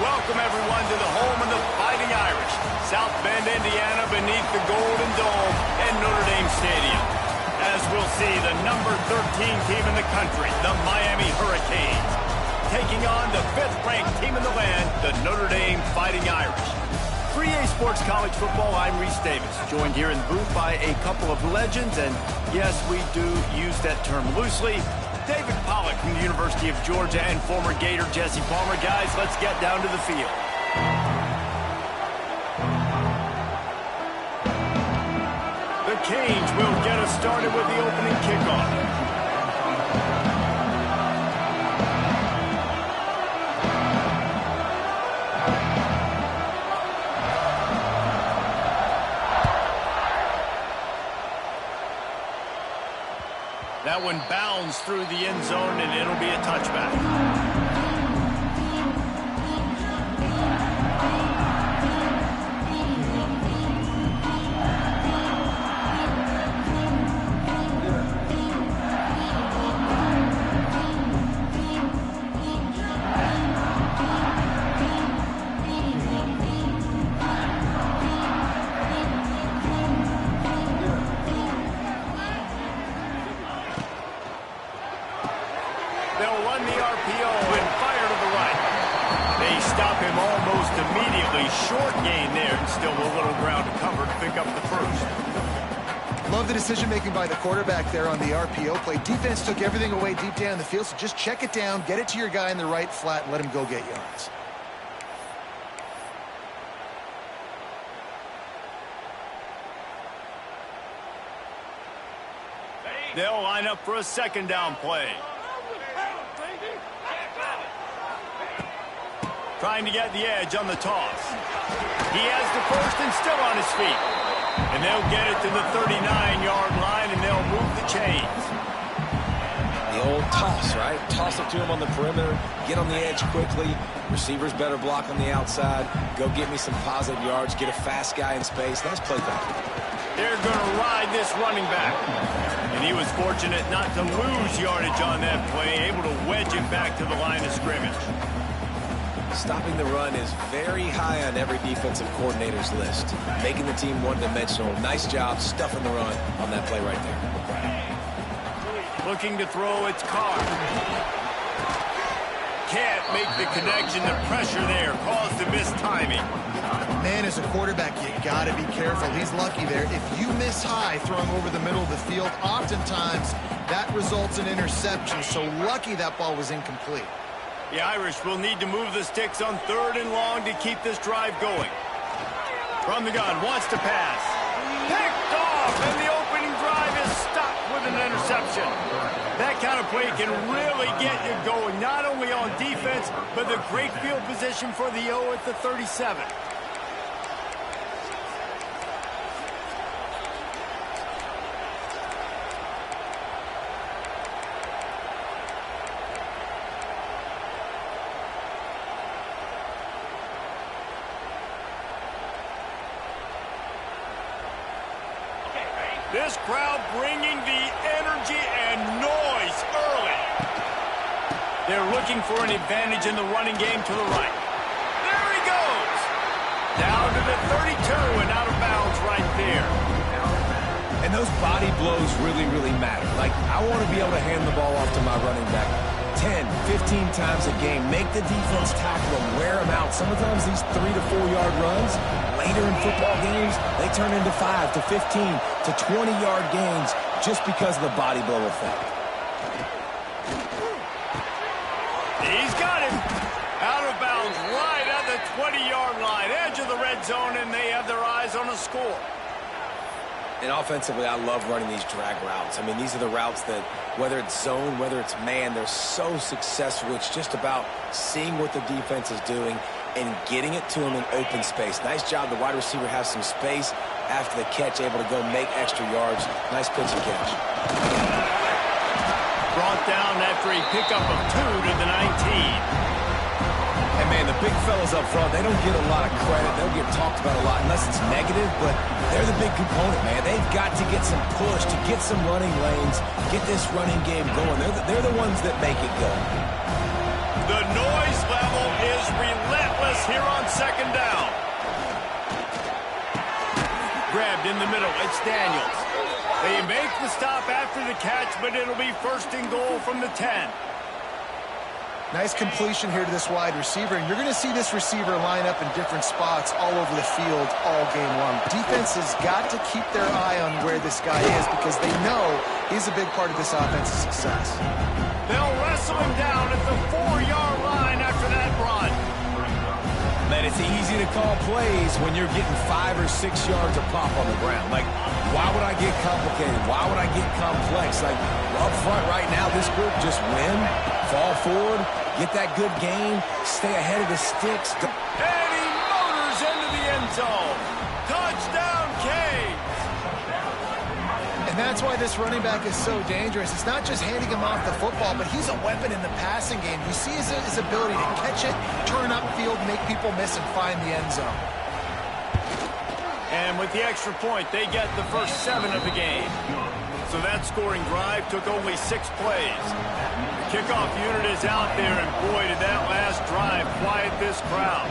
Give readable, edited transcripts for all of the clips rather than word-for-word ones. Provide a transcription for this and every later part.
Welcome, everyone, to the home of the Fighting Irish, South Bend, Indiana, beneath the Golden Dome and Notre Dame Stadium. As we'll see, the number 13 team in the country, the Miami Hurricanes, taking on the 5th-ranked team in the land, the Notre Dame Fighting Irish. 3A Sports College Football, I'm Reese Davis, joined here in the booth by a couple of legends, and yes, we do use that term loosely. David Pollack from the University of Georgia and former Gator Jesse Palmer. Guys, let's get down to the field. The Canes will get us started with the opening kickoff. That one bounds through the end zone, and it'll be a touchback. They'll run the RPO and fire to the right. They stop him almost immediately. Short gain there, and still a little ground to cover to pick up the first. Love the decision-making by the quarterback there on the RPO play. Defense took everything away deep down the field, so just check it down, get it to your guy in the right flat, and let him go get yards. They'll line up for a second down play. Trying to get the edge on the toss. He has the first and still on his feet. And they'll get it to the 39-yard line, and they'll move the chains. The old toss, right? Toss it to him on the perimeter, get on the edge quickly. Receivers better block on the outside. Go get me some positive yards, get a fast guy in space. Nice play back. They're going to ride this running back. And he was fortunate not to lose yardage on that play, able to wedge it back to the line of scrimmage. Stopping the run is very high on every defensive coordinator's list. Making the team one-dimensional. Nice job stuffing the run on that play right there. Looking to throw, it's Carr. Can't make the connection. The pressure there caused the missed timing. Man, as a quarterback, you got to be careful. He's lucky there. If you miss high throwing over the middle of the field, oftentimes that results in interception. So lucky that ball was incomplete. The Irish will need to move the sticks on 3rd and long to keep this drive going. From the gun, wants to pass. Picked off, and the opening drive is stopped with an interception. That kind of play can really get you going, not only on defense, but the great field position for the O at the 37. This crowd bringing the energy and noise early. They're looking for an advantage in the running game to the right. There he goes. Down to the 32 and out of bounds right there. And those body blows really, really matter. Like, I want to be able to hand the ball off to my running back 10, 15 times a game. Make the defense tackle them, wear them out. Sometimes these 3 to 4 yard runs, later in football games, they turn into 5 to 15 to 20-yard gains just because of the body blow effect. He's got him. Out of bounds right at the 20-yard line, edge of the red zone, and they have their eyes on a score. And offensively, I love running these drag routes. I mean, these are the routes that, whether it's zone, whether it's man, they're so successful. It's just about seeing what the defense is doing and getting it to him in open space. Nice job. The wide receiver has some space after the catch, able to go make extra yards. Nice pitch and catch. Brought down after a pickup of 2 to the 19. And, man, the big fellas up front, they don't get a lot of credit. They don't get talked about a lot unless it's negative, but they're the big component, man. They've got to get some push, to get some running lanes, get this running game going. They're the ones that make it go. The noise level is relentless here on second down. Grabbed in the middle. It's Daniels. They make the stop after the catch, but it'll be first and goal from the 10. Nice completion here to this wide receiver, and you're going to see this receiver line up in different spots all over the field all game long. Defense has got to keep their eye on where this guy is because they know he's a big part of this offense's success. They'll wrestle him down at the 4-yard line after that run. Man, it's easy to call plays when you're getting 5 or 6 yards of pop on the ground. Like, why would I get complicated? Why would I get complex? Like, up front right now, this group just win, fall forward, get that good gain, stay ahead of the sticks. And he motors into the end zone. Touchdown, Canes. And that's why this running back is so dangerous. It's not just handing him off the football, but he's a weapon in the passing game. You see his ability to catch it, turn upfield, make people miss, and find the end zone. And with the extra point, they get the first 7 of the game. So that scoring drive took only 6 plays. The kickoff unit is out there, and boy, did that last drive quiet this crowd.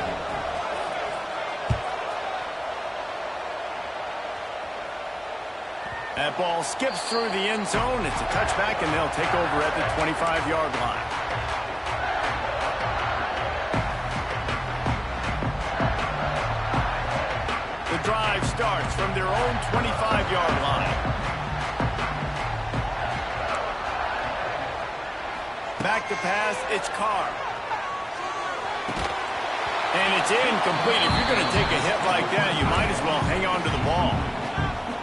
That ball skips through the end zone. It's a touchback, and they'll take over at the 25-yard line. The drive starts from their own 25-yard line. Back to pass, it's Carr. And it's incomplete. If you're going to take a hit like that, you might as well hang on to the ball.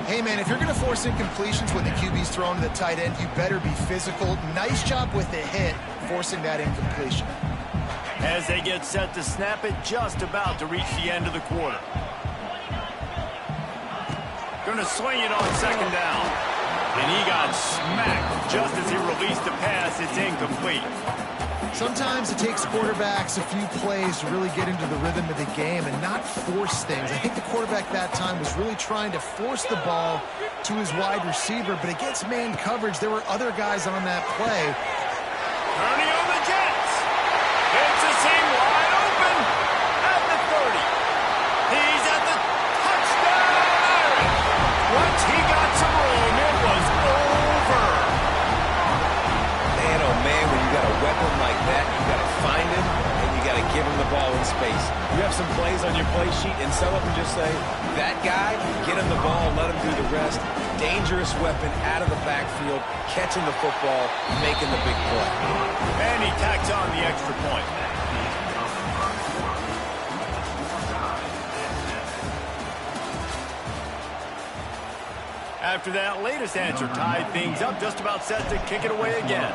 Hey, man, if you're going to force incompletions when the QB's thrown to the tight end, you better be physical. Nice job with the hit, forcing that incompletion. As they get set to snap it, just about to reach the end of the quarter. Going to swing it on second down. And he got smacked just as he released the pass. It's incomplete. Sometimes it takes quarterbacks a few plays to really get into the rhythm of the game and not force things. I think the quarterback that time was really trying to force the ball to his wide receiver, but against man coverage, there were other guys on that play. Turning on the Jets. It's a seam wide open at the 30. He's at the touchdown area. Once he got some room, it was over. Man, oh man, when you got a weapon like that, you got to find him and you got to give him the ball in space. You have some plays on your play sheet, and some of them just say, that guy, get him the ball, let him do the rest. Dangerous weapon out of the backfield, catching the football, making the big play. And he tacks on the extra point. After that latest answer tied things up, just about set to kick it away again.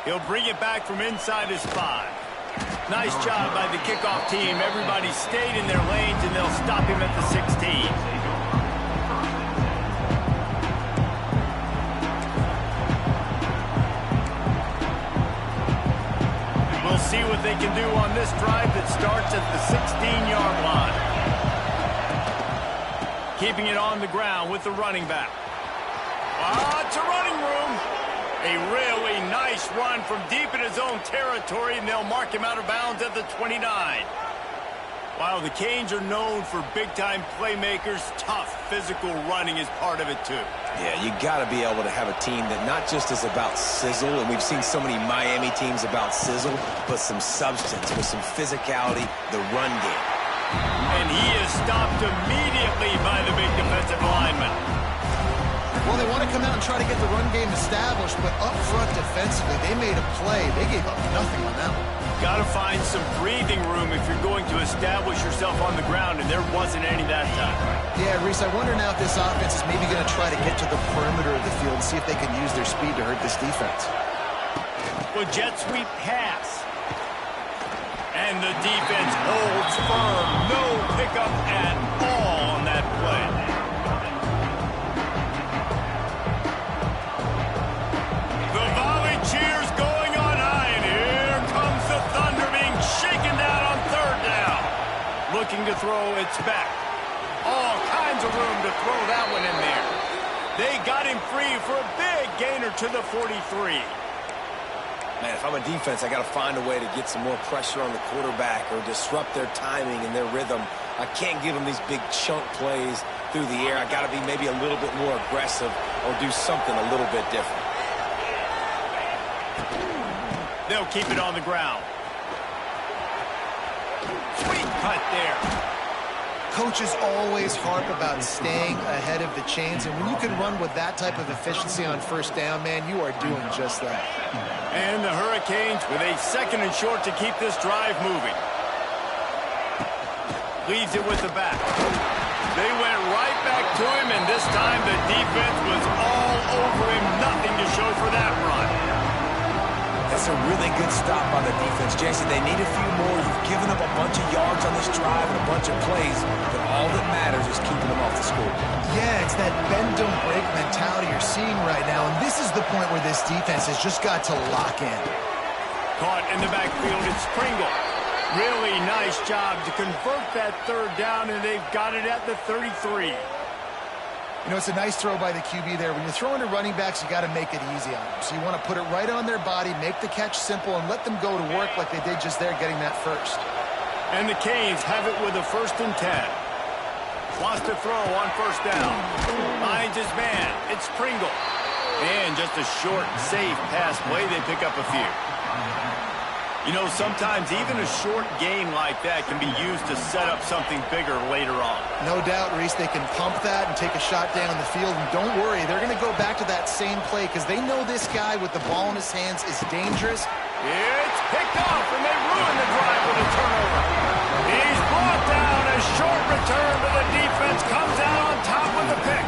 He'll bring it back from inside his 5. Nice job by the kickoff team. Everybody stayed in their lanes, and they'll stop him at the 16. We'll see what they can do on this drive that starts at the 16-yard line. Keeping it on the ground with the running back. It's a running room. A really nice run from deep in his own territory, and they'll mark him out of bounds at the 29. While the Canes are known for big-time playmakers, tough physical running is part of it too. Yeah, you got to be able to have a team that not just is about sizzle, and we've seen so many Miami teams about sizzle, but some substance with some physicality, the run game. And he is stopped immediately by the big defensive lineman. Well, they want to come out and try to get the run game established, but up front defensively, they made a play. They gave up nothing on that one. Got to find some breathing room if you're going to establish yourself on the ground, and there wasn't any that time. Yeah, Reese, I wonder now if this offense is maybe going to try to get to the perimeter of the field and see if they can use their speed to hurt this defense. Well, jet sweep pass. And the defense holds firm. No pickup at all on that play. Cheers going on high, and here comes the Thunder being shaken down on third down. Looking to throw, it's back. All kinds of room to throw that one in there. They got him free for a big gainer to the 43. Man, if I'm a defense, I got to find a way to get some more pressure on the quarterback or disrupt their timing and their rhythm. I can't give them these big chunk plays through the air. I got to be maybe a little bit more aggressive or do something a little bit different. They'll keep it on the ground. Sweet cut there. Coaches always harp about staying ahead of the chains, and when you can run with that type of efficiency on first down, man, you are doing just that. And the Hurricanes with a 2nd and short to keep this drive moving. Leads it with the back. They went right back to him, and this time the defense was all over him. Nothing to show for that run. That's a really good stop by the defense. Jason, they need a few more. You've given up a bunch of yards on this drive and a bunch of plays, but all that matters is keeping them off the score. Yeah, it's that bend, don't break mentality you're seeing right now, and this is the point where this defense has just got to lock in. Caught in the backfield, it's Pringle. Really nice job to convert that 3rd down, and they've got it at the 33. You know, it's a nice throw by the QB there. When you're throwing to running backs, you got to make it easy on them. So you want to put it right on their body, make the catch simple, and let them go to work like they did just there, getting that first. And the Canes have it with a 1st and 10. Wants to throw on 1st down. Finds his man. It's Pringle. And just a short, safe pass play. They pick up a few. You know, sometimes even a short game like that can be used to set up something bigger later on. No doubt, Reese, they can pump that and take a shot down the field. And don't worry, they're going to go back to that same play because they know this guy with the ball in his hands is dangerous. It's picked off, and they ruin the drive with a turnover. He's brought down. A short return, but the defense comes out on top with the pick.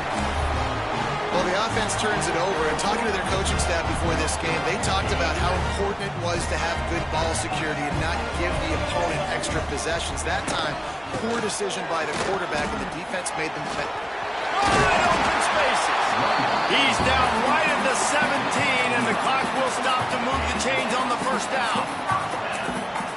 Well, the offense turns it over, and talking to their coaching staff before this game, they talked about how important it was to have good ball security and not give the opponent extra possessions. That time, poor decision by the quarterback, and the defense made them pay. Wide open spaces. He's down right at the 17, and the clock will stop to move the chains on the 1st down.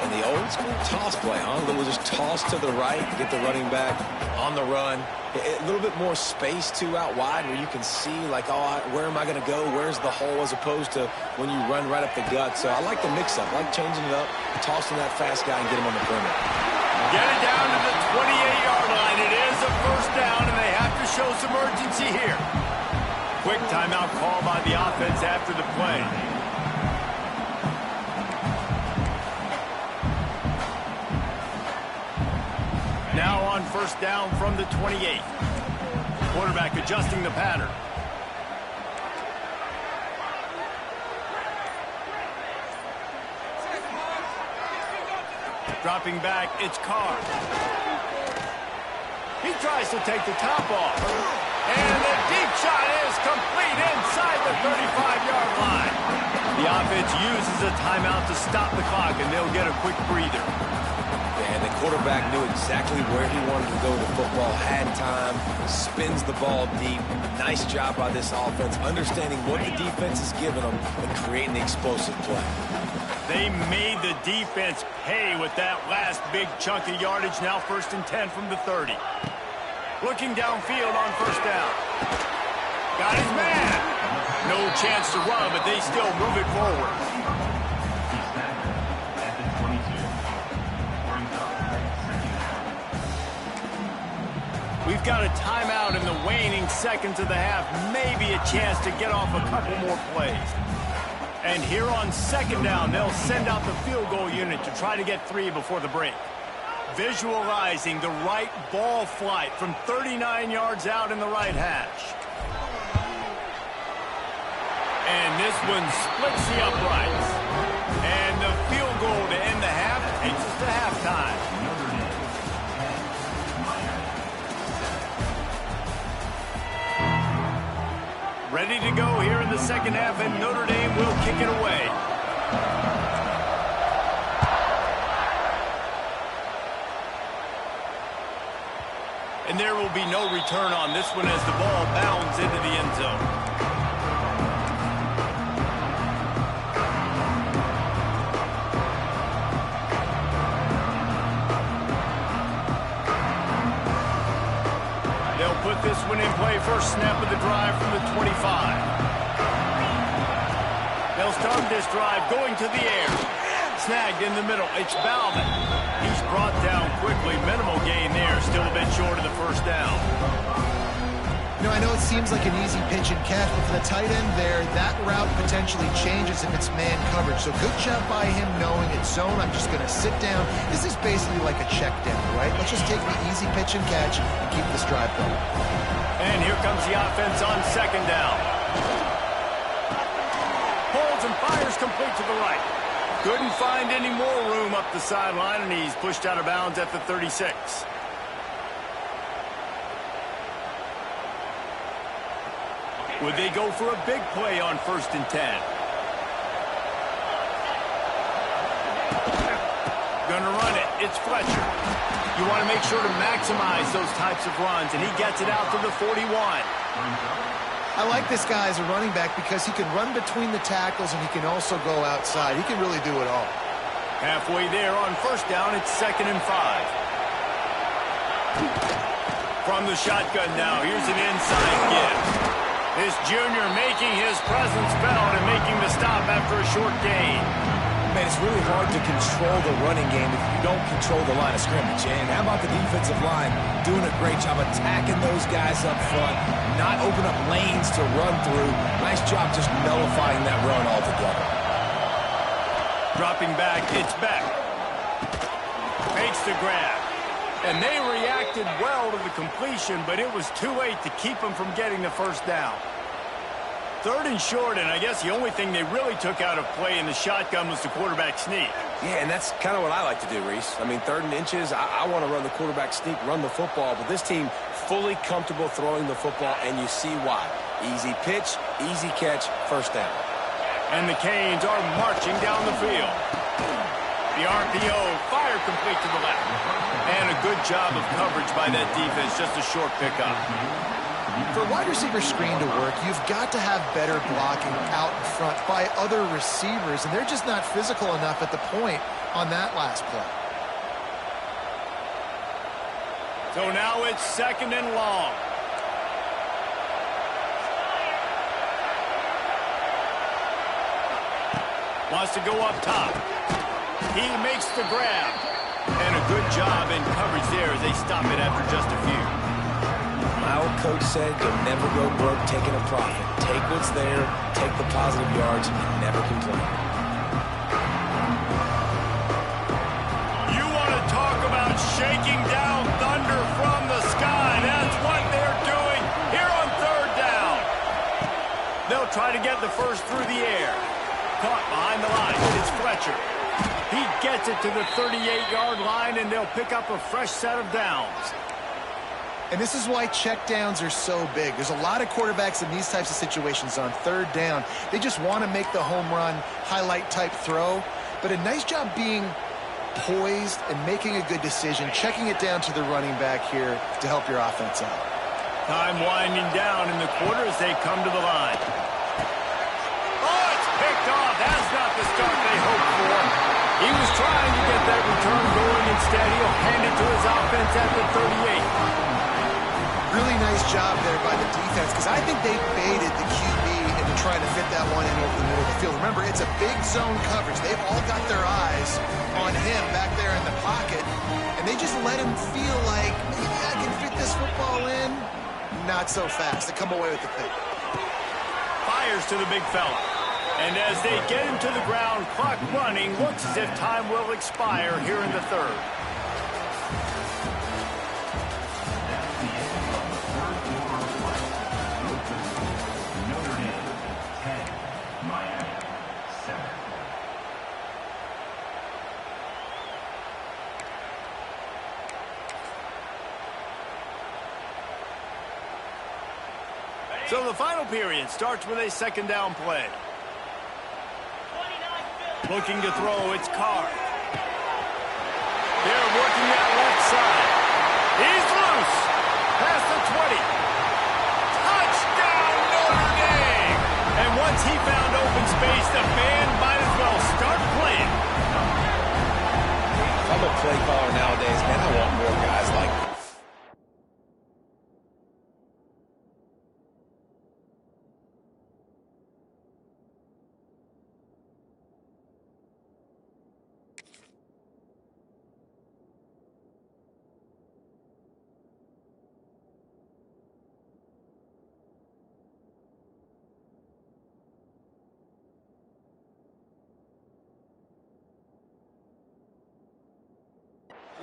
And the old school toss play, huh? That was just toss to the right, get the running back on the run. A little bit more space, too, out wide where you can see, like, oh, where am I going to go? Where's the hole? As opposed to when you run right up the gut. So I like the mix-up. I like changing it up, tossing that fast guy and get him on the perimeter. Get it down to the 28-yard line. It is a 1st down, and they have to show some urgency here. Quick timeout call by the offense after the play. Now on 1st down from the 28. Quarterback adjusting the pattern. Dropping back, it's Carr. He tries to take the top off. And the deep shot is complete inside the 35-yard line. The offense uses a timeout to stop the clock, and they'll get a quick breather. And the quarterback knew exactly where he wanted to go with the football, had time, spins the ball deep. Nice job by this offense, understanding what the defense is giving them and creating the explosive play. They made the defense pay with that last big chunk of yardage. Now 1st and 10 from the 30. Looking downfield on 1st down. Got his man. No chance to run, but they still move it forward. We've got a timeout in the waning seconds of the half. Maybe a chance to get off a couple more plays. And here on 2nd down, they'll send out the field goal unit to try to get 3 before the break. Visualizing the right ball flight from 39 yards out in the right hash. And this one splits the uprights. And the field goal to end the half takes us to halftime. Ready to go here in the 2nd half, and Notre Dame will kick it away. And there will be no return on this one as the ball bounds into the end zone. They'll put this one in play. First snap of the drive from the 25. They'll start this drive going to the air. Snagged in the middle. It's Bauman. He's brought down quickly. Minimal gain there. Still a bit short of the first down. You know, I know it seems like an easy pitch and catch, but for the tight end there, that route potentially changes if it's man coverage. So good job by him knowing it's zone. I'm just going to sit down. This is basically like a check down, right? Let's just take the easy pitch and catch and keep this drive going. And here comes the offense on second down. Holds and fires complete to the right. Couldn't find any more room up the sideline, and he's pushed out of bounds at the 36. Would they go for a big play on 1st and 10? Gonna run it. It's Fletcher. You want to make sure to maximize those types of runs, and he gets it out to the 41. I like this guy as a running back because he can run between the tackles and he can also go outside. He can really do it all. Halfway there on 1st down, it's 2nd and 5. From the shotgun now, here's an inside give. This junior making his presence felt and making the stop after a short gain. Man, it's really hard to control the running game if you don't control the line of scrimmage. And how about the defensive line doing a great job attacking those guys up front, not open up lanes to run through. Nice job just nullifying that run altogether. Dropping back, it's Beck. Makes the grab. And they reacted well to the completion, but it was too late to keep them from getting the first down. 3rd and short, and I guess the only thing they really took out of play in the shotgun was the quarterback sneak. Yeah, and that's kind of what I like to do, Reese. I mean, 3rd and inches, I want to run the quarterback sneak, run the football, but this team fully comfortable throwing the football, and you see why. Easy pitch, easy catch, 1st down. And the Canes are marching down the field. The RPO, fire complete to the left. And a good job of coverage by that defense, just a short pickup. For a wide receiver screen to work, you've got to have better blocking out in front by other receivers, and they're just not physical enough at the point on that last play. So now it's 2nd and long. Wants to go up top. He makes the grab. And a good job in coverage there as they stop it after just a few. My old coach said you'll never go broke taking a profit. Take what's there, take the positive yards, and never complain. You want to talk about shaking down thunder from the sky. That's what they're doing here on 3rd down. They'll try to get the first through the air. Caught behind the line. It's Fletcher. He gets it to the 38-yard line, and they'll pick up a fresh set of downs. And this is why checkdowns are so big. There's a lot of quarterbacks in these types of situations on 3rd down. They just want to make the home run, highlight-type throw. But a nice job being poised and making a good decision, checking it down to the running back here to help your offense out. Time winding down in the quarter as they come to the line. Oh, it's picked off. That's not the start they hoped for. He was trying to get that return going. Instead, he'll hand it to his offense at the 38. Really nice job there by the defense because I think they baited the QB into trying to fit that one in over the middle of the field. Remember, it's a big zone coverage. They've all got their eyes on him back there in the pocket, and they just let him feel like, maybe I can fit this football in. Not so fast. They come away with the pick. Fires to the big fella. And as they get him to the ground, clock running, looks as if time will expire here in the 3rd. So the final period starts with a 2nd down play. Looking to throw, it's Carr. They're working that left side. He's loose. Past the 20. Touchdown, Notre Dame! And once he found open space, the band might as well start playing. If I'm a play caller nowadays, man, I want more guys like this.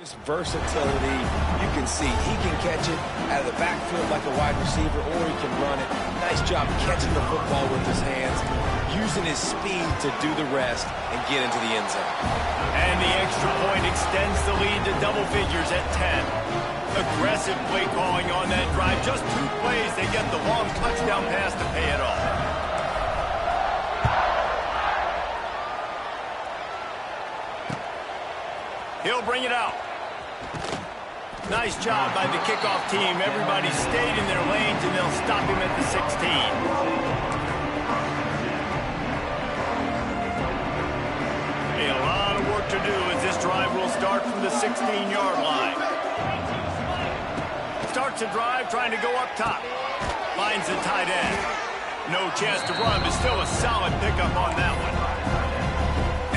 Just versatility. You can see he can catch it out of the backfield like a wide receiver, or he can run it. Nice job catching the football with his hands, using his speed to do the rest and get into the end zone. And the extra point extends the lead to double figures at 10. Aggressive play calling on that drive. Just 2 plays, they get the long touchdown pass to pay it off. He'll bring it out. Nice job by the kickoff team. Everybody stayed in their lanes, and they'll stop him at the 16. A lot of work to do as this drive will start from the 16-yard line. Starts a drive trying to go up top. Finds the tight end. No chance to run, but still a solid pickup on that one.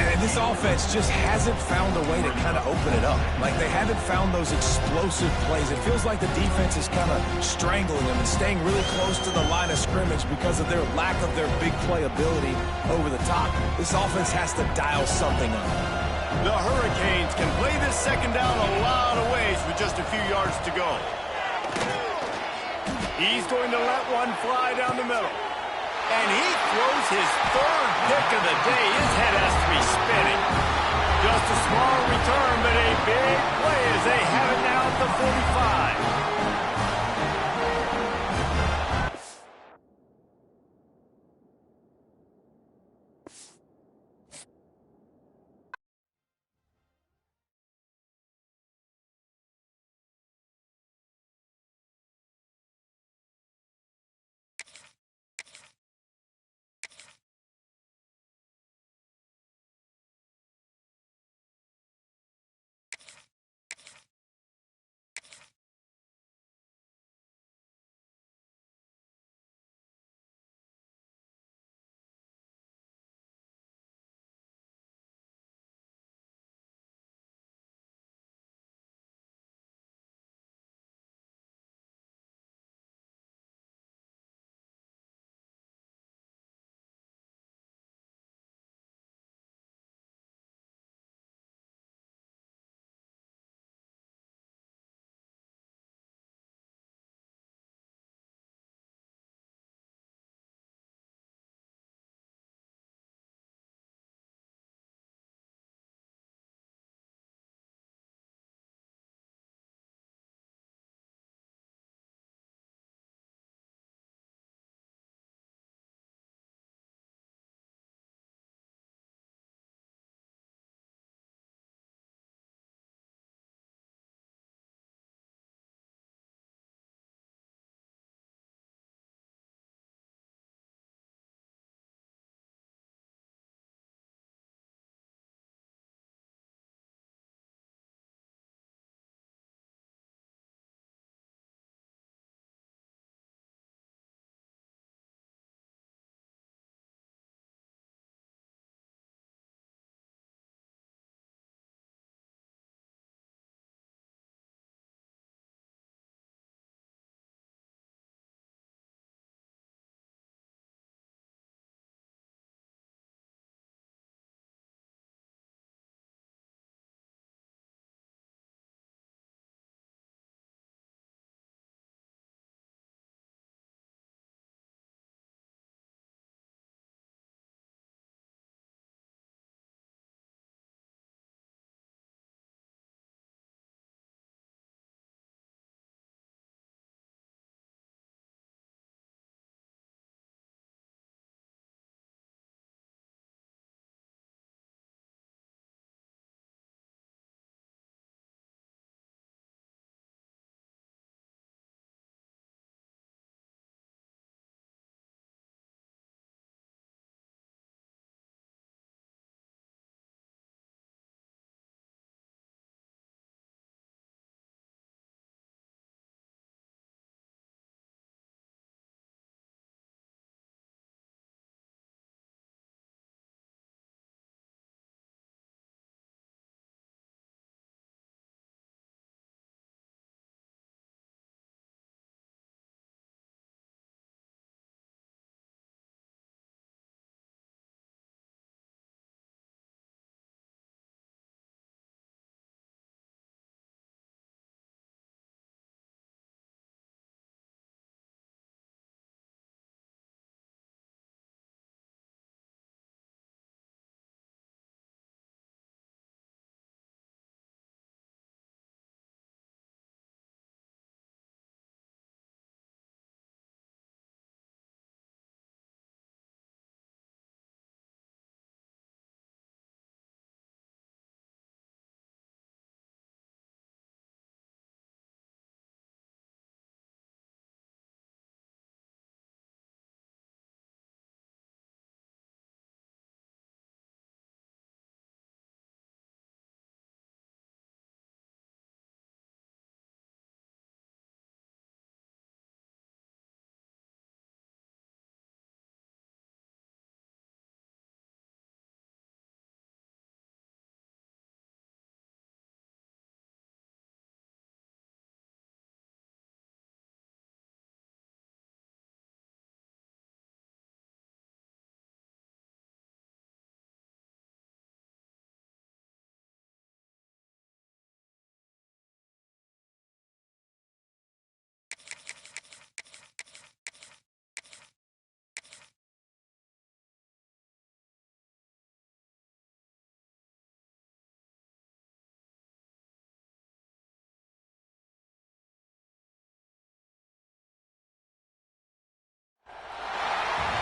And this offense just hasn't found a way to kind of open it up. Like, they haven't found those explosive plays. It feels like the defense is kind of strangling them and staying really close to the line of scrimmage because of their lack of their big play ability over the top. This offense has to dial something up. The Hurricanes can play this second down a lot of ways with just a few yards to go. He's going to let one fly down the middle. And he throws his 3rd pick of the day. His head has to be spinning. Just a small return, but a big play as they have it now at the 45.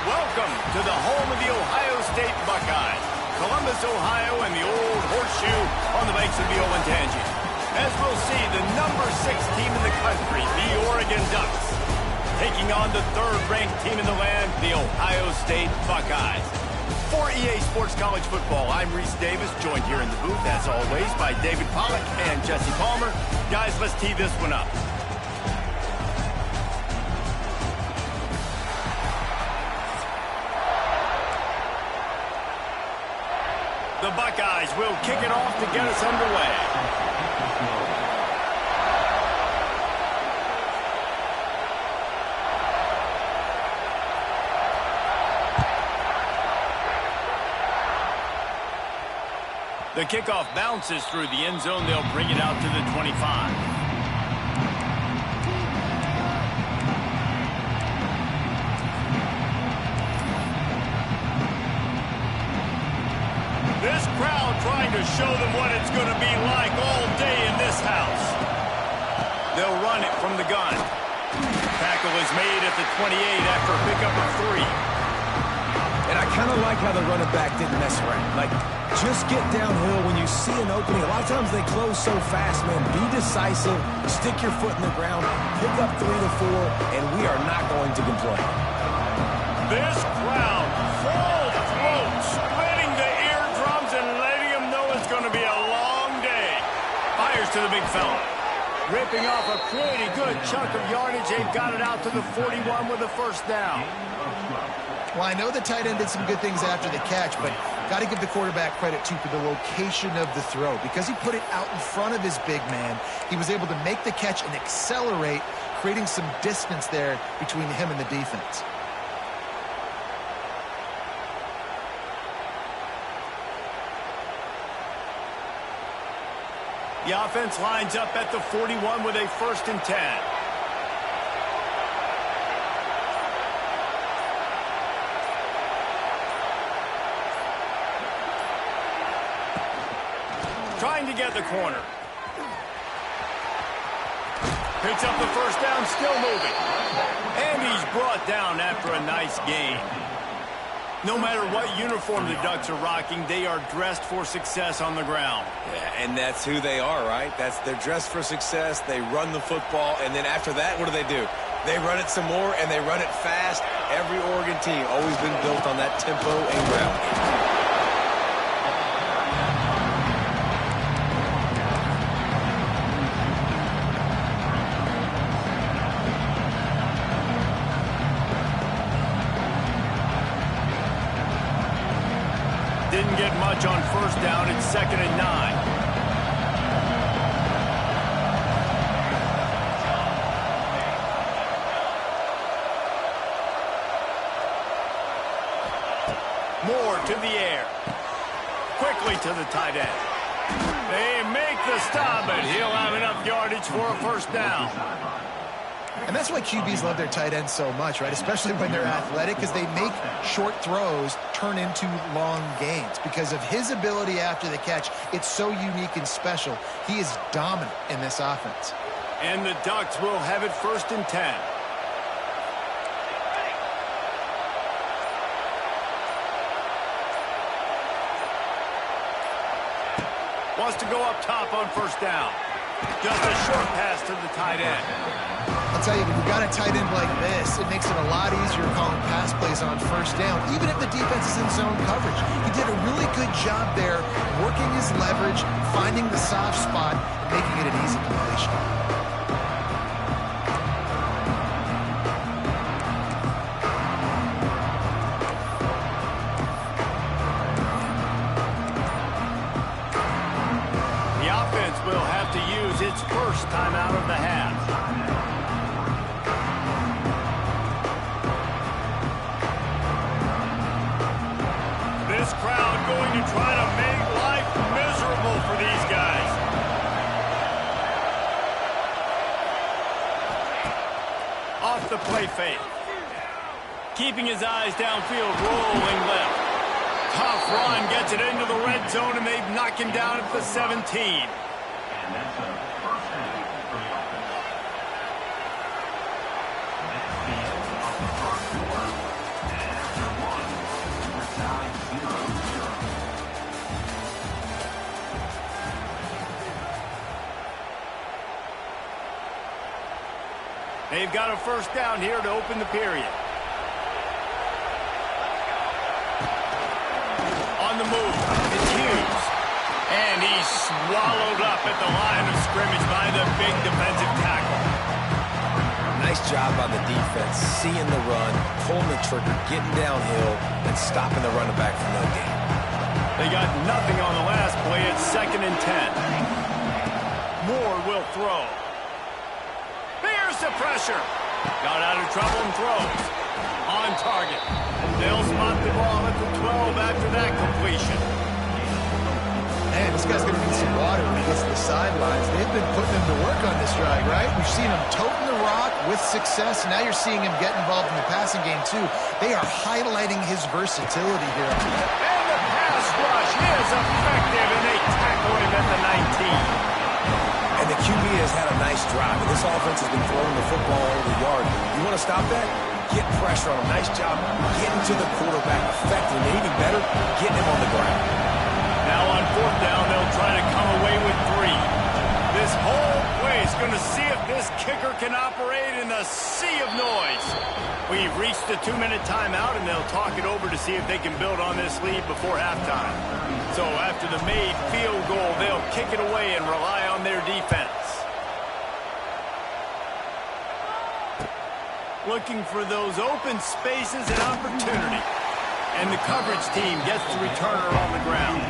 Welcome to the home of the Ohio State Buckeyes, Columbus, Ohio, and the Old Horseshoe on the banks of the Olentangy. As we'll see, the number 6 team in the country, the Oregon Ducks, taking on the 3rd-ranked team in the land, the Ohio State Buckeyes. For EA Sports College Football, I'm Reese Davis, joined here in the booth, as always, by David Pollack and Jesse Palmer. Guys, let's tee this one up. The Buckeyes will kick it off to get us underway. The kickoff bounces through the end zone. They'll bring it out to the 25. This crowd trying to show them what it's going to be like all day in this house. They'll run it from the gun. Tackle is made at the 28 after a pickup of 3. And I kind of like how the running back didn't mess around. Like, just get downhill when you see an opening. A lot of times they close so fast, man. Be decisive, stick your foot in the ground, pick up 3 to 4, and we are not going to complain. This crowd, full throat, splitting the eardrums and letting them know it's going to be a long day. Fires to the big fella. Ripping off a pretty good chunk of yardage. They've got it out to the 41 with a first down. Well, I know the tight end did some good things after the catch, but got to give the quarterback credit, too, for the location of the throw. Because he put it out in front of his big man, he was able to make the catch and accelerate, creating some distance there between him and the defense. The offense lines up at the 41 with a 1st and 10. Trying to get the corner. Picks up the first down, still moving. And he's brought down after a nice gain. No matter what uniform the Ducks are rocking, they are dressed for success on the ground. Yeah, and that's who they are, right? They're dressed for success. They run the football, and then after that, what do? They run it some more, and they run it fast. Every Oregon team always been built on that tempo and ground game. Didn't get much on first down. It's 2nd and 9. Moore to the air. Quickly to the tight end. They make the stop, but he'll have enough yardage for a first down. And that's why QBs love their tight ends so much, right? Especially when they're athletic, because they make short throws turn into long gains. Because of his ability after the catch, it's so unique and special. He is dominant in this offense. And the Ducks will have it 1st and 10. Wants to go up top on first down. Just a short pass to the tight end. I'll tell you, when you've got a tight end like this, it makes it a lot easier calling pass plays on first down, even if the defense is in zone coverage. He did a really good job there, working his leverage, finding the soft spot, and making it an easy completion. The offense will have to use its first timeout of the half. This crowd going to try to make life miserable for these guys. Off the play fake. Keeping his eyes downfield, rolling left. Tough run, gets it into the red zone, and they've knocked him down at the 17. they've got a first down here to open the period. On the move, it's Hughes. And he's swallowed up at the line of scrimmage by the big defensive tackle. Nice job on the defense, seeing the run, pulling the trigger, getting downhill, and stopping the running back for no gain. They got nothing on the last play. It's 2nd and 10. Moore will throw. Bears the pressure. Got out of trouble and throws. On target. They'll spot the ball at the 12 after that completion. Man, this guy's going to need some water when he gets to the sidelines. They've been putting him to work on this drive, right? We've seen him toting the rock with success, and now you're seeing him get involved in the passing game, too. They are highlighting his versatility here. And the pass rush is effective, and they tackle him at the 19. And the QB has had a nice drive, and this offense has been throwing the football over the yard. You want to stop that? Get pressure on him. Nice job getting to the quarterback effectively. And even better, getting him on the ground. Now on 4th down, they'll try to come away with 3. This whole play is going to see if this kicker can operate in the sea of noise. We've reached the 2-minute timeout, and they'll talk it over to see if they can build on this lead before halftime. So after the made field goal, they'll kick it away and rely on their defense. Looking for those open spaces and opportunity. And the coverage team gets the returner on the ground.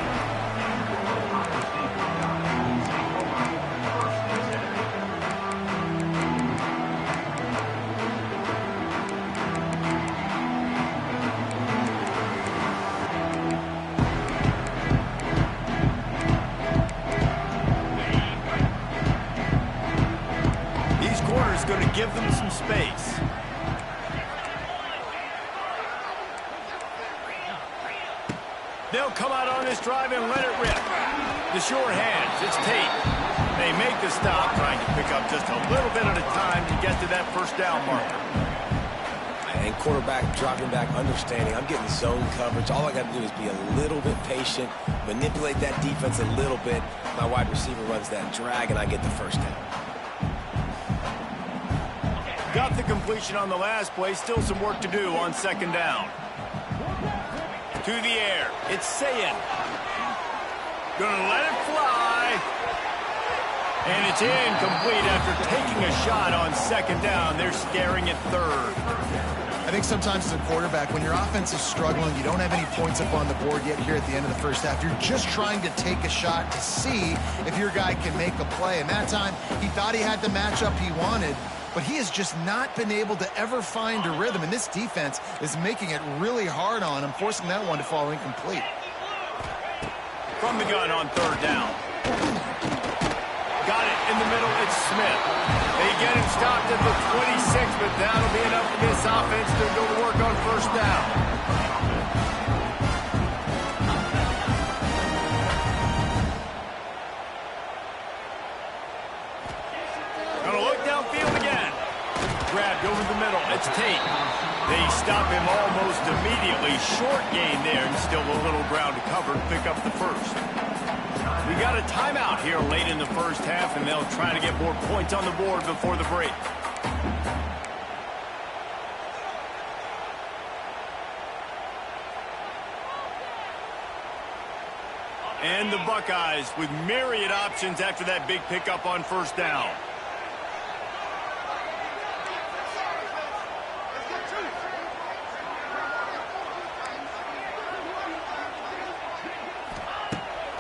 These corners going to give them some space. They'll come out on this drive and let it rip. The short hands, it's Tate. They make the stop, trying to pick up just a little bit at a time to get to that first down marker. And quarterback dropping back, understanding I'm getting zone coverage. All I got to do is be a little bit patient, manipulate that defense a little bit. My wide receiver runs that drag, and I get the first down. Got the completion on the last play. Still some work to do on 2nd down. To the air. It's Sayin. Gonna let it fly. And it's incomplete after taking a shot on 2nd down. They're scaring at 3rd. I think sometimes as a quarterback, when your offense is struggling, you don't have any points up on the board yet here at the end of the first half. You're just trying to take a shot to see if your guy can make a play. And that time, he thought he had the matchup he wanted, but he has just not been able to ever find a rhythm. And this defense is making it really hard on him, forcing that one to fall incomplete. From the gun on 3rd down. Got it in the middle. It's Smith. They get him stopped at the 26, but that'll be enough for this offense to go to work on 1st down. Gonna look downfield again. Grabbed over the middle. It's Tate. They stop him almost immediately. Short gain there, and still a little ground to cover to pick up the first. We got a timeout here late in the first half, and they'll try to get more points on the board before the break. And the Buckeyes with myriad options after that big pickup on 1st down.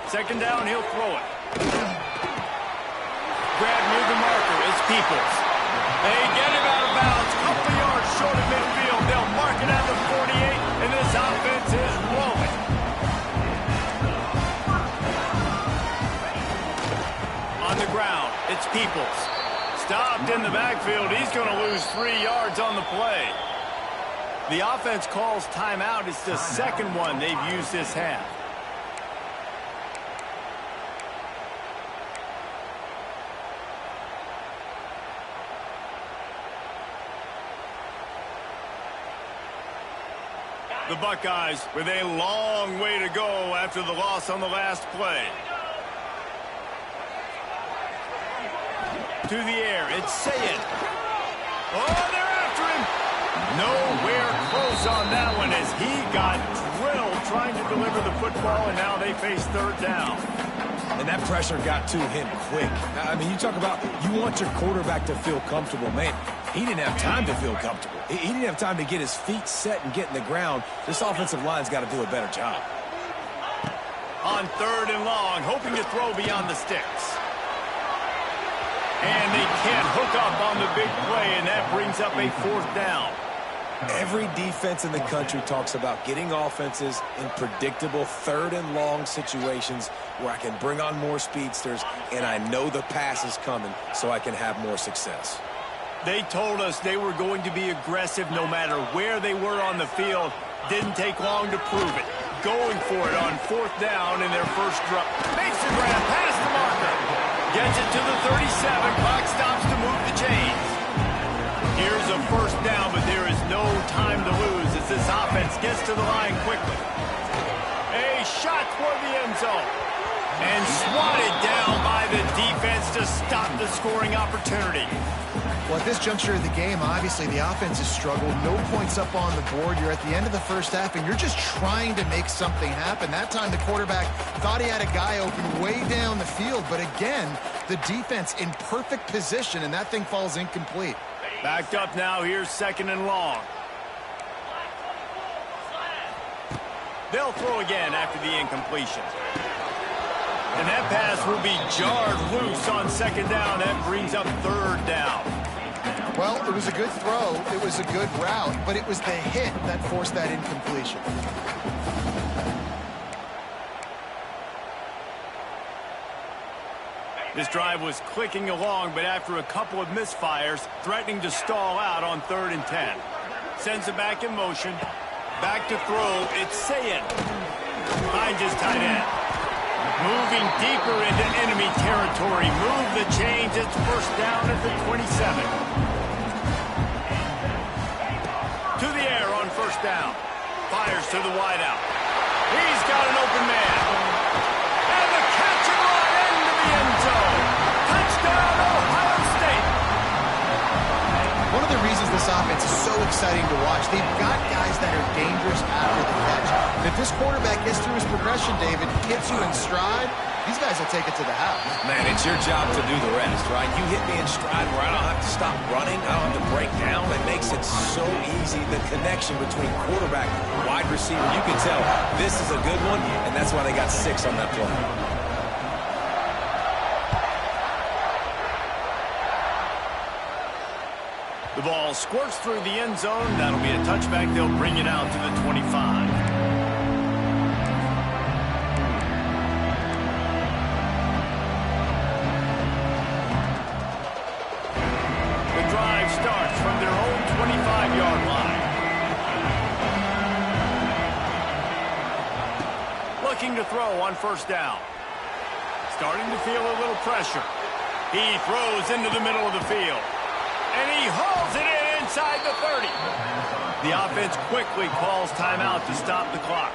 Second down, he'll throw it. Grab near the marker, it's Peoples. They get him out of bounds, couple yards short of midfield. They'll mark it at the 48, and this offense is rolling. On the ground, it's Peoples. Stopped in the backfield. He's going to lose 3 yards on the play. The offense calls timeout. It's the second one they've used this half. The Buckeyes with a long way to go after the loss on the last play. To the air, it's Sayin. Oh, they're after him. Nowhere close on that one as he got drilled trying to deliver the football, and now they face third down. And that pressure got to him quick. I mean, you talk about you want your quarterback to feel comfortable. Man, he didn't have time to feel comfortable. He didn't have time to get his feet set and get in the ground. This offensive line's got to do a better job. On third and long, hoping to throw beyond the sticks. And they can't hook up on the big play, and that brings up a fourth down. Every defense in the country talks about getting offenses in predictable third and long situations where I can bring on more speedsters and I know the pass is coming so I can have more success. They told us they were going to be aggressive no matter where they were on the field. Didn't take long to prove it. Going for it on fourth down in their first drop. Makes the grab past the marker. Gets it to the 37. Clock stops to move the chains. Here's a first down, but there is no time to lose as this offense gets to the line quickly. A shot toward the end zone. And swatted down by the defense to stop the scoring opportunity. Well, at this juncture of the game, obviously the offense has struggled. No points up on the board. You're at the end of the first half, and you're just trying to make something happen. That time the quarterback thought he had a guy open way down the field, but again, the defense in perfect position, and that thing falls incomplete. Backed up now, here's second and long. They'll throw again after the incompletion. And that pass will be jarred loose on second down. That brings up third down. Well, it was a good throw. It was a good route, but it was the hit that forced that incompletion. This drive was clicking along, but after a couple of misfires, threatening to stall out on 3rd and 10. Sends it back in motion. Back to throw. It's Sayin. Finds his tight end. Moving deeper into enemy territory. Move the chains. It's first down at the 27. To the air on first down. Fires to the wideout. He's got an open man. And the catch and run into the end zone. Touchdown, Ohio State. One of the reasons this offense is so exciting to watch, they've got guys that are dangerous after the catch. And if this quarterback gets through his progression, David, hits you in stride, these guys will take it to the house. Man, it's your job to do the rest, right? You hit me in stride where I don't have to stop running. I don't have to break down. It makes it so easy. The connection between quarterback and wide receiver, you can tell this is a good one, and that's why they got 6 on that play. The ball squirts through the end zone. That'll be a touchback. They'll bring it out to the 25. The drive starts from their own 25-yard line. Looking to throw on first down. Starting to feel a little pressure. He throws into the middle of the field. And he hauls it in inside the 30. The offense quickly calls timeout to stop the clock.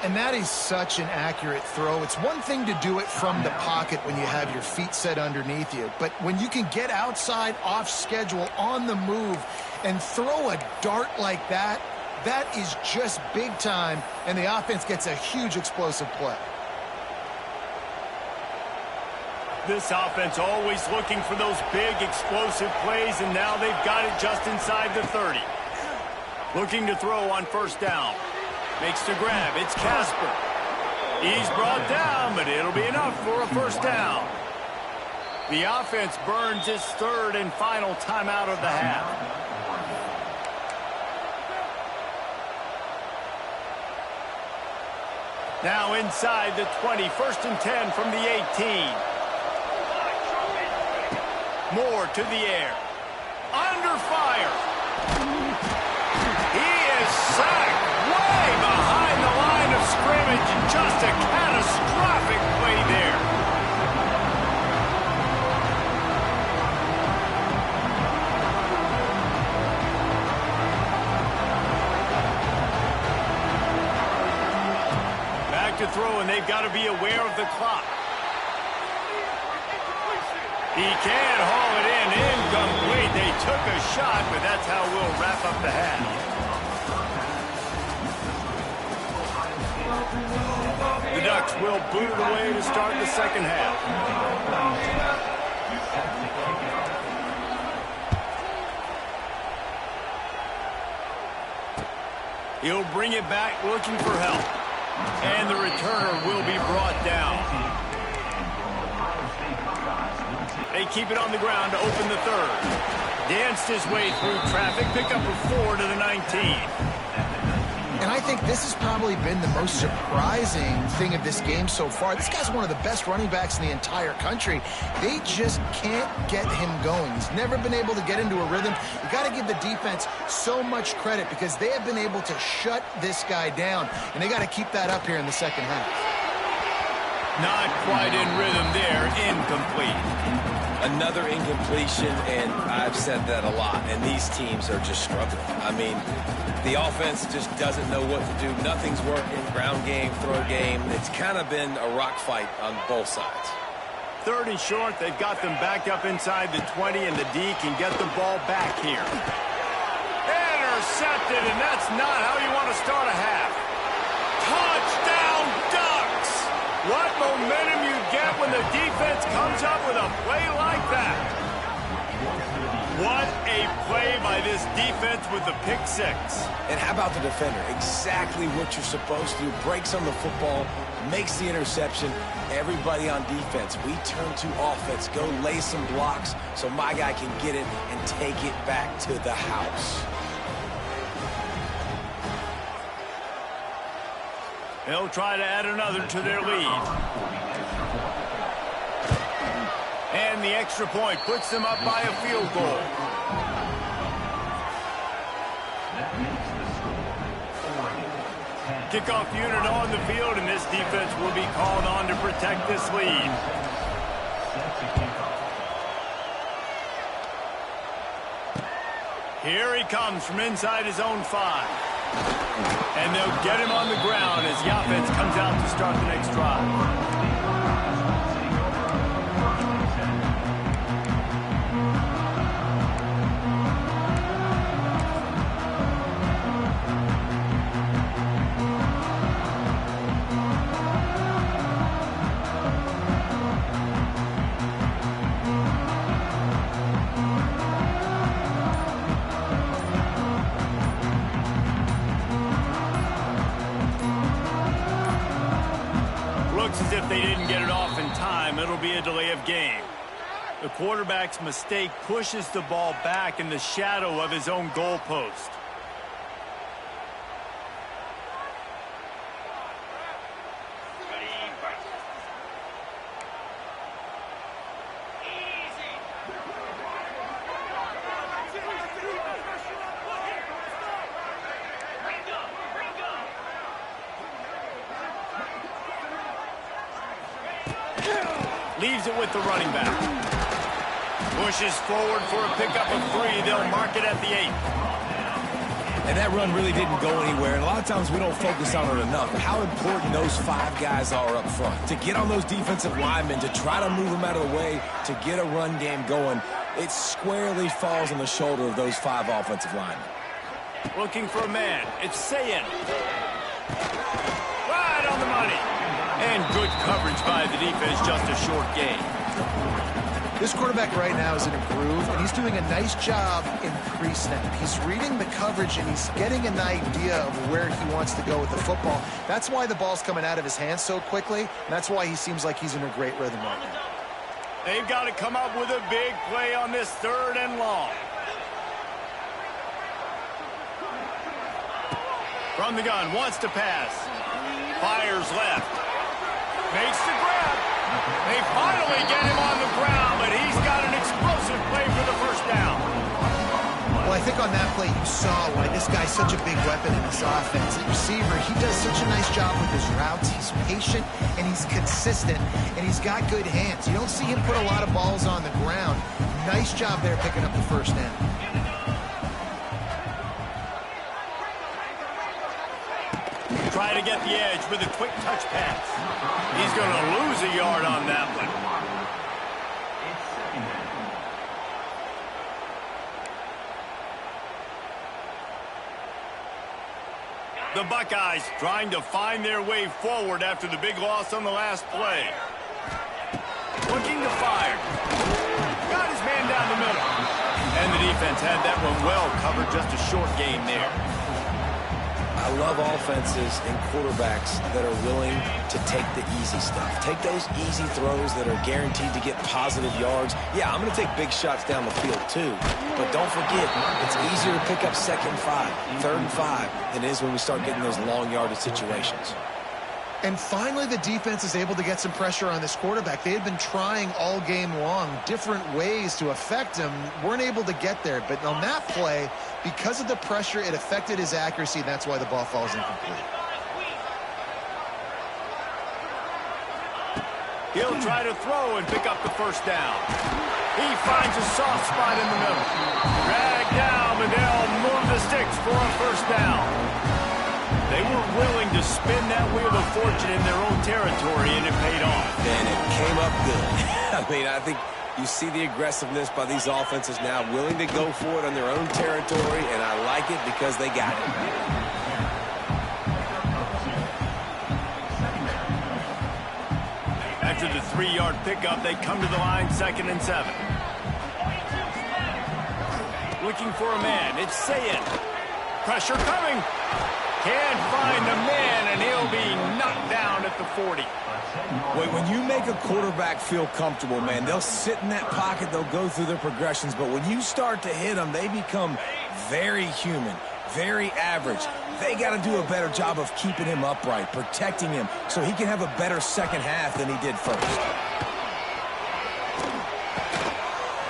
And that is such an accurate throw. It's one thing to do it from the pocket when you have your feet set underneath you, but when you can get outside, off schedule, on the move, and throw a dart like that, that is just big time, and the offense gets a huge explosive play. This offense always looking for those big explosive plays, and now they've got it just inside the 30. Looking to throw on first down. Makes the grab. It's Casper. He's brought down, but it'll be enough for a first down. The offense burns its third and final timeout of the half. Now inside the 20, 1st and 10 from the 18. Moore to the air. Under fire. He is sacked way behind the line of scrimmage. Just a catastrophic play there. Back to throw, and they've got to be aware of the clock. He can haul it in. Incomplete. They took a shot, but that's how we'll wrap up the half. The Ducks will boot it away to start the second half. He'll bring it back looking for help. And the returner will be brought down. They keep it on the ground to open the third. Danced his way through traffic. Pick up a 4 to the 19. And I think this has probably been the most surprising thing of this game so far. This guy's one of the best running backs in the entire country. They just can't get him going. He's never been able to get into a rhythm. You got to give the defense so much credit because they have been able to shut this guy down, and they got to keep that up here in the second half. Not quite in rhythm there. Incomplete. Another incompletion, and I've said that a lot, and these teams are just struggling. I mean, the offense just doesn't know what to do. Nothing's working. Ground game, throw game. It's kind of been a rock fight on both sides. Third and short. They've got them back up inside the 20, and the D can get the ball back here. Intercepted, and that's not how you want to start a half. Touchdown, Ducks! What momentum you get when the defense comes up with a play like that. What a play by this defense with the pick six. And how about the defender? Exactly what you're supposed to do. Breaks on the football, makes the interception. Everybody on defense, we turn to offense. Go lay some blocks so my guy can get it and take it back to the house. They'll try to add another to their lead. And the extra point puts them up by a field goal. Kickoff unit on the field, and this defense will be called on to protect this lead. Here he comes from inside his own 5. And they'll get him on the ground as the offense comes out to start the next drive. As if they didn't get it off in time, it'll be a delay of game. The quarterback's mistake pushes the ball back in the shadow of his own goalpost. Leaves it with the running back. Pushes forward for a pickup of 3. They'll mark it at the 8. And that run really didn't go anywhere. And a lot of times we don't focus on it enough. How important those 5 guys are up front. To get on those defensive linemen, to try to move them out of the way, to get a run game going, it squarely falls on the shoulder of those 5 offensive linemen. Looking for a man. It's Sayin. Right on the money. And good coverage by the defense, just a short gain. This quarterback right now is in a groove, and he's doing a nice job in pre-snap. He's reading the coverage, and he's getting an idea of where he wants to go with the football. That's why the ball's coming out of his hands so quickly, and that's why he seems like he's in a great rhythm right now. They've got to come up with a big play on this 3rd and long. From the gun, wants to pass. Fires left. Makes the grab. They finally get him on the ground, but he's got an explosive play for the first down. Well, I think on that play you saw why this guy's such a big weapon in this offense. The receiver, he does such a nice job with his routes. He's patient, and he's consistent, and he's got good hands. You don't see him put a lot of balls on the ground. Nice job there picking up the first down. Try to get the edge with a quick touch pass. He's going to lose a yard on that one. The Buckeyes trying to find their way forward after the big loss on the last play. Looking to fire. Got his man down the middle. And the defense had that one well covered, just a short gain there. I love offenses and quarterbacks that are willing to take the easy stuff. Take those easy throws that are guaranteed to get positive yards. Yeah, I'm going to take big shots down the field too. But don't forget, it's easier to pick up 2nd and 5, 3rd and 5 than it is when we start getting those long yardage situations. And finally, the defense is able to get some pressure on this quarterback. They had been trying all game long different ways to affect him. Weren't able to get there. But on that play, because of the pressure, it affected his accuracy. And that's why the ball falls incomplete. He'll try to throw and pick up the first down. He finds a soft spot in the middle. Drag down, and they'll move the sticks for a first down. They were willing to spin that wheel of fortune in their own territory, and it paid off. And it came up good. I mean, I think you see the aggressiveness by these offenses now, willing to go for it on their own territory, and I like it because they got it. After the 3-yard pickup, they come to the line, 2nd and 7. Looking for a man. It's Sayin. Pressure coming. Can't find the man, and he'll be knocked down at the 40. When you make a quarterback feel comfortable, man, they'll sit in that pocket, they'll go through their progressions, but when you start to hit them, they become very human, very average. They got to do a better job of keeping him upright, protecting him, so he can have a better second half than he did first.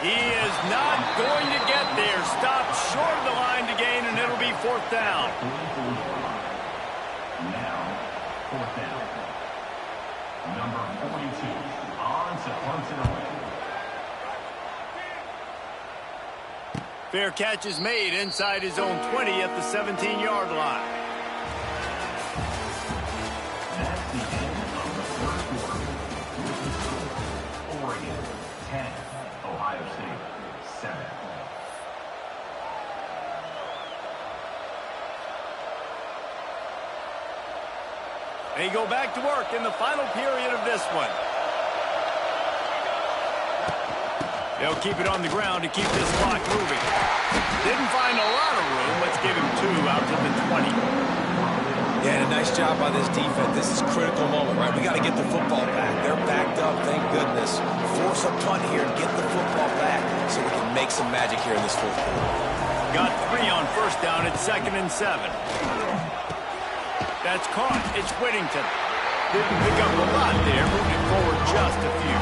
He is not going to get there. Stopped short of the line to gain, and it'll be 4th down. Now, 4th down. Number 42, on to Clemson away. Fair catch is made inside his own 20 at the 17-yard line. That's the end of the 3rd quarter. Oregon, 10. Ohio State, 7. They go back to work in the final period of this one. They'll keep it on the ground to keep this clock moving. Didn't find a lot of room. Let's give him 2 out to the 20. Yeah, and a nice job by this defense. This is a critical moment, right? We got to get the football back. They're backed up, thank goodness. Force a punt here to get the football back so we can make some magic here in this 4th quarter. Got 3 on 1st down at 2nd and 7. That's caught. It's Whittington. Didn't pick up a lot there, moving forward just a few.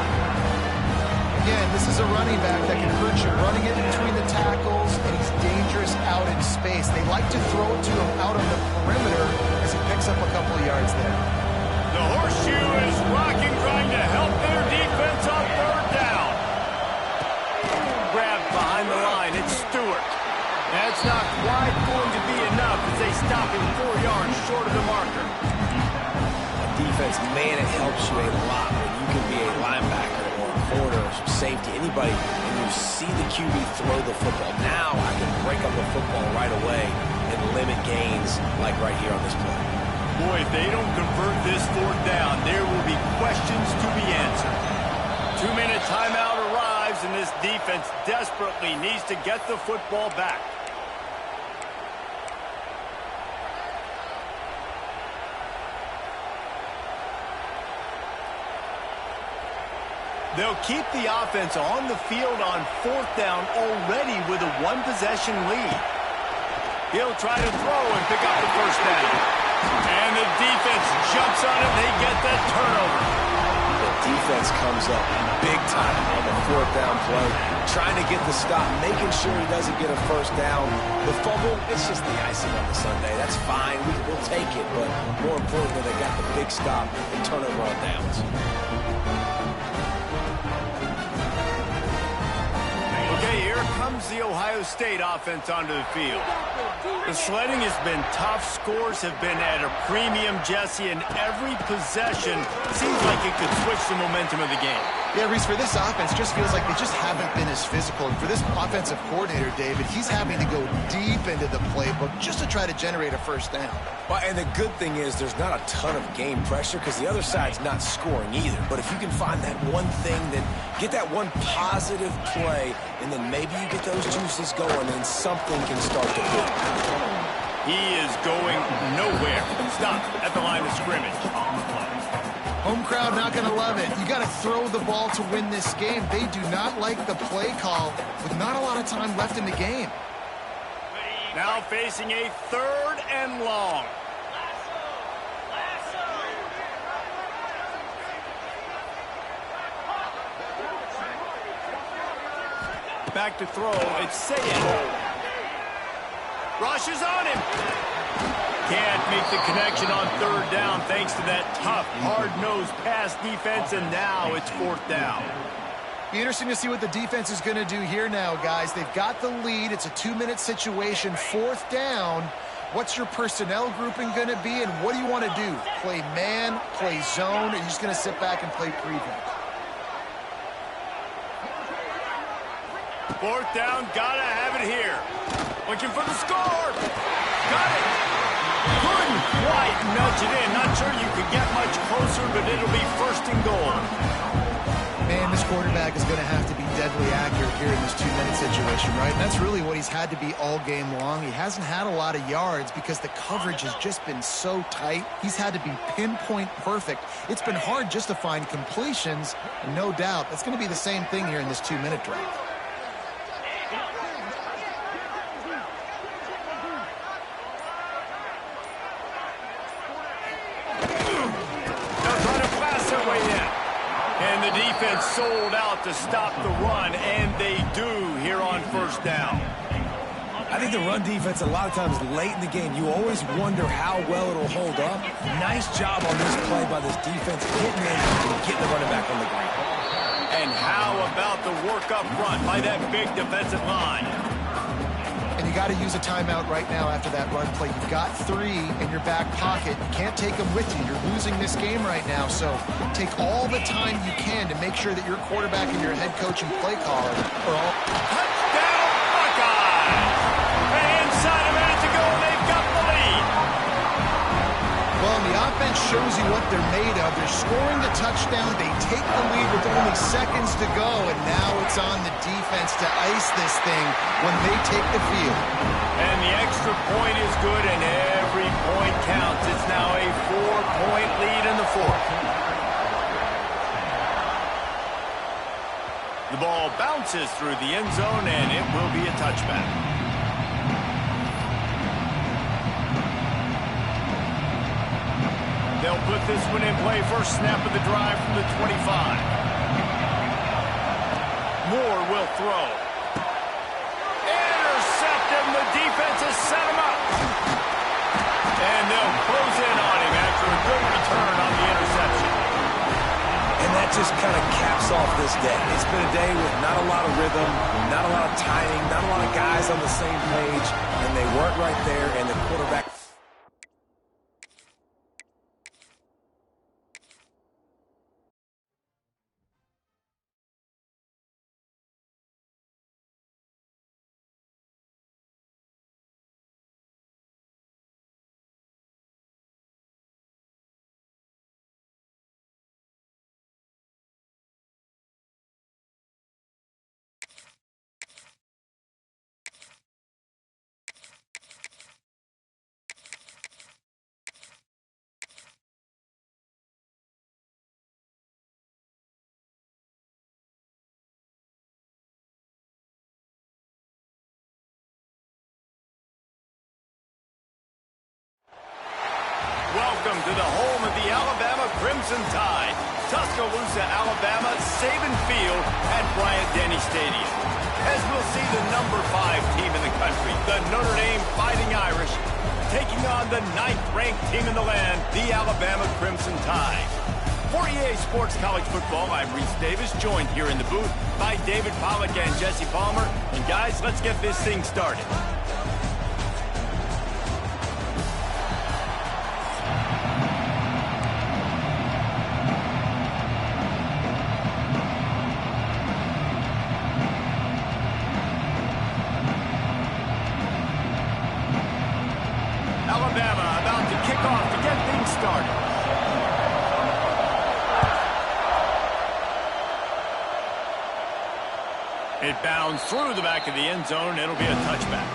Again, this is a running back that can hurt you running it between the tackles, and he's dangerous out in space. They like to throw it to him out on the perimeter as he picks up a couple of yards there. The horseshoe is rocking, trying to help their defense on 3rd down. Grabbed behind the line. It's Stewart. That's not quite going to be enough as they stop him 4 yards short of the marker. Defense, man, it helps you a lot when you can be a linebacker or a corner or safety, anybody, and you see the QB throw the football. Now I can break up the football right away and limit gains like right here on this play. Boy, if they don't convert this 4th down, there will be questions to be answered. 2-minute timeout arrives, and this defense desperately needs to get the football back. They'll keep the offense on the field on 4th down already with a 1-possession lead. He'll try to throw and pick up the first down. And the defense jumps on it. They get that turnover. The defense comes up big time on the 4th down play, trying to get the stop, making sure he doesn't get a first down. The fumble, it's just the icing on the sundae. That's fine. We'll take it. But more importantly, they got the big stop and turnover on downs. Okay, here comes the Ohio State offense onto the field. The sledding has been tough. Scores have been at a premium, Jesse, and every possession seems like it could switch the momentum of the game. Yeah, Reese, for this offense, it just feels like they just haven't been as physical. And for this offensive coordinator, David, he's having to go deep into the playbook just to try to generate a first down. Well, and the good thing is there's not a ton of game pressure because the other side's not scoring either. But if you can find that one thing, then get that one positive play, and then maybe you get those juices going and something can start to build. He is going nowhere. Stop at the line of scrimmage. Home crowd not going to love it. You got to throw the ball to win this game. They do not like the play call with not a lot of time left in the game. Now facing a 3rd and long. Back to throw. It's Sayed. Rushes on him. Can't make the connection on 3rd down thanks to that tough, hard-nosed pass defense, and now it's 4th down. Be interesting to see what the defense is going to do here now, guys. They've got the lead. It's a 2-minute situation, 4th down. What's your personnel grouping going to be, and what do you want to do? Play man, play zone, or are you just going to sit back and play prevent? 4th down, gotta have it here. Looking for the score. Got it. Couldn't quite nudge it in. Not sure you could get much closer, but it'll be 1st and goal. Man, this quarterback is going to have to be deadly accurate here in this 2-minute situation, right? And that's really what he's had to be all game long. He hasn't had a lot of yards because the coverage has just been so tight. He's had to be pinpoint perfect. It's been hard just to find completions, and no doubt that's going to be the same thing here in this 2-minute drive. And the defense sold out to stop the run, and they do here on 1st down. I think the run defense, a lot of times late in the game, you always wonder how well it'll hold up. Nice job on this play by this defense, getting in and getting the running back on the ground. And how about the work up front by that big defensive line? And you got to use a timeout right now after that run play. You've got 3 in your back pocket. You can't take them with you. You're losing this game right now, so take all the time you can to make sure that your quarterback and your head coach and play caller are all... Touchdown, Buckeyes! And inside a minute to go, they've got the lead. Well, the offense shows you what they're made of. They're scoring the touchdown. They take the lead with only seconds to go, and now it's on the defense to ice this thing when they take the field. And the extra point is good, and every point counts. It's now a 4-point lead in the 4th. The ball bounces through the end zone, and it will be a touchback. They'll put this one in play. First snap of the drive from the 25. Moore will throw. Intercepted. The defense has set him up. And they'll close in on him after a good return on the interception. And that just kind of caps off this day. It's been a day with not a lot of rhythm, not a lot of timing, not a lot of guys on the same page, and they weren't right there, and the quarterback... Welcome to the home of the Alabama Crimson Tide. Tuscaloosa, Alabama, Saban Field at Bryant-Denny Stadium. As we'll see the number 5 team in the country, the Notre Dame Fighting Irish, taking on the 9th-ranked team in the land, the Alabama Crimson Tide. For EA Sports College Football, I'm Reese Davis, joined here in the booth by David Pollack and Jesse Palmer. And guys, let's get this thing started. It bounds through the back of the end zone. It'll be a touchback.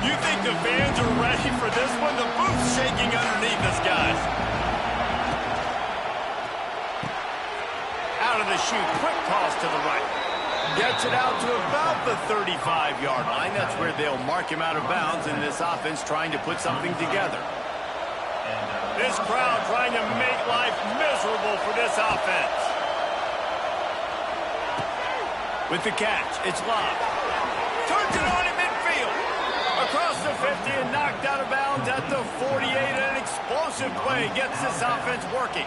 You think the fans are ready for this one? The booth's shaking underneath us, guys. Out of the chute, quick toss to the right. Gets it out to about the 35-yard line. That's where they'll mark him out of bounds, and this offense trying to put something together. This crowd trying to make life miserable for this offense. With the catch, it's Love. Turns it on in midfield. Across the 50 and knocked out of bounds at the 48. An explosive play gets this offense working.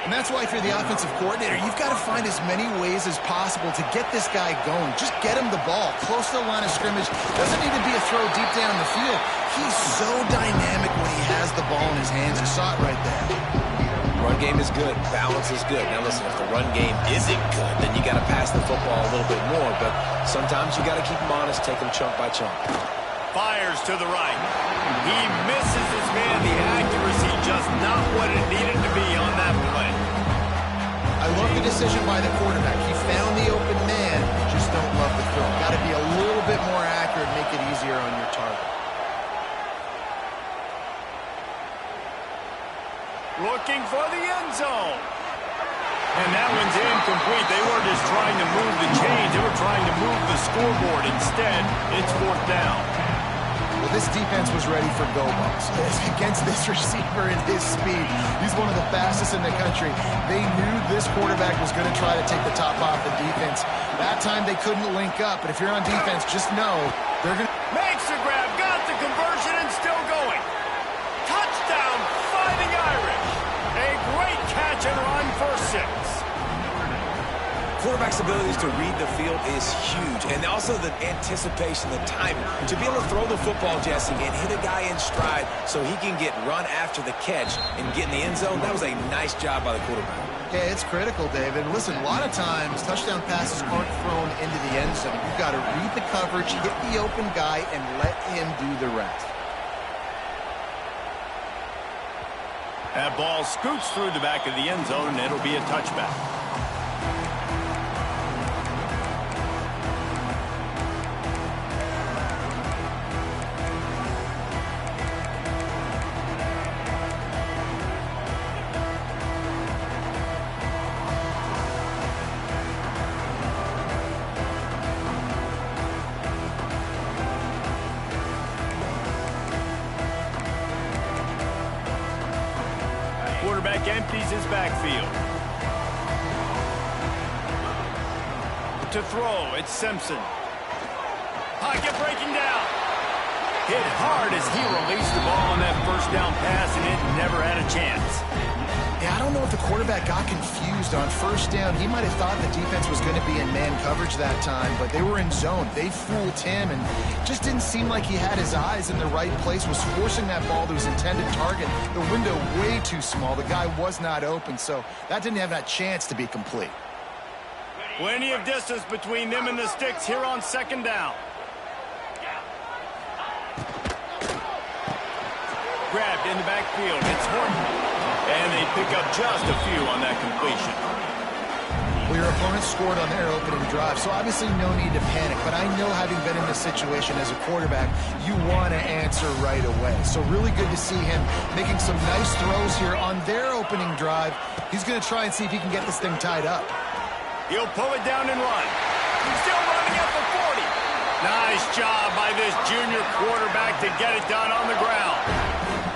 And that's why if you're the offensive coordinator, you've got to find as many ways as possible to get this guy going. Just get him the ball close to the line of scrimmage. Doesn't need to be a throw deep down the field. He's so dynamic when he has the ball in his hands. You saw it right there. Run game is good. Balance is good. Now listen, if the run game isn't good, then you got to pass the football a little bit more. But sometimes you got to keep him honest, take him chunk by chunk. Fires to the right. He misses his man. The accuracy just not what it needed to be on that play. I love the decision by the quarterback. He found the open man, just don't love the throw. Got to be a little bit more accurate, make it easier on your target. Looking for the end zone. And that one's incomplete. They were just trying to move the chains. They were trying to move the scoreboard. Instead, it's 4th down. Well, this defense was ready for go-balls. Against this receiver and his speed, he's one of the fastest in the country. They knew this quarterback was going to try to take the top off the defense. That time they couldn't link up, but if you're on defense, just know they're going to... Makes the grab, got the conversion, and still going. Touchdown, Fighting Irish. A great catch and run for 6. Quarterback's abilities to read the field is huge, and also the anticipation, the timing. To be able to throw the football, Jesse, and hit a guy in stride so he can get run after the catch and get in the end zone, that was a nice job by the quarterback. Yeah, it's critical, David. Listen, a lot of times, touchdown passes aren't thrown into the end zone. You've got to read the coverage, hit the open guy, and let him do the rest. That ball scoots through the back of the end zone, and it'll be a touchback. Quarterback empties his backfield. To throw, it's Simpson. Pocket breaking down. Hit hard as he released the ball on that first down pass, and it never had a chance. Yeah, I don't know if the quarterback got confused on first down. He might have thought the defense was going to be in man coverage that time, but they were in zone. They fooled him, and just didn't seem like he had his eyes in the right place, was forcing that ball to his intended target. The window way too small. The guy was not open, so that didn't have that chance to be complete. Plenty of distance between them and the sticks here on 2nd down. Grabbed in the backfield. It's Horton. And they pick up just a few on that completion. Well, your opponent scored on their opening drive, so obviously no need to panic. But I know, having been in this situation as a quarterback, you want to answer right away. So really good to see him making some nice throws here on their opening drive. He's going to try and see if he can get this thing tied up. He'll pull it down and run. He's still running at the 40. Nice job by this junior quarterback to get it done on the ground.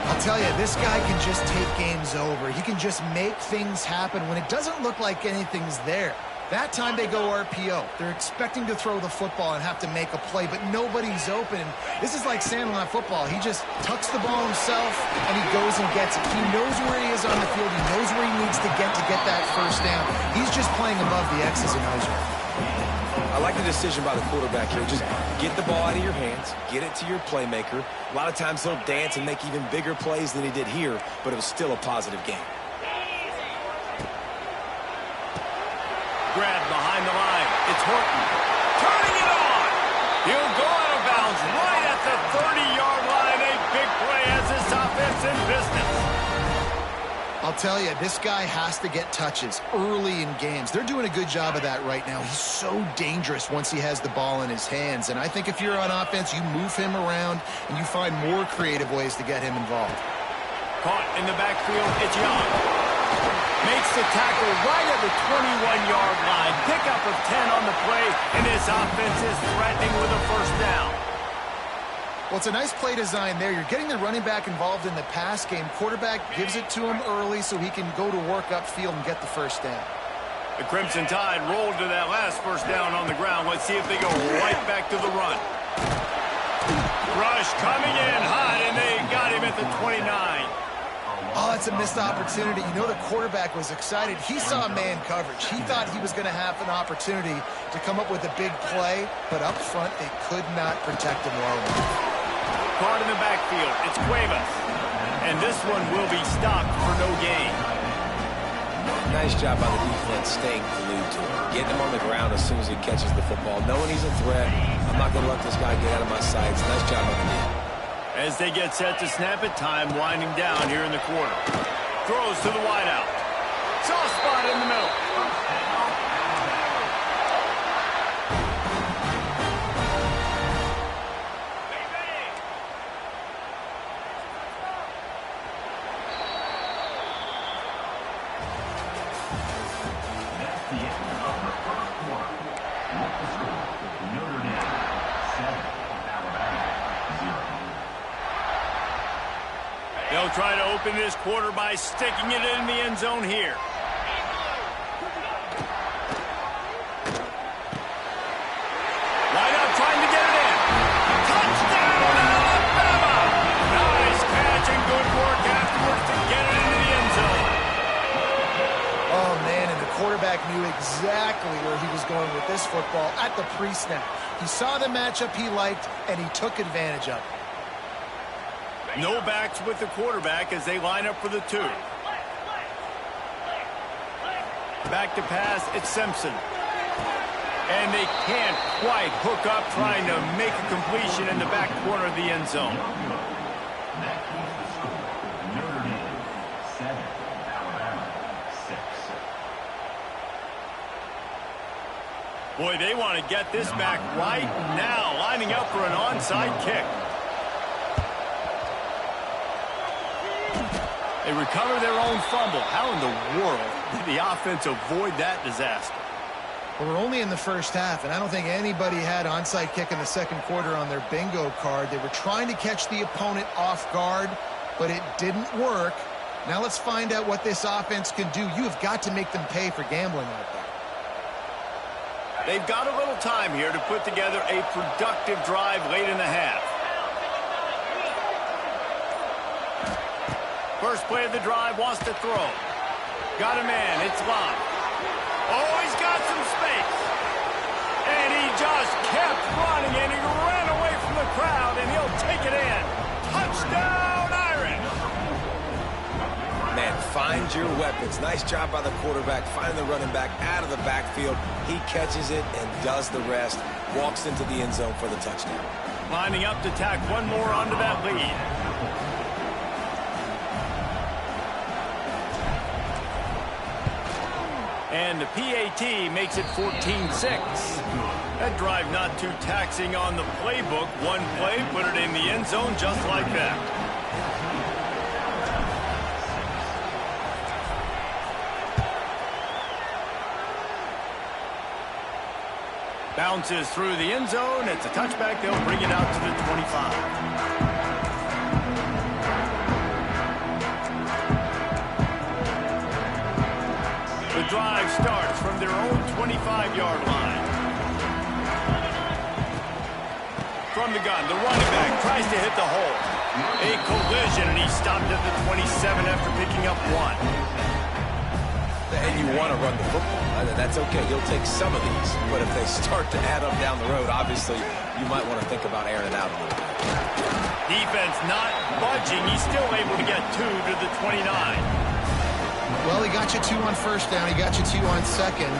I'll tell you, this guy can just take games over. He can just make things happen when it doesn't look like anything's there. That time they go RPO. They're expecting to throw the football and have to make a play, but nobody's open. This is like Sandlot football. He just tucks the ball himself, and he goes and gets it. He knows where he is on the field. He knows where he needs to get that first down. He's just playing above the X's and O's. I like the decision by the quarterback here. Just get the ball out of your hands, get it to your playmaker. A lot of times he'll dance and make even bigger plays than he did here, but it was still a positive game. Grabbed behind the line. It's Horton. Turning it on. He'll go out of bounds right at the 30-yard line. A big play as this offense in business. I'll tell you, this guy has to get touches early in games. They're doing a good job of that right now. He's so dangerous once he has the ball in his hands. And I think if you're on offense, you move him around and you find more creative ways to get him involved. Caught in the backfield, it's Young. Makes the tackle right at the 21-yard line. Pickup of 10 on the play, and this offense is threatening with a first down. Well, it's a nice play design there. You're getting the running back involved in the pass game. Quarterback gives it to him early so he can go to work upfield and get the first down. The Crimson Tide rolled to that last first down on the ground. Let's see if they go right back to the run. Rush coming in hot, and they got him at the 29. Oh, it's a missed opportunity. You know the quarterback was excited. He saw man coverage. He thought he was going to have an opportunity to come up with a big play, but up front they could not protect him well enough. Caught in the backfield, it's Cuevas. And this one will be stopped for no gain. Nice job by the defense staying glued to him. Getting him on the ground as soon as he catches the football. Knowing he's a threat, I'm not going to let this guy get out of my sights. Nice job on the knee. As they get set to snap it, time winding down here in the quarter. Throws to the wideout. Soft spot in the middle. That's the end of the first quarter. What the score? Notre Dame 7, Alabama 0. They'll try to open this quarter by sticking it in the end zone here. Wide out trying to get it in. Touchdown, Alabama! Nice catch and good work afterwards to get it into the end zone. Oh, man, and the quarterback knew exactly where he was going with this football at the pre-snap. He saw the matchup he liked, and he took advantage of it. No backs with the quarterback as they line up for the 2. Back to pass, it's Simpson. And they can't quite hook up trying to make a completion in the back corner of the end zone. That keeps the score. Notre Dame 7, Alabama 6. Boy, they want to get this back right now, lining up for an onside kick. They recover their own fumble. How in the world did the offense avoid that disaster? Well, we're only in the first half, and I don't think anybody had onside kick in the second quarter on their bingo card. They were trying to catch the opponent off guard, but it didn't work. Now let's find out what this offense can do. You have got to make them pay for gambling like that. They've got a little time here to put together a productive drive late in the half. First play of the drive, wants to throw. Got a man, it's Locke. Oh, he's got some space. And he just kept running, and he ran away from the crowd, and he'll take it in. Touchdown, Irish! Man, find your weapons. Nice job by the quarterback, finding the running back out of the backfield. He catches it and does the rest. Walks into the end zone for the touchdown. Lining up to tack one more onto that lead. And the PAT makes it 14-6. That drive not too taxing on the playbook. One play, put it in the end zone just like that. Bounces through the end zone. It's a touchback. They'll bring it out to the 25. The drive starts from their own 25-yard line. From the gun, the running back tries to hit the hole. A collision, and he stopped at the 27 after picking up 1. And you want to run the football. That's okay. You'll take some of these. But if they start to add up down the road, obviously, you might want to think about airing it out a little bit. Defense not budging. He's still able to get 2 to the 29. Well, he got you 2 on first down. He got you 2 on second.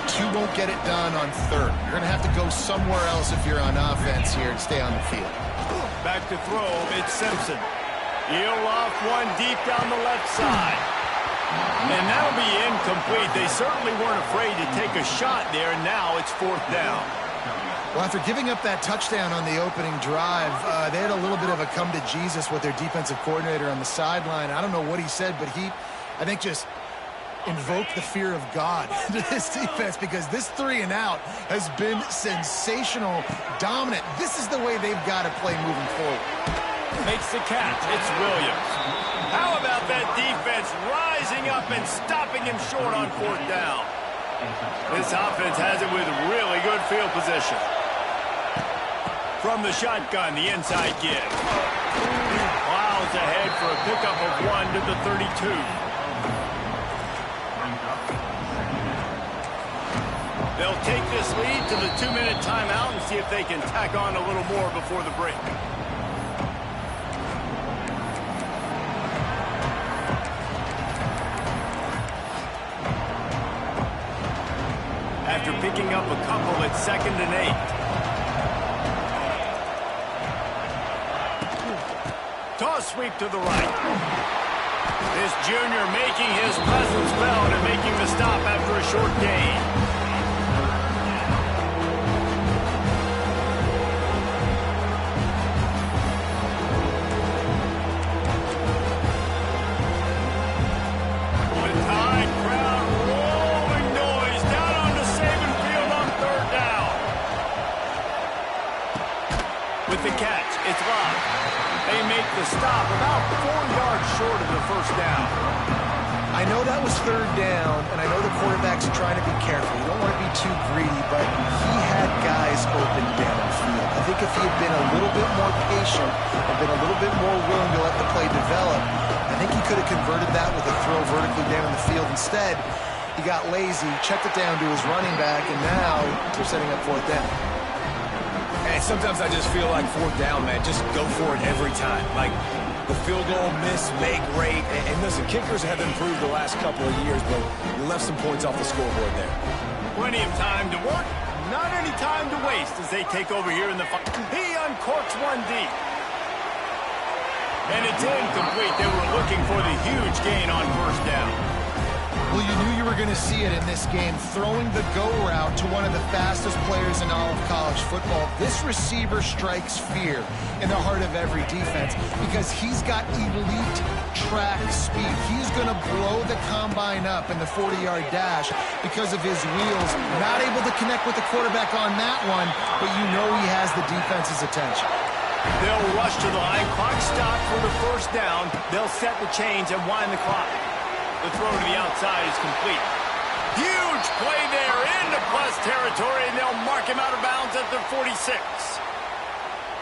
2 won't get it done on third. You're going to have to go somewhere else if you're on offense here and stay on the field. Back to throw. It's Simpson. He'll off one deep down the left side. And that'll be incomplete. They certainly weren't afraid to take a shot there, and now it's 4th down. Well, after giving up that touchdown on the opening drive, they had a little bit of a come to Jesus with their defensive coordinator on the sideline. I don't know what he said, but he, I think, just invoked the fear of God to this defense, because this 3-and-out has been sensational, dominant. This is the way they've got to play moving forward. Makes the catch. It's Williams. How about that defense rising up and stopping him short on 4th down? This offense has it with really good field position. From the shotgun, the inside give. Miles ahead for a pickup of 1 to the 32. They'll take this lead to the 2-minute timeout and see if they can tack on a little more before the break. After picking up a couple, it's 2nd and 8. Toss sweep to the right. This junior making his presence felt and making the stop after a short gain. The catch, it's Love. They make the stop about 4 yards short of the 1st down. I know that was 3rd down, and I know the quarterback's trying to be careful. You don't want to be too greedy, but he had guys open downfield. I think if he had been a little bit more patient and been a little bit more willing to let the play develop, I think he could have converted that with a throw vertically down the field. Instead, he got lazy, checked it down to his running back, and now they're setting up 4th down. And sometimes I just feel like 4th down, man, just go for it every time. Like, the field goal miss, make rate. And listen, kickers have improved the last couple of years, but you left some points off the scoreboard there. Plenty of time to work, not any time to waste as they take over here in the fight. He uncorks one deep. And it's incomplete. They were looking for the huge gain on 1st down. Well, you knew you were going to see it in this game, throwing the go route to one of the fastest players in all of college football. This receiver strikes fear in the heart of every defense because he's got elite track speed. He's going to blow the combine up in the 40-yard dash because of his wheels. Not able to connect with the quarterback on that one, but you know he has the defense's attention. They'll rush to the line. Clock stop for the 1st down. They'll set the chains and wind the clock. The throw to the outside is complete. Huge play there into plus territory, and they'll mark him out of bounds at the 46.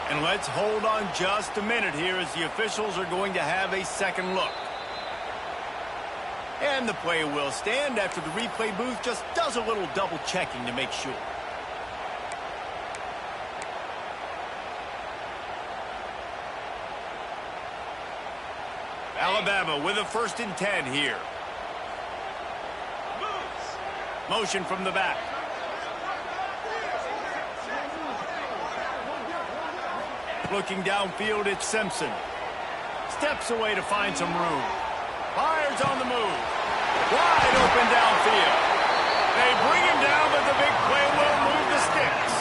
And let's hold on just a minute here as the officials are going to have a second look. And the play will stand after the replay booth just does a little double checking to make sure. Alabama with a 1st and 10 here. Motion from the back. Looking downfield, it's Simpson. Steps away to find some room. Fires on the move. Wide open downfield. They bring him down, but the big play will move the sticks.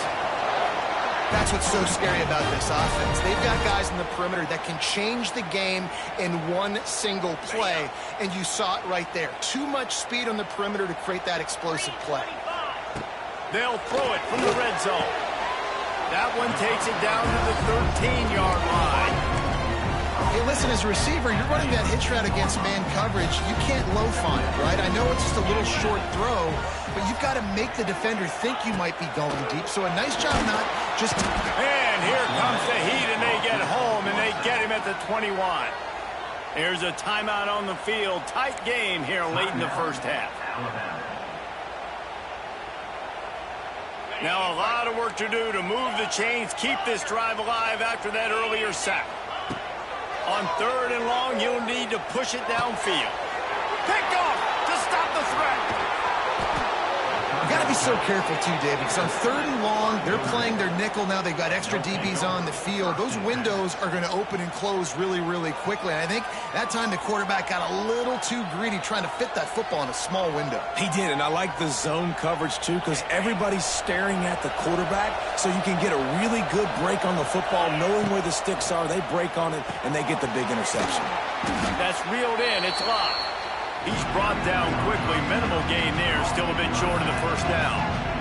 That's what's so scary about this offense. They've got guys in the perimeter that can change the game in one single play, and you saw it right there. Too much speed on the perimeter to create that explosive play. They'll throw it from the red zone. That one takes it down to the 13-yard line. Hey, listen, as a receiver, you're running that hitch route against man coverage. You can't loaf on it, right? I know it's just a little short throw, but you've got to make the defender think you might be going deep. So a nice job not just... And here comes the heat, and they get home, and they get him at the 21. Here's a timeout on the field. Tight game here late in the 1st half. Now a lot of work to do to move the chains, keep this drive alive after that earlier sack. On 3rd and long, you'll need to push it downfield. Picked off to stop the threat. You got to be so careful too, David, because on 3rd and long, they're playing their nickel now. They've got extra DBs on the field. Those windows are going to open and close really, really quickly. And I think that time the quarterback got a little too greedy trying to fit that football in a small window. He did, and I like the zone coverage too, because everybody's staring at the quarterback, so you can get a really good break on the football, knowing where the sticks are. They break on it, and they get the big interception. That's reeled in. It's locked. He's brought down quickly. Minimal gain there. Still a bit short of the first down.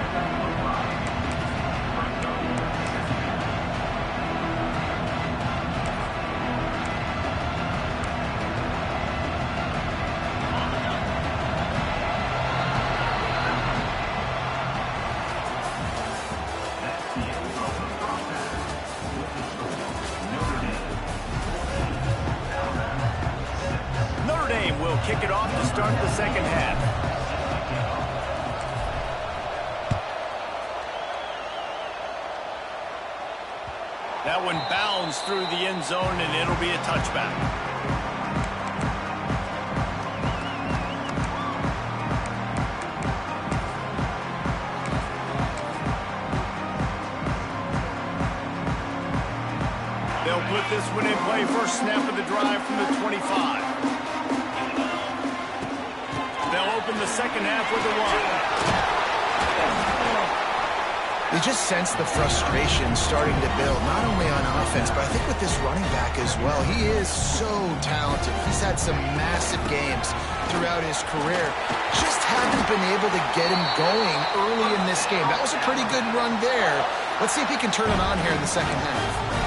Kick it off to start the second half. That one bounds through the end zone, and it'll be a touchback. They'll put this one in play. First snap of the drive from the 25. They'll open the second half with a run. You just sense the frustration starting to build, not only on offense, but I think with this running back as well. He is so talented. He's had some massive games throughout his career. Just haven't been able to get him going early in this game. That was a pretty good run there. Let's see if he can turn it on here in the second half.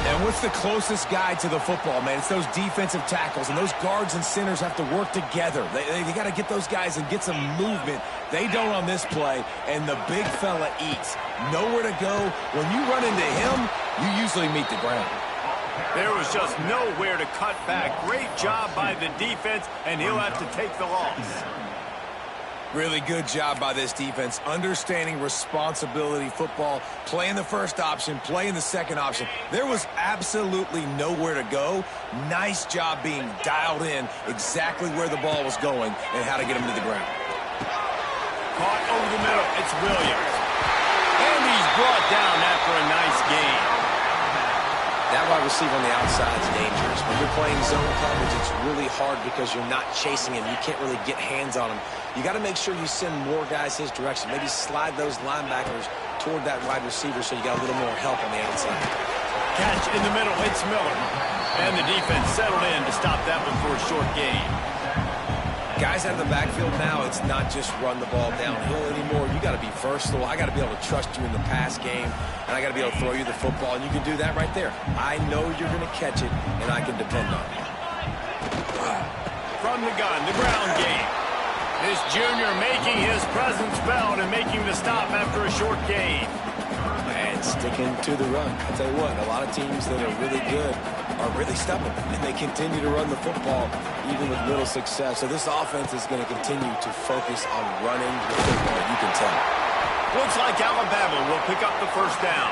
And what's the closest guy to the football, man? It's those defensive tackles, and those guards and centers have to work together. They got to get those guys and get some movement. They don't on this play, and the big fella eats. Nowhere to go. When you run into him, you usually meet the ground. There was just nowhere to cut back. Great job by the defense, and he'll have to take the loss. Really good job by this defense, understanding responsibility football, playing the first option, playing the second option. There was absolutely nowhere to go. Nice job being dialed in exactly where the ball was going and how to get him to the ground. Caught over the middle. It's Williams. And he's brought down after a nice gain. That wide receiver on the outside is dangerous. When you're playing zone coverage, it's really hard because you're not chasing him. You can't really get hands on him. You got to make sure you send more guys his direction. Maybe slide those linebackers toward that wide receiver so you got a little more help on the outside. Catch in the middle. It's Miller. And the defense settled in to stop that one for a short gain. Guys out of the backfield now, it's not just run the ball downhill anymore. You got to be versatile. I got to be able to trust you in the pass game, and I got to be able to throw you the football, and you can do that right there. I know you're going to catch it, and I can depend on you. From the gun, the ground game. This junior making his presence felt and making the stop after a short gain. And sticking to the run. I tell you what, a lot of teams that are really good are really stubborn, and they continue to run the football even with little success. So this offense is going to continue to focus on running the football. You can tell. Looks like Alabama will pick up the first down.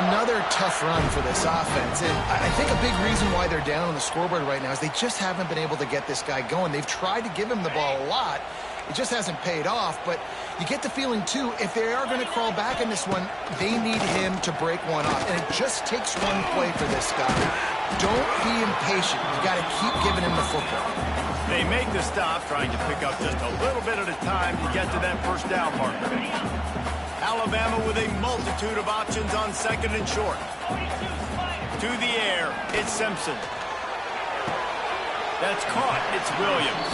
Another tough run for this offense, and I think a big reason why they're down on the scoreboard right now is they just haven't been able to get this guy going. They've tried to give him the ball a lot. It just hasn't paid off, but you get the feeling, too, if they are going to crawl back in this one, they need him to break one off, and it just takes one play for this guy. Don't be impatient. You got to keep giving him the football. They make the stop, trying to pick up just a little bit at a time to get to that first down marker. Alabama with a multitude of options on second and short. To the air, it's Simpson. That's caught. It's Williams.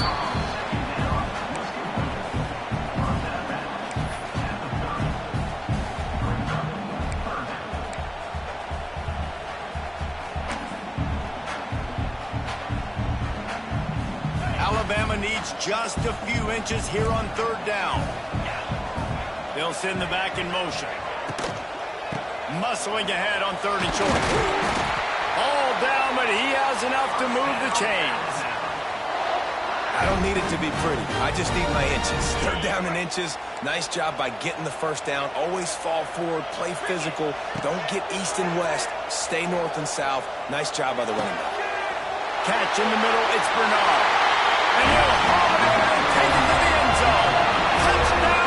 Alabama needs just a few inches here on third down. They'll send the back in motion. Muscling ahead on third and short. All down, but he has enough to move the chains. I don't need it to be pretty. I just need my inches. Third down in inches. Nice job by getting the first down. Always fall forward. Play physical. Don't get east and west. Stay north and south. Nice job by the running back. Catch in the middle. It's Bernard. And he'll haul it in and take it to the end zone. Touchdown!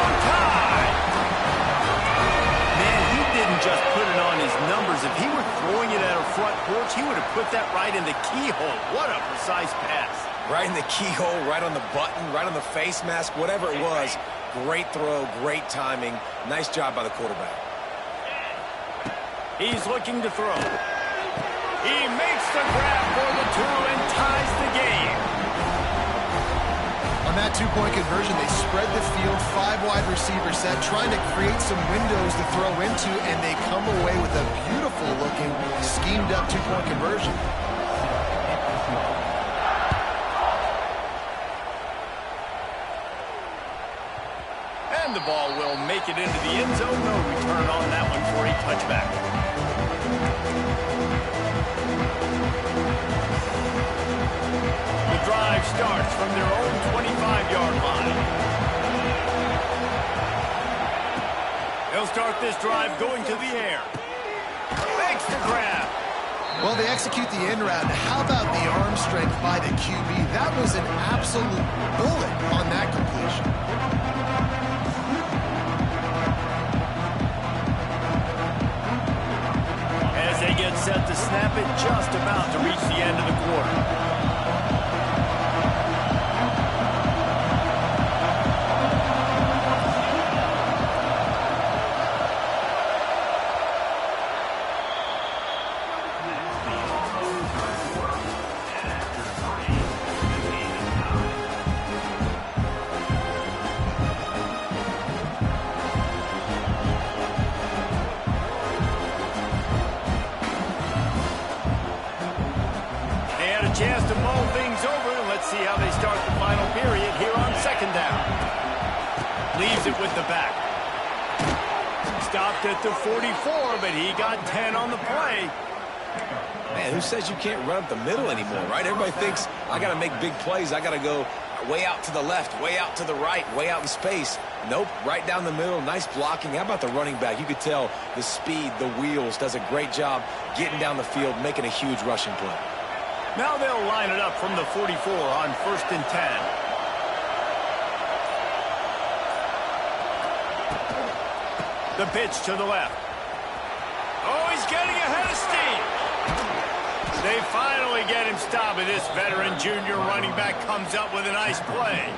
because if he were throwing it at her front porch, he would have put that right in the keyhole. What a precise pass. Right in the keyhole, right on the button, right on the face mask, whatever it was. Great throw, great timing. Nice job by the quarterback. He's looking to throw. He makes the grab for the 2 and ties the game. On that two-point conversion, they spread the field, 5 wide receiver set, trying to create some windows to throw into, and they come away with a beautiful-looking, schemed-up two-point conversion. And the ball will make it into the end zone. No return on that one for a touchback. The drive starts from their own 25-yard line. They'll start this drive going to the air. Makes the grab. Well, they execute the end route. How about the arm strength by the QB? That was an absolute bullet on that completion. As they get set to snap it, just about to reach the end of the quarter. Chance to mull things over, and let's see how they start the final period here on second down. Leaves it with the back. Stopped at the 44, but he got 10 on the play. Man, who says you can't run up the middle anymore, right? Everybody thinks, I got to make big plays. I got to go way out to the left, way out to the right, way out in space. Nope, right down the middle, nice blocking. How about the running back? You could tell the speed, the wheels, does a great job getting down the field, making a huge rushing play. Now they'll line it up from the 44 on 1st and 10. The pitch to the left. Oh, he's getting ahead of steam. They finally get him stopped, and this veteran junior running back comes up with a nice play.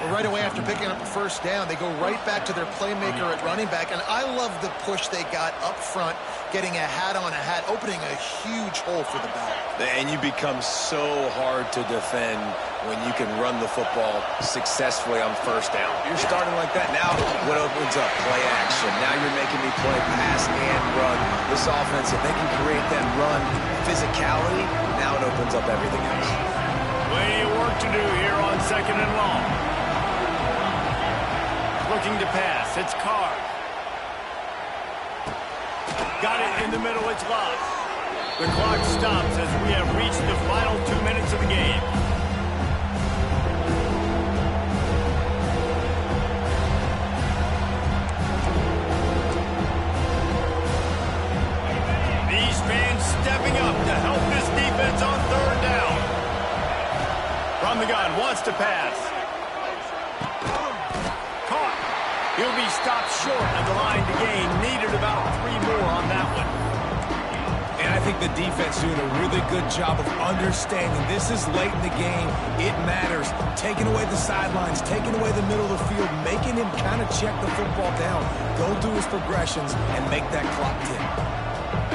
Well, right away after picking up the first down, they go right back to their playmaker at running back, and I love the push they got up front, getting a hat on a hat, opening a huge hole for the back. And you become so hard to defend when you can run the football successfully on first down. You're starting like that. Now what opens up? Play action. Now you're making me play pass and run. This offense, if they can create that run physicality, now it opens up everything else. Plenty of work to do here on 2nd and long. Looking to pass. It's Carr. Got it in the middle. It's Love. The clock stops as we have reached the final 2 minutes of the game. These fans stepping up to help this defense on 3rd down. From the gun, wants to pass. Caught. He'll be stopped short of the line to gain. Needed about 3 more on that one. And I think the defense doing a really good job of understanding this is late in the game. It matters. Taking away the sidelines, taking away the middle of the field, making him kind of check the football down, go through his progressions, and make that clock tick.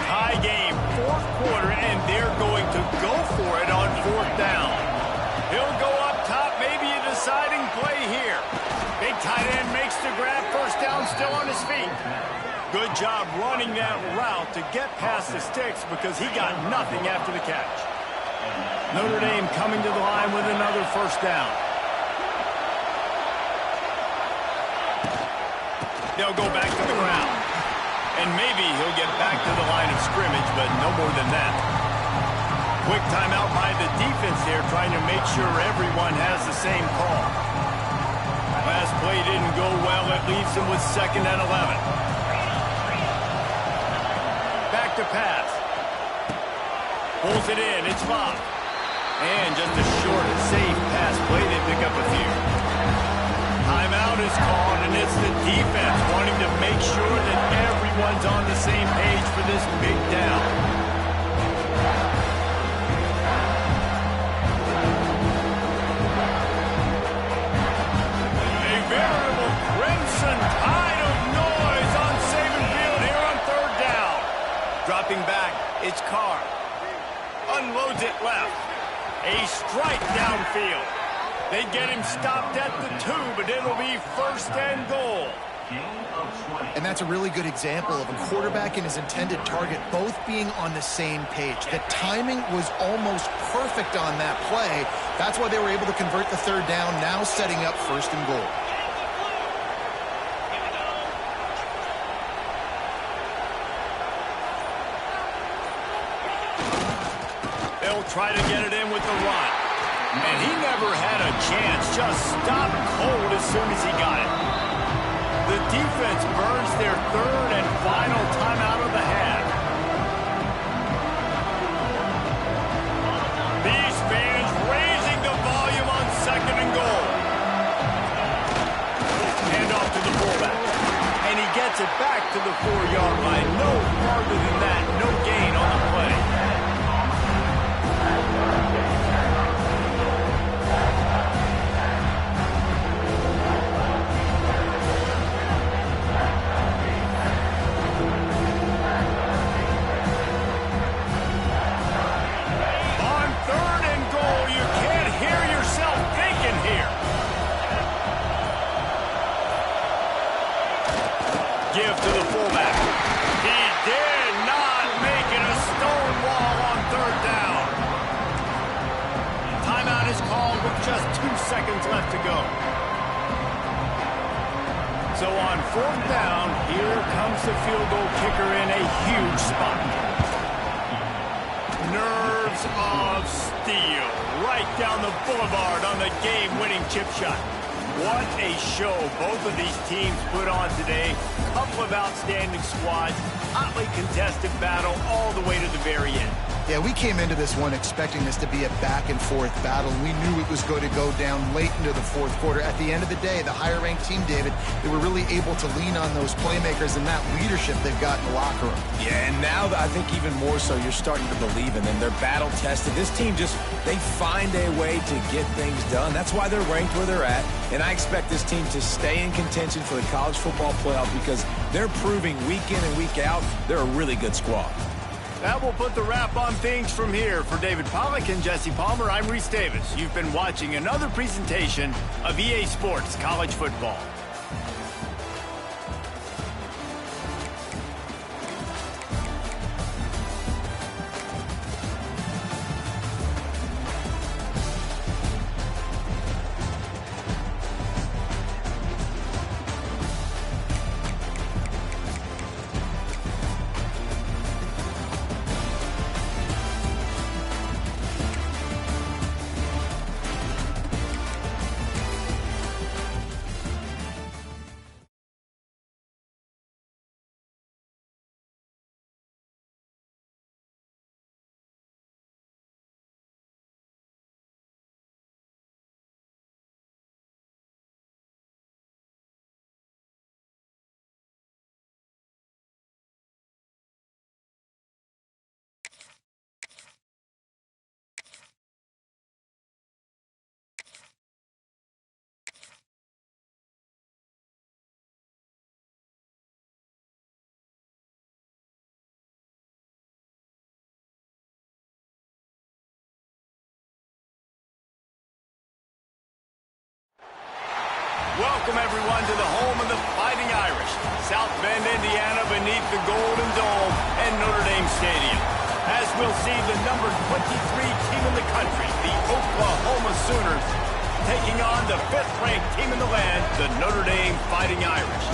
Tie game, 4th quarter, and they're going to go for it on 4th down. He'll go up top, maybe a deciding play here. Big tight end makes the grab, 1st down, still on his feet. Good job running that route to get past the sticks because he got nothing after the catch. Notre Dame coming to the line with another 1st down. They'll go back to the ground. And maybe he'll get back to the line of scrimmage, but no more than that. Quick timeout by the defense there, trying to make sure everyone has the same call. Last play didn't go well. It leaves them with 2nd and 11. Back to pass. Pulls it in. It's Love. And just a short and safe pass play. They pick up a few. Timeout is called, and it's the defense wanting to make sure that everyone's on the same page for this big down. Dropping back, it's Carr. Unloads it left. A strike downfield. They get him stopped at the 2, but it'll be first and goal. And that's a really good example of a quarterback and his intended target both being on the same page. The timing was almost perfect on that play. That's why they were able to convert the third down, now setting up first and goal. They'll try to get it in with the run. And he never had a chance, just stopped cold as soon as he got it. The defense burns their third and final timeout of the half. These fans raising the volume on second and goal. Hand off to the fullback. And he gets it back to the 4-yard line. No farther than that. No gain on the play. Give to the fullback. He did not make it a stone wall on third down. Timeout is called with just 2 seconds left to go. So on fourth down, here comes the field goal kicker in a huge spot. Nerves of steel right down the boulevard on the game-winning chip shot. What a show both of these teams put on today. Couple of outstanding squads, hotly contested battle all the way to the very end. Yeah, we came into this one expecting this to be a back-and-forth battle. We knew it was going to go down late into the fourth quarter. At the end of the day, the higher-ranked team, David, they were really able to lean on those playmakers and that leadership they've got in the locker room. Yeah, and now I think even more so, you're starting to believe in them. They're battle-tested. This team they find a way to get things done. That's why they're ranked where they're at. And I expect this team to stay in contention for the college football playoff because they're proving week in and week out they're a really good squad. That will put the wrap on things from here. For David Pollack and Jesse Palmer, I'm Reese Davis. You've been watching another presentation of EA Sports College Football. Welcome, everyone, to the home of the Fighting Irish, South Bend, Indiana, beneath the Golden Dome and Notre Dame Stadium. As we'll see the number 23 team in the country, the Oklahoma Sooners, taking on the 5th-ranked team in the land, the Notre Dame Fighting Irish.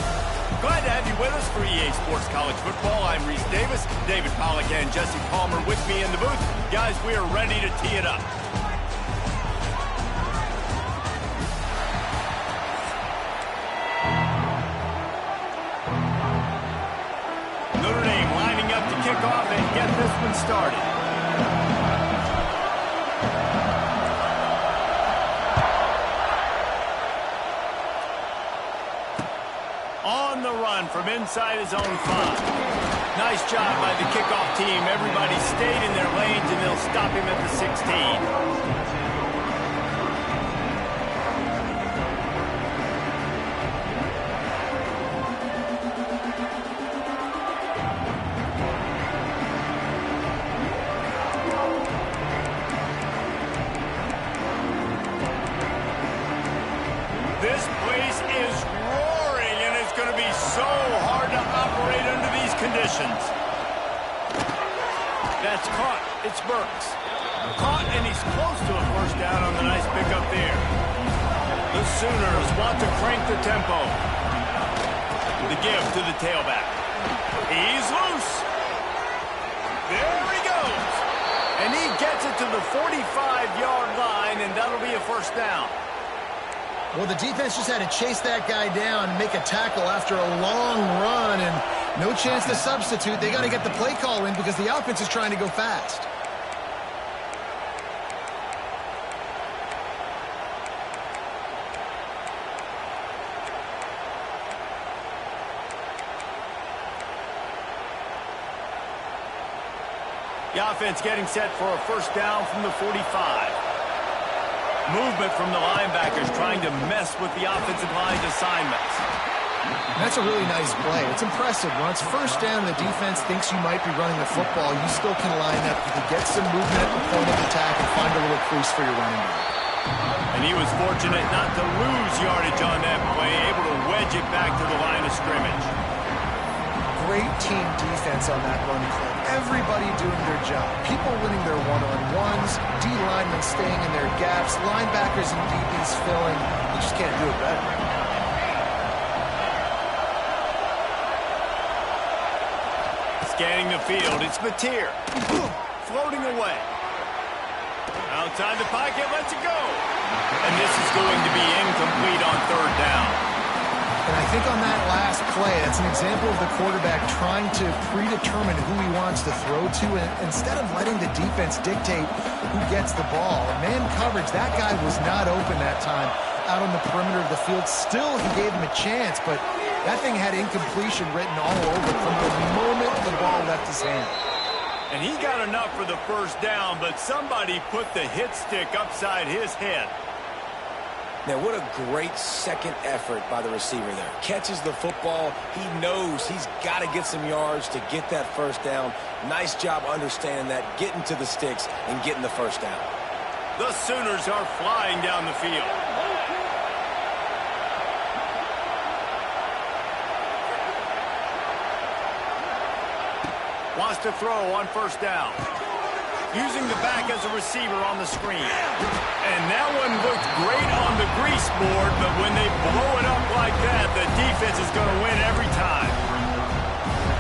Glad to have you with us for EA Sports College Football. I'm Reese Davis, David Pollack and Jesse Palmer with me in the booth. Guys, we are ready to tee it up. Notre Dame lining up to kick off and get this one started. On the run from inside his own 5. Nice job by the kickoff team. Everybody stayed in their lanes, and they'll stop him at the 16. possessions. That's caught. It's Burks. Caught, and he's close to a first down on the nice pickup there. The Sooners want to crank the tempo. The give to the tailback. He's loose. There he goes. And he gets it to the 45-yard line, and that'll be a first down. Well, the defense just had to chase that guy down and make a tackle after a long run, and no chance to substitute. They got to get the play call in because the offense is trying to go fast. The offense getting set for a first down from the 45. Movement from the linebackers trying to mess with the offensive line's assignments. That's a really nice play. It's impressive. When it's first down, the defense thinks you might be running the football. You still can line up. You can get some movement at the point of attack and find a little crease for your running back. And he was fortunate not to lose yardage on that play, able to wedge it back to the line of scrimmage. Great team defense on that run play. Everybody doing their job. People winning their one-on-ones, D-linemen staying in their gaps, linebackers and DBs filling. You just can't do it better. Scanning the field, it's Mateer. Floating away. Outside the pocket, lets it go. And this is going to be incomplete on third down. And I think on that last play, that's an example of the quarterback trying to predetermine who he wants to throw to, and instead of letting the defense dictate who gets the ball. Man coverage, that guy was not open that time out on the perimeter of the field. Still, he gave him a chance, but that thing had incompletion written all over it from the moment the ball left his hand. And he got enough for the first down, but somebody put the hit stick upside his head. Now, what a great second effort by the receiver there. Catches the football. He knows he's got to get some yards to get that first down. Nice job understanding that, getting to the sticks and getting the first down. The Sooners are flying down the field. Wants to throw on first down. Using the back as a receiver on the screen. And that one looked great on the grease board, but when they blow it up like that, the defense is going to win every time.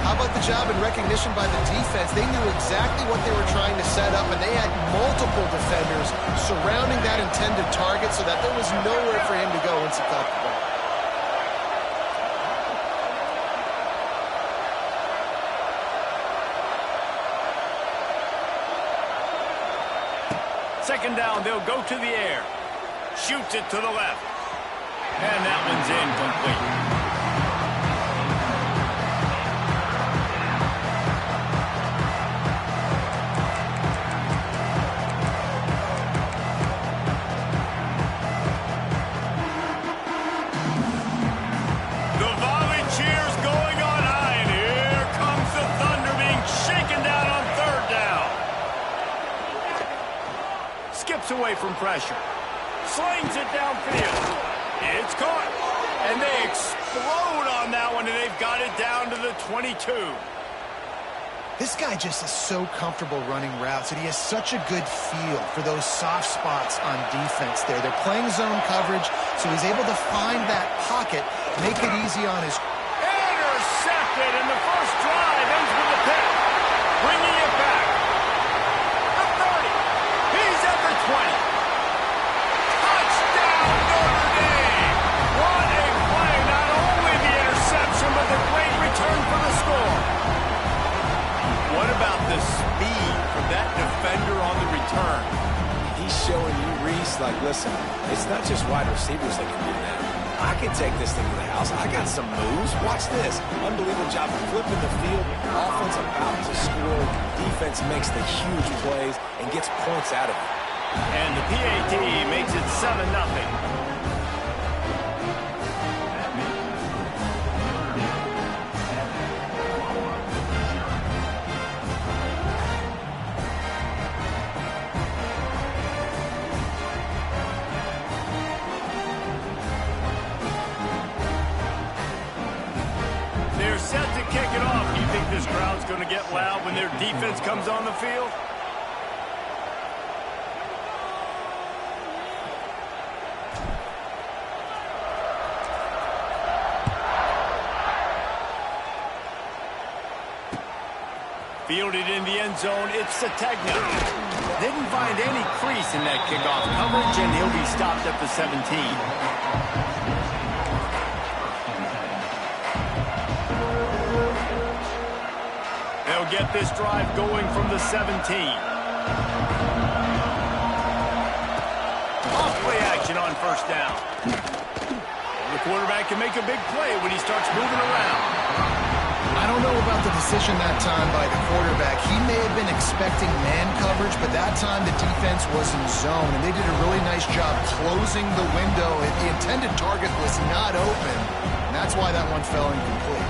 How about the job and recognition by the defense? They knew exactly what they were trying to set up, and they had multiple defenders surrounding that intended target so that there was nowhere for him to go once he caught the ball. Second down, they'll go to the air. Shoots it to the left. And that one's incomplete. The volley cheers going on high, and here comes the Thunder being shaken down on third down. Skips away from pressure. Slings it downfield. It's caught. And they explode on that one, and they've got it down to the 22. This guy just is so comfortable running routes, and he has such a good feel for those soft spots on defense there. They're playing zone coverage, so he's able to find that pocket, make it easy on his... Intercepted, and the first drive ends with a pick. Bringing it back. The 30. He's at the 20. Touchdown, Notre Dame. What a play. Not only the interception, but the great return for the score. What about the speed from that defender on the return? He's showing you, Reese, like, listen, it's not just wide receivers that can do that. I can take this thing to the house. I got some moves. Watch this. Unbelievable job of flipping the field. Offense about to score. Defense makes the huge plays and gets points out of it. And the PAT makes it 7-0. They're set to kick it off. Do you think this crowd their defense comes on the field? Fielded in the end zone, it's Sategna. Didn't find any crease in that kickoff coverage, and he'll be stopped at the 17. They'll get this drive going from the 17. Off play action on first down. The quarterback can make a big play when he starts moving around. I don't know about the decision that time by the quarterback. He may have been expecting man coverage, but that time the defense was in zone, and they did a really nice job closing the window. The intended target was not open, and that's why that one fell incomplete.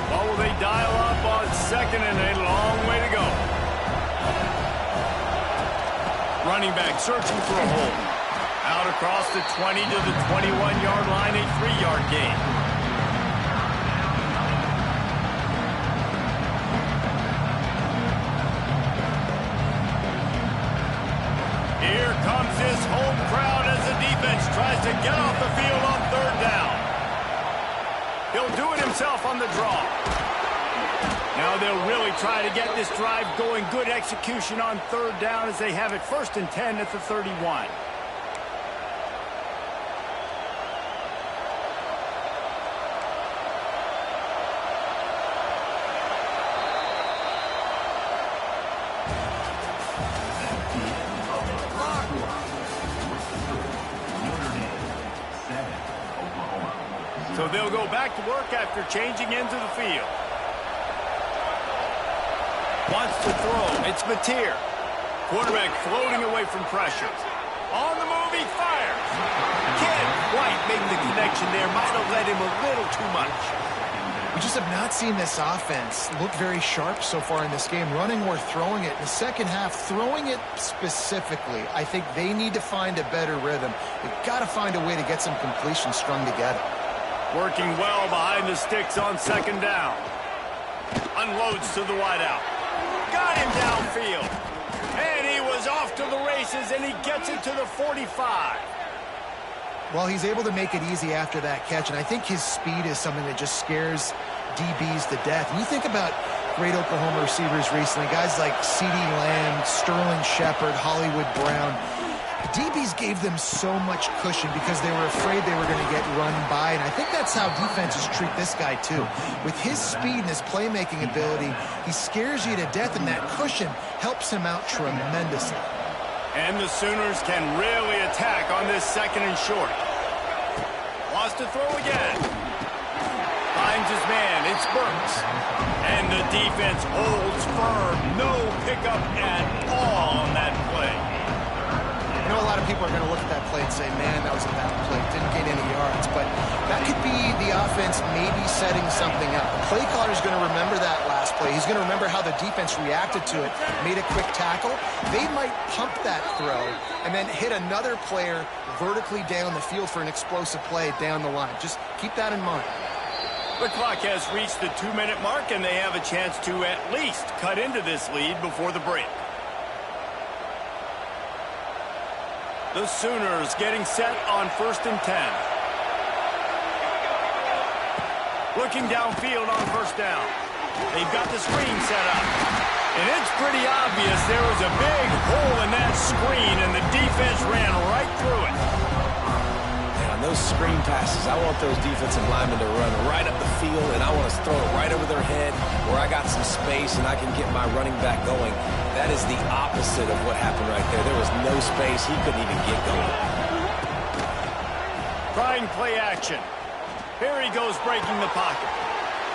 Well, they dial up on second and a long way to go. Running back searching for a hole. Out across the 20 to the 21-yard line, a 3-yard gain. Here comes this home crowd as the defense tries to get off the field on third down. He'll do it himself on the draw. Now they'll really try to get this drive going. Good execution on third down as they have it 1st and 10 at the 31. So they'll go back to work after changing into the field. Wants to throw. It's Mateer. Quarterback floating away from pressure. On the move, he fires. Can't quite make the connection there. Might have led him a little too much. We just have not seen this offense look very sharp so far in this game, running or throwing it. In the second half, throwing it specifically, I think they need to find a better rhythm. They've got to find a way to get some completions strung together. Working well behind the sticks on second down. Unloads to the wideout. Got him downfield. And he was off to the races, and he gets it to the 45. Well, he's able to make it easy after that catch, and I think his speed is something that just scares DBs to death. And you think about great Oklahoma receivers recently, guys like CeeDee Lamb, Sterling Shepard, Hollywood Brown. DBs gave them so much cushion because they were afraid they were going to get run by, and I think that's how defenses treat this guy too. With his speed and his playmaking ability, he scares you to death, and that cushion helps him out tremendously. And the Sooners can really attack on this 2nd and short. Wants to throw again. Finds his man. It's Burks. And the defense holds firm. No pickup at all on that play. I know a lot of people are going to look at that play and say, man, that was a bad play. Didn't gain any yards. But that could be the offense maybe setting something up. The play caller is going to remember that last play. He's going to remember how the defense reacted to it, made a quick tackle. They might pump that throw and then hit another player vertically down the field for an explosive play down the line. Just keep that in mind. The clock has reached the 2-minute mark, and they have a chance to at least cut into this lead before the break. The Sooners getting set on 1st and 10. Looking downfield on first down. They've got the screen set up. And it's pretty obvious there was a big hole in that screen, and the defense ran right through it. And on those screen passes, I want those defensive linemen to run right up the field, and I want to throw it right over their head where I got some space and I can get my running back going. That is the opposite of what happened right there. There was no space. He couldn't even get going. Trying play action. Here he goes breaking the pocket.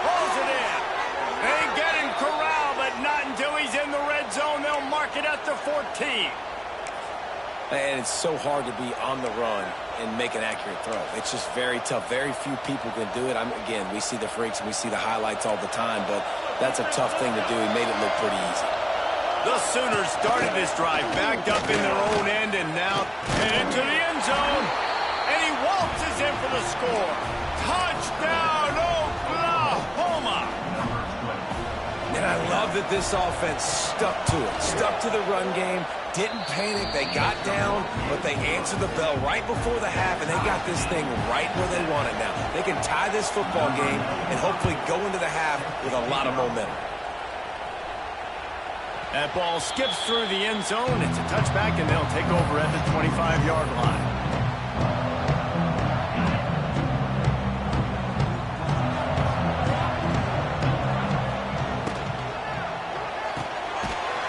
Pulls it in. They get him corralled, but not until he's in the red zone. They'll mark it at the 14. And it's so hard to be on the run and make an accurate throw. It's just very tough. Very few people can do it. Again, we see the freaks and we see the highlights all the time, but that's a tough thing to do. He made it look pretty easy. The Sooners started this drive backed up in their own end and now into the end zone. And he waltzes in for the score. Touchdown, Oklahoma! love that this offense stuck to it, stuck to the run game, didn't panic. They got down, but they answered the bell right before the half, and they got this thing right where they want it now. They can tie this football game and hopefully go into the half with a lot of momentum. That ball skips through the end zone. It's a touchback, and they'll take over at the 25-yard line.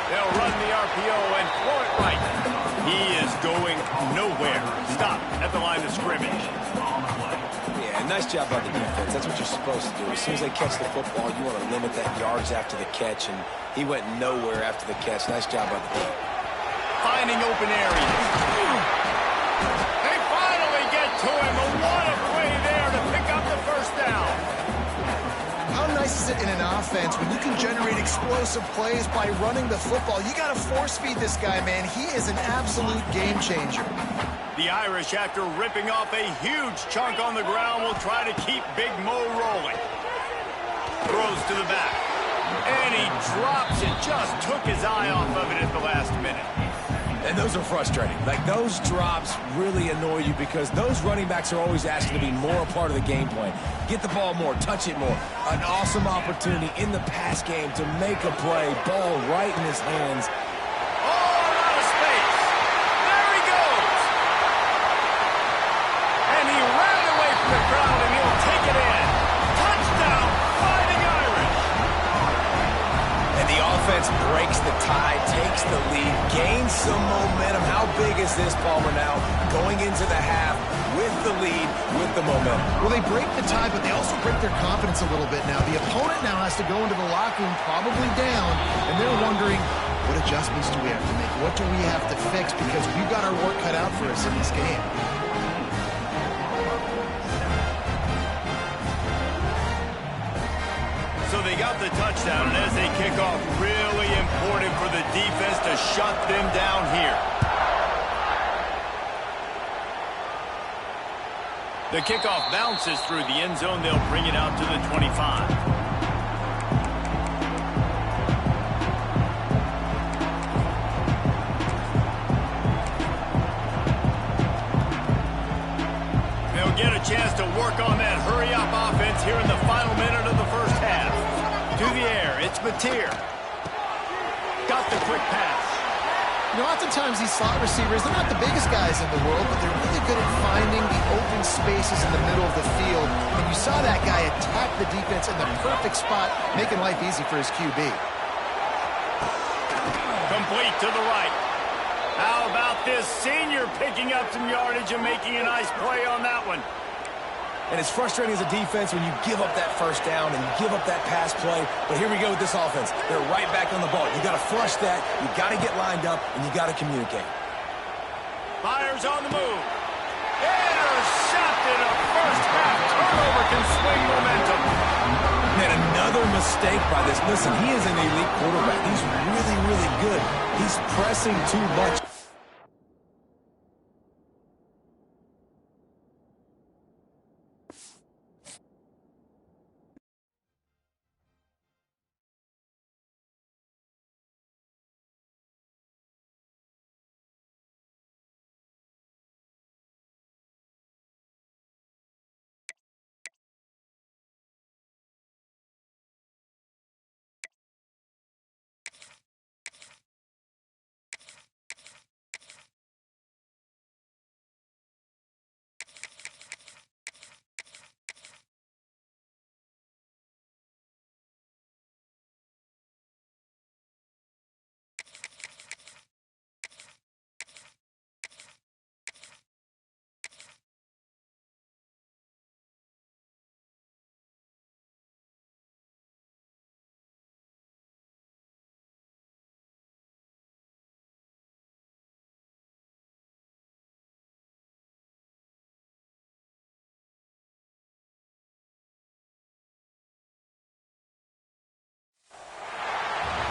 They'll run the RPO and throw it right. He is going nowhere. Stop at the line of scrimmage. Yeah, nice job by the defense. That's what you're supposed to do. As soon as they catch the football, you want to limit that yards after the catch, and he went nowhere after the catch. Nice job by the team. Finding open areas. They finally get to him. A what a play there to pick up the first down. How nice is it in an offense when you can generate explosive plays by running the football? You got to force feed this guy, man. He is an absolute game changer. The Irish, after ripping off a huge chunk on the ground, will try to keep Big Mo rolling. Throws to the back. And he drops it. Just took his eye off of it at the last minute. And those are frustrating. Like, those drops really annoy you because those running backs are always asking to be more a part of the game plan. Get the ball more, touch it more. An awesome opportunity in the pass game to make a play. Ball right in his hands. Oh, out of space. There he goes. And he ran away from the crowd, and he'll take it in. Touchdown, Fighting Irish. And the offense breaks the tie, takes the lead, gains some momentum. How big is this, Palmer, now? Going into the half with the lead, with the momentum. Well, they break the tie, but they also break their confidence a little bit now. The opponent now has to go into the locker room probably down, and they're wondering, what adjustments do we have to make? What do we have to fix? Because we've got our work cut out for us in this game. So they got the touchdown, and as they kick off, really important for the defense to shut them down here. The kickoff bounces through the end zone. They'll bring it out to the 25. They'll get a chance to work on that hurry-up offense here in the final minute of the first half. To the air, it's Mateer. Got the quick pass. You know, oftentimes these slot receivers, they're not the biggest guys in the world, but they're really good at finding the open spaces in the middle of the field. And you saw that guy attack the defense in the perfect spot, making life easy for his QB. Complete to the right. How about this senior picking up some yardage and making a nice play on that one? And it's frustrating as a defense when you give up that first down and you give up that pass play. But here we go with this offense. They're right back on the ball. You got to flush that. You got to get lined up, and you got to communicate. Fires on the move. Intercepted. A first half turnover can swing momentum. And another mistake by this. Listen, he is an elite quarterback. He's really, really good. He's pressing too much.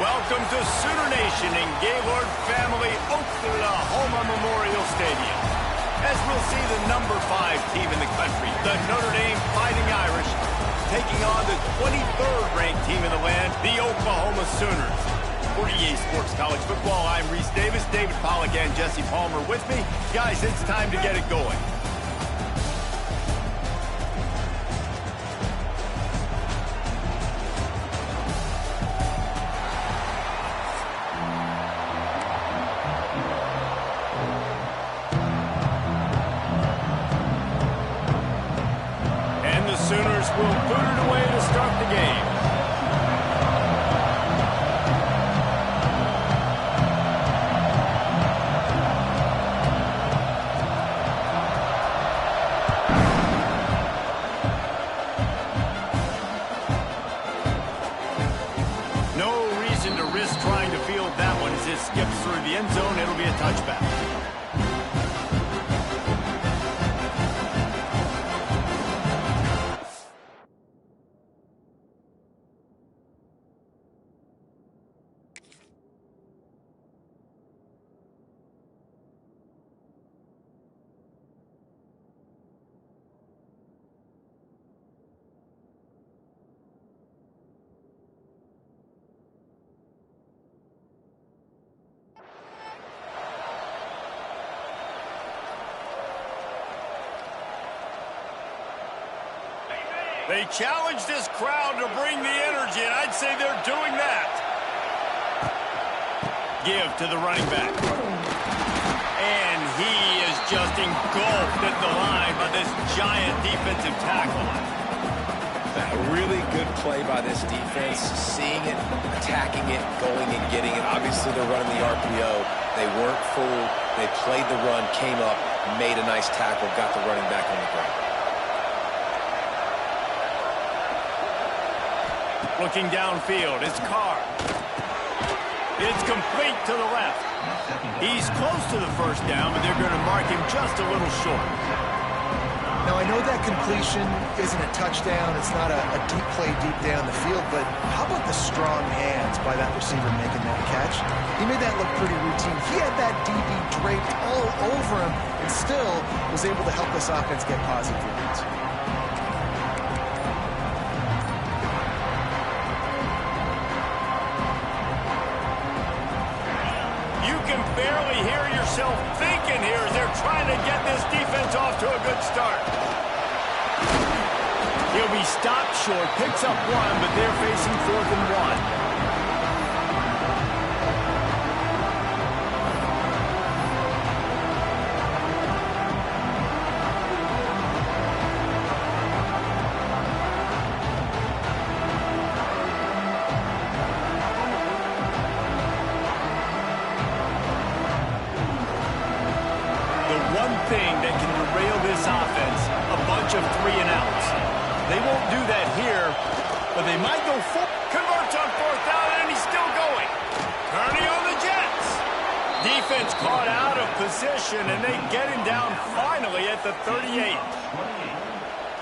Welcome to Sooner Nation in Gaylord Family Oklahoma Memorial Stadium. As we'll see the number 5 team in the country, the Notre Dame Fighting Irish, taking on the 23rd ranked team in the land, the Oklahoma Sooners. Sports College Football. I'm Reese Davis, David Pollack, and Jesse Palmer with me. Guys, it's time to get it going. And the Sooners will boot it away to start the game. Trying to field that one as it skips through the end zone. It'll be a touchback. They challenge this crowd to bring the energy, and I'd say they're doing that. Give to the running back. And he is just engulfed at the line by this giant defensive tackle. A really good play by this defense, seeing it, attacking it, going and getting it. Obviously, they're running the RPO. They weren't fooled. They played the run, came up, made a nice tackle, got the running back on the ground. Looking downfield, it's Carr. It's complete to the left. He's close to the first down, but they're going to mark him just a little short. Now, I know that completion isn't a touchdown. It's not a deep play deep down the field, but how about the strong hands by that receiver making that catch? He made that look pretty routine. He had that DB draped all over him and still was able to help this offense get positive yards. Barely hear yourself thinking here as they're trying to get this defense off to a good start. He'll be stopped short, picks up one, but they're facing 4th and 1. Thing that can derail this offense, a bunch of 3-and-outs. They won't do that here, but they might go full. Converts on 4th down, and he's still going. Turning on the Jets. Defense caught out of position, and they get him down finally at the 38.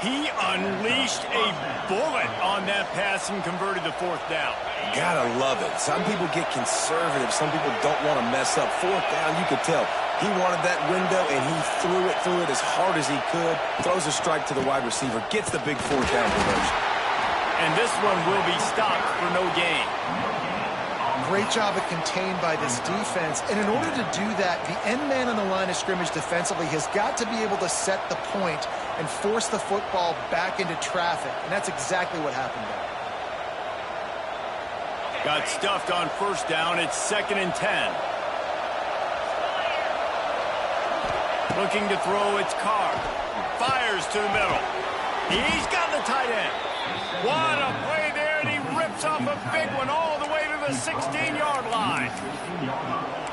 He unleashed a bullet on that pass and converted to 4th down. Gotta love it. Some people get conservative. Some people don't want to mess up. 4th down, you could tell. He wanted that window, and he threw it as hard as he could. Throws a strike to the wide receiver, gets the big 4th down conversion. And this one will be stopped for no gain. Great job at contained by this defense. And in order to do that, the end man on the line of scrimmage defensively has got to be able to set the point and force the football back into traffic. And that's exactly what happened there. Got stuffed on 1st down. It's 2nd and 10. Looking to throw, it's Carr. Fires to the middle. He's got the tight end. What a play there, and he rips off a big one all the way to the 16-yard line.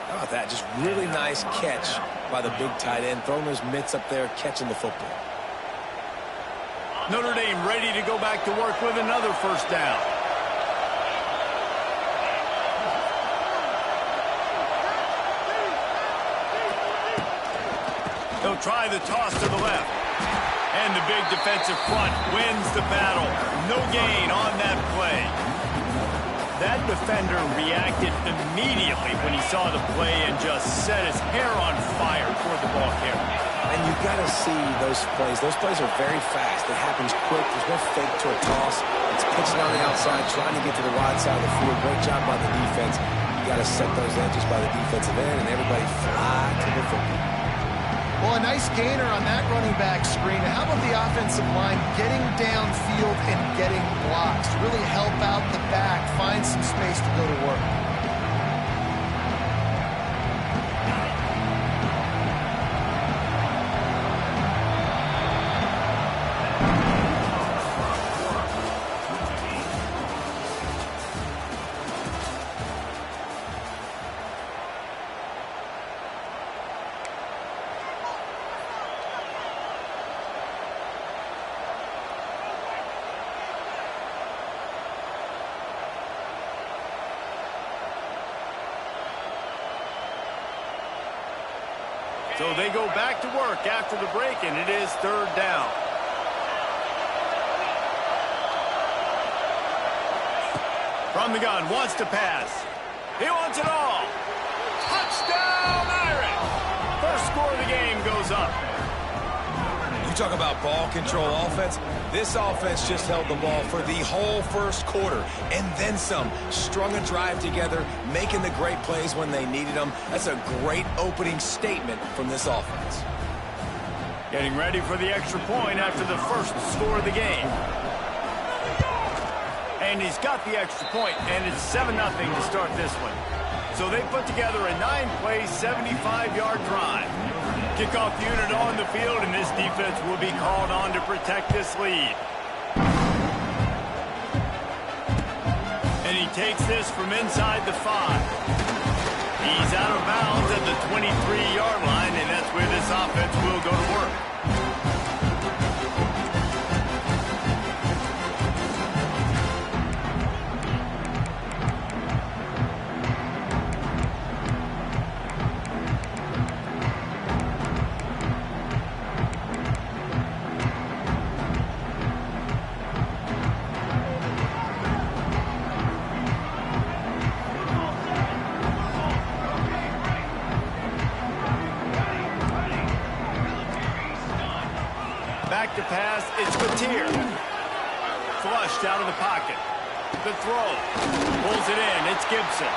How about that? Just really nice catch by the big tight end, throwing his mitts up there, catching the football. Notre Dame ready to go back to work with another 1st down. He'll try the toss to the left. And the big defensive front wins the battle. No gain on that play. That defender reacted immediately when he saw the play and just set his hair on fire toward the ball carrier. And you got to see those plays. Those plays are very fast. It happens quick. There's no fake to a toss. It's pitching on the outside, trying to get to the wide side of the field. Great job by the defense. You got to set those edges by the defensive end, and everybody fly to the football. Well, a nice gainer on that running back screen. How about the offensive line getting downfield and getting blocks to really help out the back, find some space to go to work? So they go back to work after the break, and it is third down. From the gun, wants to pass. He wants it all. Touchdown, Irish! First score of the game goes up. You talk about ball control offense. This offense just held the ball for the whole first quarter and then some. Strung a drive together, making the great plays when they needed them. That's a great opening statement from this offense. Getting ready for the extra point after the first score of the game. And he's got the extra point, and it's 7-0 to start this one. So they put together a 9-play, 75-yard drive. Kickoff unit on the field, and this defense will be called on to protect this lead. And he takes this from inside the 5. He's out of bounds at the 23-yard line, and that's where this offense will go to work. Back to pass, it's Mateer. Flushed out of the pocket. The throw. Pulls it in, it's Gibson.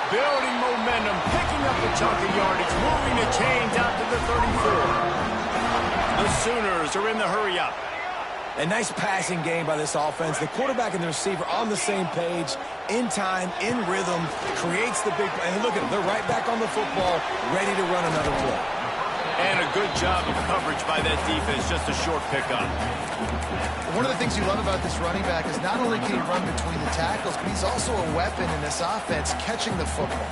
Building momentum, picking up the chunk of yardage, moving the chains out to the 34. The Sooners are in the hurry-up. A nice passing game by this offense. The quarterback and the receiver on the same page, in time, in rhythm, creates the big play. And look at them, they're right back on the football, ready to run another play. And a good job of coverage by that defense, just a short pickup. One of the things you love about this running back is not only can he run between the tackles, but he's also a weapon in this offense, catching the football.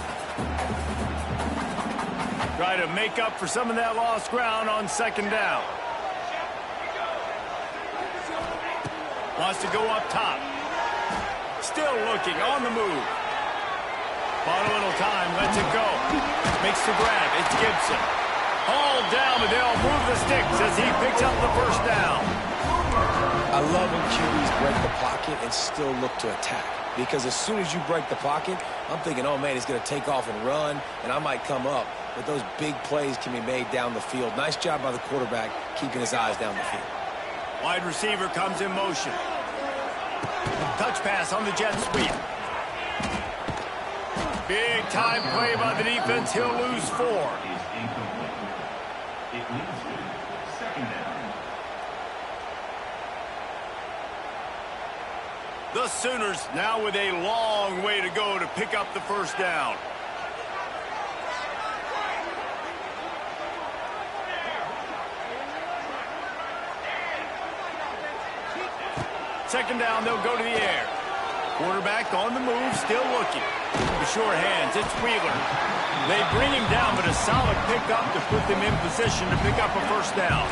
Try to make up for some of that lost ground on second down. Wants to go up top. Still looking, on the move. Bought a little time, lets it go. Makes the grab, it's Gibson. Hauled down, but they'll move the sticks as he picks up the first down. I love when QBs break the pocket and still look to attack. Because as soon as you break the pocket, I'm thinking, oh, man, he's going to take off and run, and I might come up. But those big plays can be made down the field. Nice job by the quarterback keeping his eyes down the field. Wide receiver comes in motion. Touch pass on the jet sweep. Big time play by the defense. He'll lose 4. It leads to second down. The Sooners now with a long way to go to pick up the first down. Second down, they'll go to the air. Quarterback on the move, still looking. The short hands, it's Wheeler. They bring him down, but a solid pickup to put them in position to pick up a first down.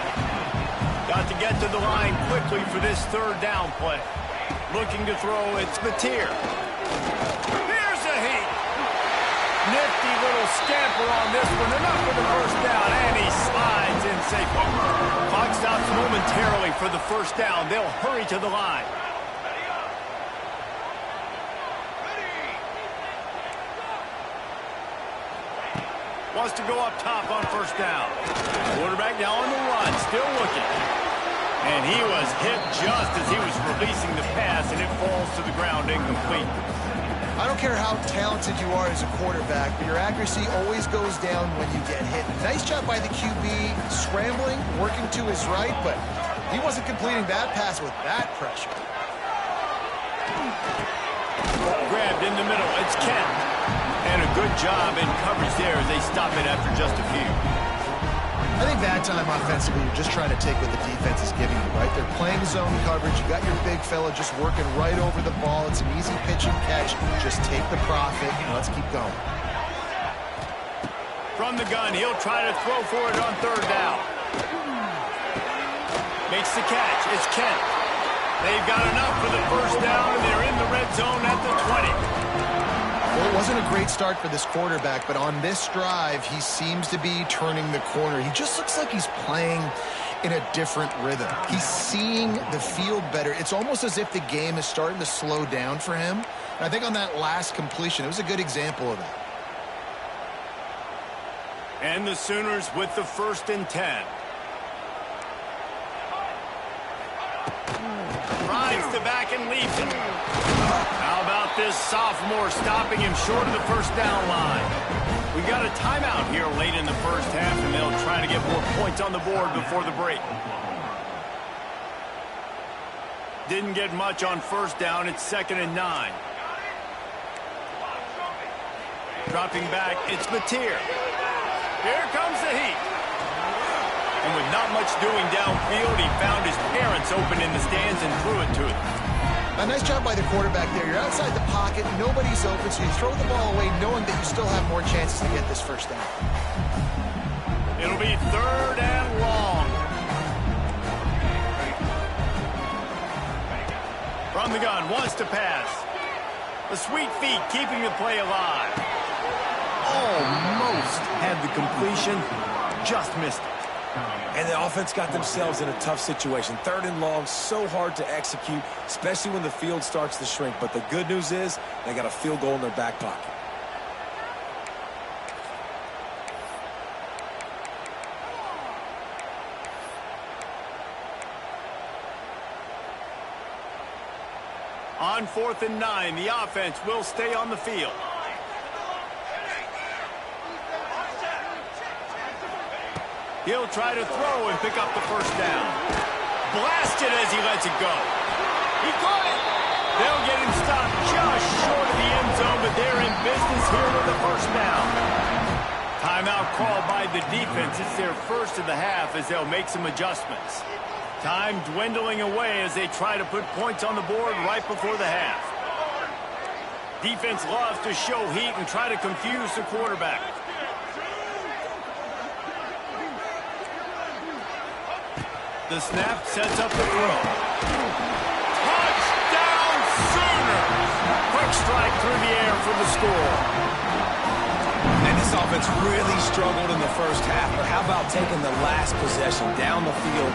Got to get to the line quickly for this third down play. Looking to throw, it's Mateer. Here's a heat. Nifty little scamper on this one. Enough for the first down, and he slides in safely. Clock stops momentarily for the first down. They'll hurry to the line. Wants to go up top on first down. Quarterback now on the run, still looking. And he was hit just as he was releasing the pass, and it falls to the ground incomplete. I don't care how talented you are as a quarterback, but your accuracy always goes down when you get hit. Nice job by the QB, scrambling, working to his right, but he wasn't completing that pass with that pressure. Grabbed in the middle. It's Kent. And a good job in coverage there as they stop it after just a few. I think that time offensively, you're just trying to take what the defense is giving you, right? They're playing zone coverage. You got your big fella just working right over the ball. It's an easy pitch and catch. Just take the profit. Let's keep going. From the gun, he'll try to throw for it on third down. Makes the catch. It's Kent. They've got enough for the first down, and they're in the red zone at the 20. Well, it wasn't a great start for this quarterback, but on this drive, he seems to be turning the corner. He just looks like he's playing in a different rhythm. He's seeing the field better. It's almost as if the game is starting to slow down for him. And I think on that last completion, it was a good example of that. And the Sooners with the 1st and 10. Drives the back and leaps it. How about this sophomore stopping him short of the first down line? We got a timeout here late in the first half, and they'll try to get more points on the board before the break. Didn't get much on first down. It's 2nd and 9. Dropping back, it's Mateer. Here comes the heat. And with not much doing downfield, he found his parents open in the stands and threw it to them. A nice job by the quarterback there. You're outside the pocket, nobody's open, so you throw the ball away knowing that you still have more chances to get this first down. It'll be 3rd and long. From the gun, wants to pass. The sweet feet keeping the play alive. Almost had the completion, just missed it. And the offense got themselves in a tough situation. 3rd and long, so hard to execute, especially when the field starts to shrink. But the good news is they got a field goal in their back pocket. On 4th and 9, the offense will stay on the field. He'll try to throw and pick up the first down. Blasted as he lets it go. He caught it. They'll get him stopped just short of the end zone, but they're in business here with the first down. Timeout called by the defense. It's their first of the half as they'll make some adjustments. Time dwindling away as they try to put points on the board right before the half. Defense loves to show heat and try to confuse the quarterback. The snap sets up the throw. Touchdown Sooners! Quick strike through the air for the score. And this offense really struggled in the first half, but how about taking the last possession down the field,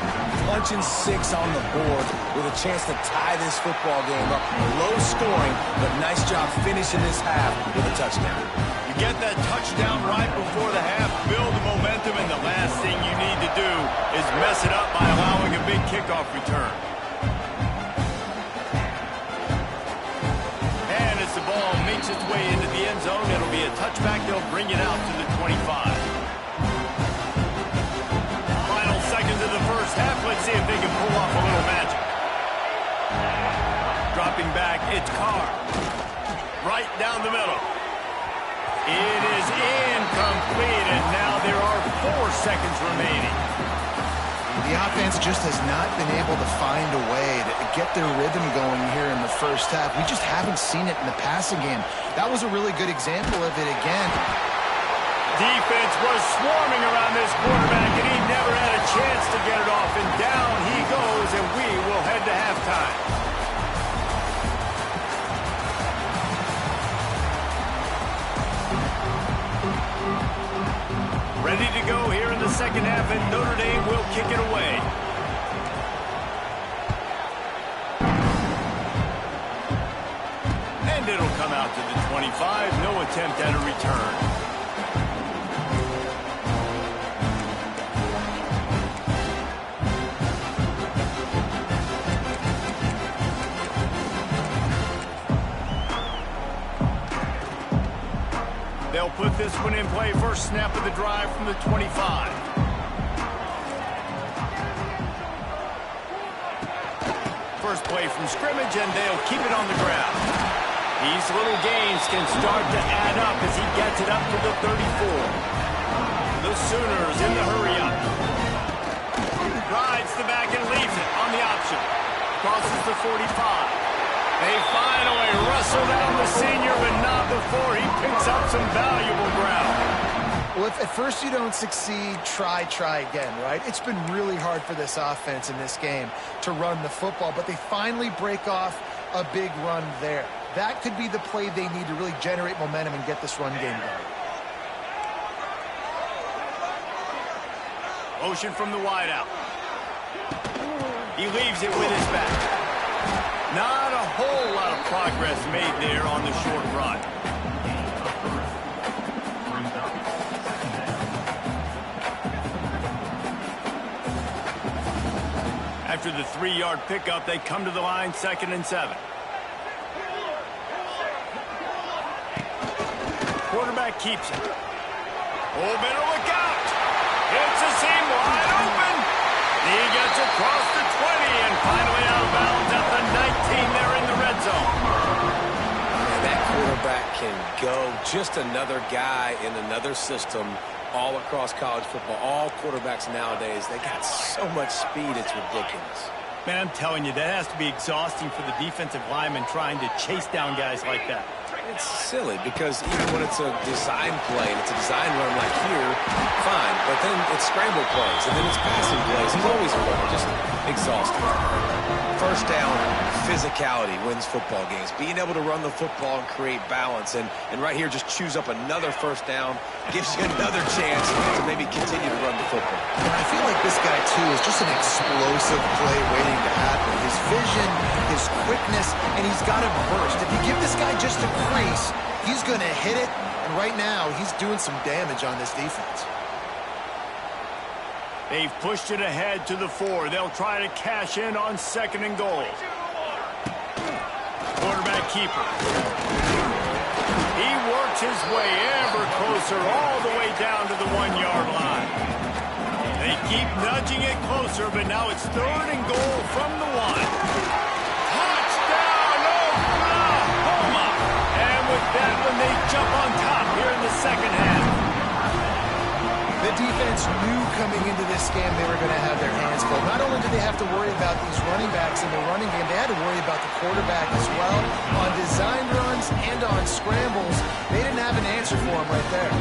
punching 6 on the board with a chance to tie this football game up. Low scoring, but nice job finishing this half with a touchdown. You get that touchdown right before the half, build the momentum, and the last thing you need to do is mess it up by allowing a big kickoff return. And as the ball makes its way into the end zone, it'll be a touchback. They'll bring it out to the 25. Final seconds of the first half. Let's see if they can pull off a little magic. Dropping back, it's Carr. Right down the middle. It is incomplete, and now there are 4 seconds remaining. The offense just has not been able to find a way to get their rhythm going here in the first half. We just haven't seen it in the passing game. That was a really good example of it again. Defense was swarming around this quarterback, and he never had a chance to get it off. And down he goes, and we will head to halftime. Ready to go here in the second half, and Notre Dame will kick it away. And it'll come out to the 25. No attempt at a return. They'll put this one in play. First snap of the drive from the 25. First play from scrimmage, and they'll keep it on the ground. These little gains can start to add up as he gets it up to the 34. The Sooners in the hurry-up. Rides the back and leaves it on the option. Crosses the 45. They finally wrestle down the senior, but not before he picks up some valuable ground. Well, if at first you don't succeed, try again, right? It's been really hard for this offense in this game to run the football, but they finally break off a big run there. That could be the play they need to really generate momentum and get this run game going. Motion from the wideout. He leaves it with his back. Not a whole lot of progress made there on the short run. After the 3-yard pickup, they come to the line, 2nd and 7. Quarterback keeps it. Oh, better look out. It's a seam wide open. He gets across the 20 and finally out of bounds at the 19 there in the red zone. And that quarterback can go. Just another guy in another system all across college football. All quarterbacks nowadays, they got so much speed, it's ridiculous. Man, I'm telling you, that has to be exhausting for the defensive lineman trying to chase down guys like that. It's silly because even when it's a design play and it's a design run like here, fine. But then it's scramble plays and then it's passing plays. It's always fun. Just exhausting. First down, physicality wins football games. Being able to run the football and create balance. And right here, just choose up another first down. Gives you another chance to maybe continue to run the football. And I feel like this guy, too, is just an explosive play waiting to happen. His vision, his quickness, and he's got a burst. If you give this guy just a crease, he's going to hit it. And right now, he's doing some damage on this defense. They've pushed it ahead to the 4. They'll try to cash in on 2nd and goal. Quarterback keeper. He works his way ever closer all the way down to the 1-yard line. They keep nudging it closer, but now it's 3rd and goal from the 1. Touchdown, Oklahoma! And with that one, they jump on top here in the second half. The defense knew coming into this game they were going to have their hands full. Not only did they have to worry about these running backs in the running game, they had to worry about the quarterback as well. On design runs and on scrambles, they didn't have an answer for him right there.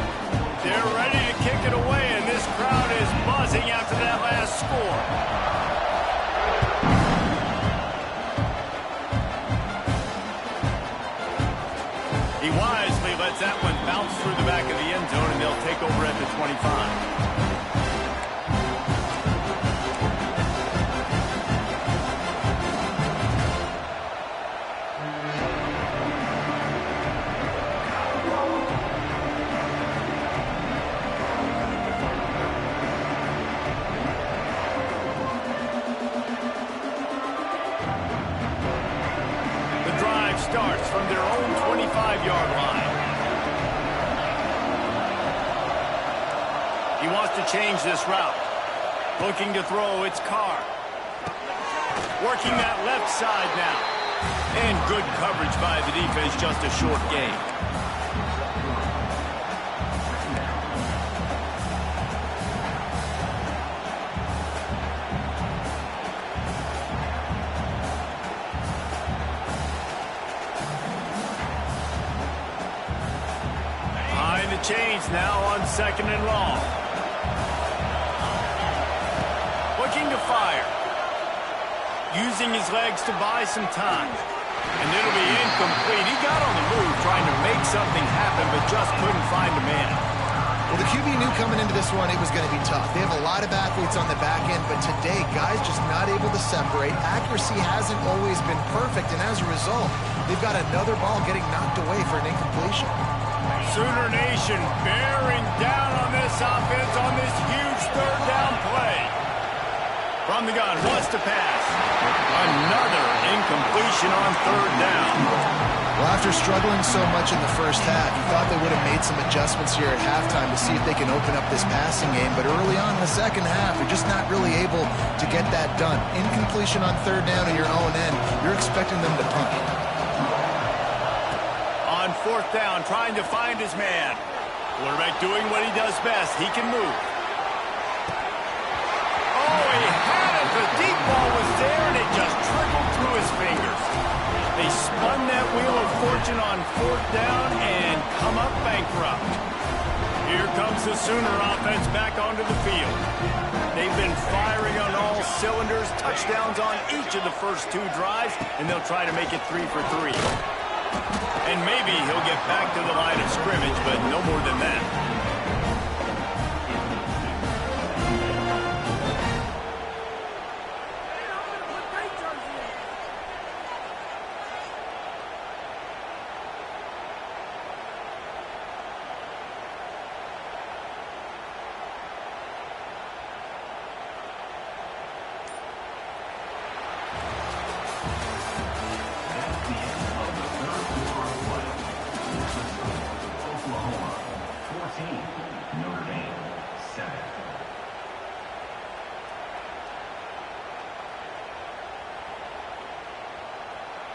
They're ready to kick it away, and this crowd is buzzing after that last score. He wisely lets that one bounce through the back of the end zone, and they'll take over at the 25. Starts from their own 25-yard line. He wants to change this route. Looking to throw, it's Carr. Working that left side now. And good coverage by the defense, just a short gain. Change now on 2nd and long. Looking to fire. Using his legs to buy some time. And it'll be incomplete. He got on the move trying to make something happen, but just couldn't find a man. Well, the QB knew coming into this one it was going to be tough. They have a lot of athletes on the back end, but today, guys just not able to separate. Accuracy hasn't always been perfect, and as a result, they've got another ball getting knocked away for an incompletion. Sooner Nation bearing down on this offense on this huge 3rd down play. From the gun, wants to pass. Another incompletion on 3rd down. Well, after struggling so much in the first half, you thought they would have made some adjustments here at halftime to see if they can open up this passing game. But early on in the second half, they're just not really able to get that done. Incompletion on third down at your own end, you're expecting them to punt. On fourth down, trying to find his man. Quarterback doing what he does best. He can move. Oh, he had it. The deep ball was there, and it just trickled through his fingers. They spun that wheel of fortune on fourth down and come up bankrupt. Here comes the Sooner offense back onto the field. They've been firing on all cylinders, touchdowns on each of the first 2 drives, and they'll try to make it 3 for 3. And maybe he'll get back to the line of scrimmage, but no more than that.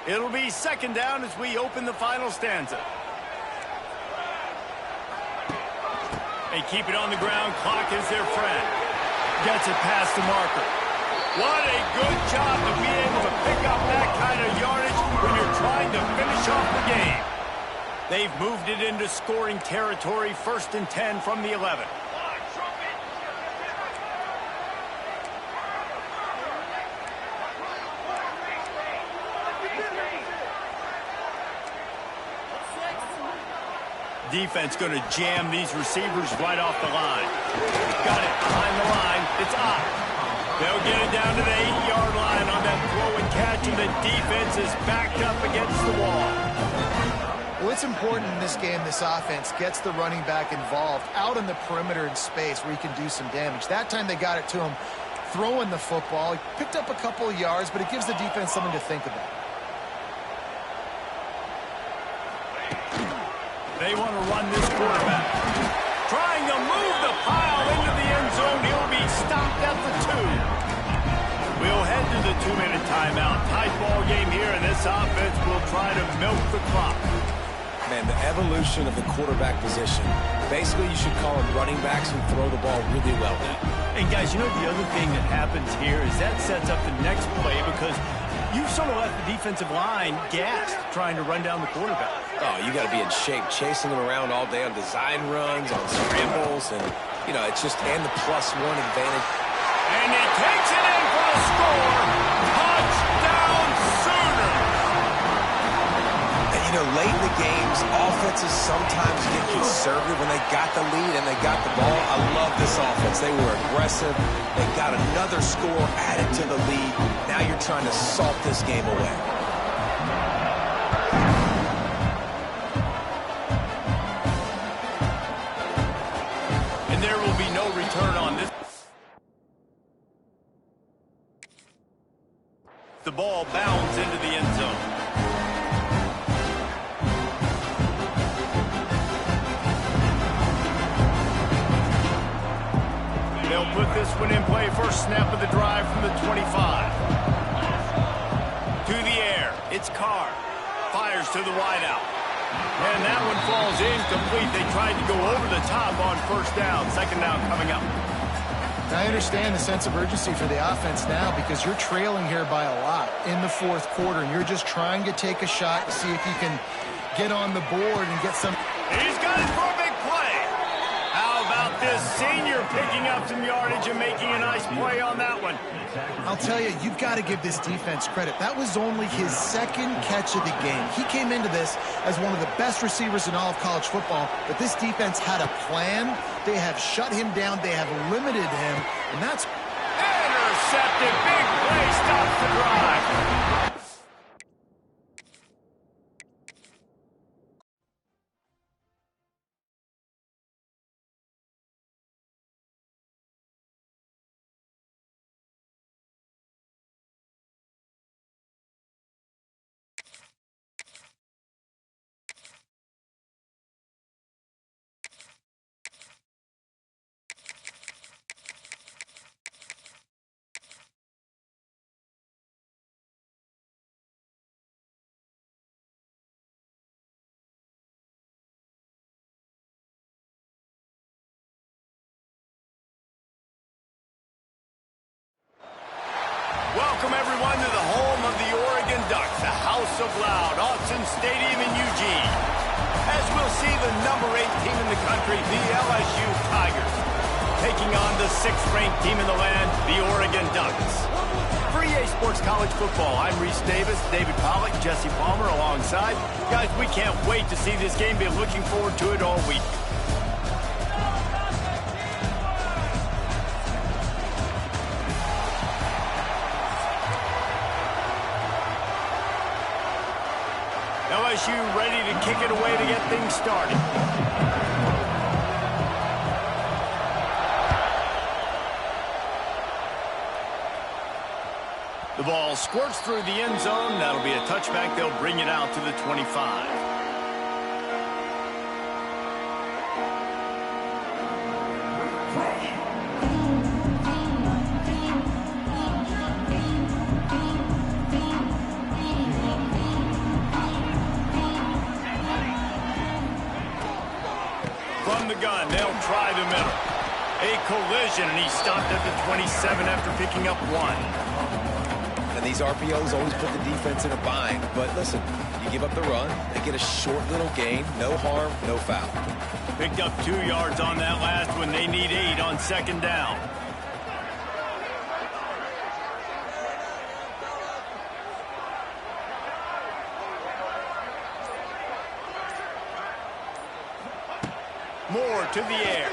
It'll be second down as we open the final stanza. They keep it on the ground. Clock is their friend. Gets it past the marker. What a good job to be able to pick up that kind of yardage when you're trying to finish off the game. They've moved it into scoring territory, 1st and 10 from the 11. Defense going to jam these receivers right off the line. Got it behind the line. It's up. They'll get it down to the 8-yard line on that throw and catch, and the defense is backed up against the wall. Well, it's important in this game this offense gets the running back involved out in the perimeter in space where he can do some damage. That time they got it to him throwing the football. He picked up a couple of yards, but it gives the defense something to think about. They want to run this quarterback. Trying to move the pile into the end zone. He'll be stopped at the 2. We'll head to the 2-minute timeout. Tight ball game here, and this offense will try to milk the clock. Man, the evolution of the quarterback position. Basically, you should call them running backs who throw the ball really well now. And guys, you know the other thing that happens here is that sets up the next play because you've sort of left the defensive line gassed trying to run down the quarterback. Oh, you got to be in shape, chasing him around all day on design runs, on scrambles, and, you know, it's just, and the +1 advantage. And he takes it in for the score. Touchdown, Sooners! And, you know, late in the games, offenses sometimes get conservative when they got the lead and they got the ball. I love this offense. They were aggressive. They got another score added to the lead. Now you're trying to salt this game away. There will be no return on this. The ball bounds into the end zone. They'll put this one in play. First snap of the drive from the 25. To the air. It's Carr. Fires to the wideout. And that one falls incomplete. They tried to go over the top on first down. Second down coming up. I understand the sense of urgency for the offense now because you're trailing here by a lot in the 4th quarter, and you're just trying to take a shot to see if you can get on the board and get some. He's got it for a big play. How about this senior picking up some yardage and making a nice play on that one? I'll tell you, you've got to give this defense credit. That was only his 2nd catch of the game. He came into this as one of the best receivers in all of college football, but this defense had a plan. They have shut him down. They have limited him, and that's intercepted. Big play stops the drive. Welcome, everyone, to the home of the Oregon Ducks, the House of Loud, Autzen Stadium in Eugene. As we'll see the number 8 team in the country, the LSU Tigers, taking on the 6th-ranked team in the land, the Oregon Ducks. For EA Sports College Football, I'm Reese Davis, David Pollack, Jesse Palmer alongside. Guys, we can't wait to see this game. Been looking forward to it all week. LSU ready to kick it away to get things started. The ball squirts through the end zone. That'll be a touchback. They'll bring it out to the 25. From the gun, they'll try the middle. A collision, and he stopped at the 27 after picking up 1. And these RPOs always put the defense in a bind. But listen, you give up the run, they get a short little gain, no harm, no foul. Picked up 2 yards on that last one. They need 8 on 2nd down. Moore to the air.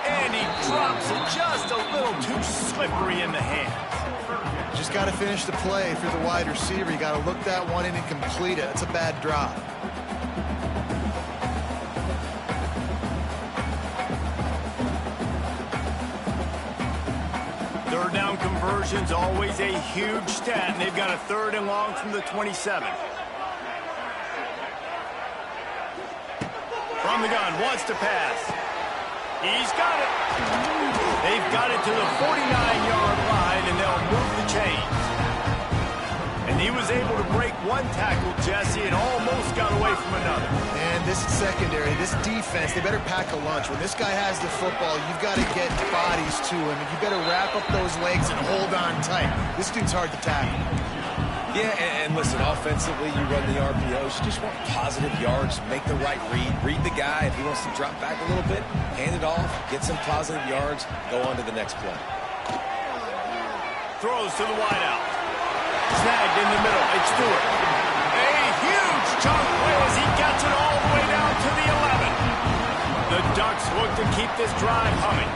And he drops it just a little too slippery in the hands. Just got to finish the play through the wide receiver. You got to look that one in and complete it. It's a bad drop. Third down conversions, always a huge stat, and they've got a 3rd and long from the 27. From the gun, wants to pass. He's got it. They've got it to the 49-yard line, and they'll move the chains. And he was able to break 1 tackle, Jesse, and almost got away from another. And this secondary, this defense, they better pack a lunch. When this guy has the football, you've got to get bodies to him, and you better wrap up those legs and hold on tight. This dude's hard to tackle. Yeah, and listen, offensively, you run the RPOs. You just want positive yards, make the right read the guy. If he wants to drop back a little bit, hand it off, get some positive yards, go on to the next play. Throws to the wideout. Snagged in the middle. It's Stewart. A huge chunk play as he gets it all the way down to the 11. The Ducks look to keep this drive humming.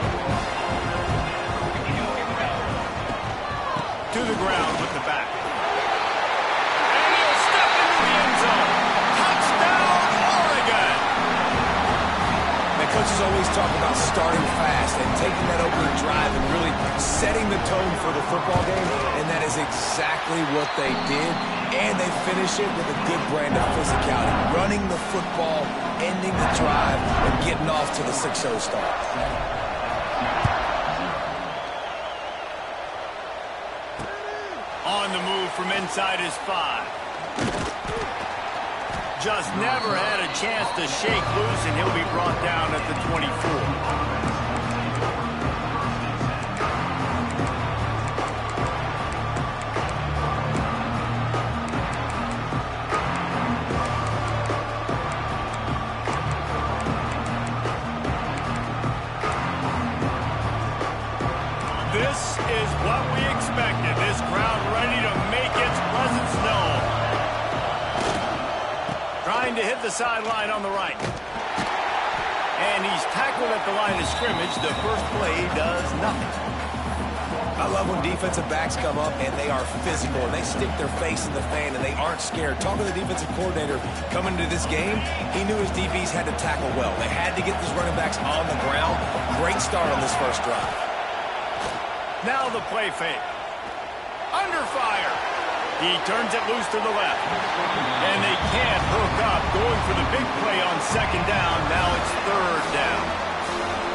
To the ground with the back. Coaches always talk about starting fast and taking that opening drive and really setting the tone for the football game, and that is exactly what they did, and they finish it with a good brand of physicality, running the football, ending the drive, and getting off to the 6-0 start. On the move from inside his 5. Just never had a chance to shake loose, and he'll be brought down at the 24. This is what we expected. This crowd ready to make its presence known. Trying to hit the sideline on the right. And he's tackled at the line of scrimmage. The first play does nothing. I love when defensive backs come up and they are physical and they stick their face in the fan and they aren't scared. Talking to the defensive coordinator coming into this game, he knew his DBs had to tackle well. They had to get these running backs on the ground. Great start on this first drive. Now the play fake. Under fire. He turns it loose to the left. And they can't hook up. Going for the big play on 2nd down. Now it's 3rd down.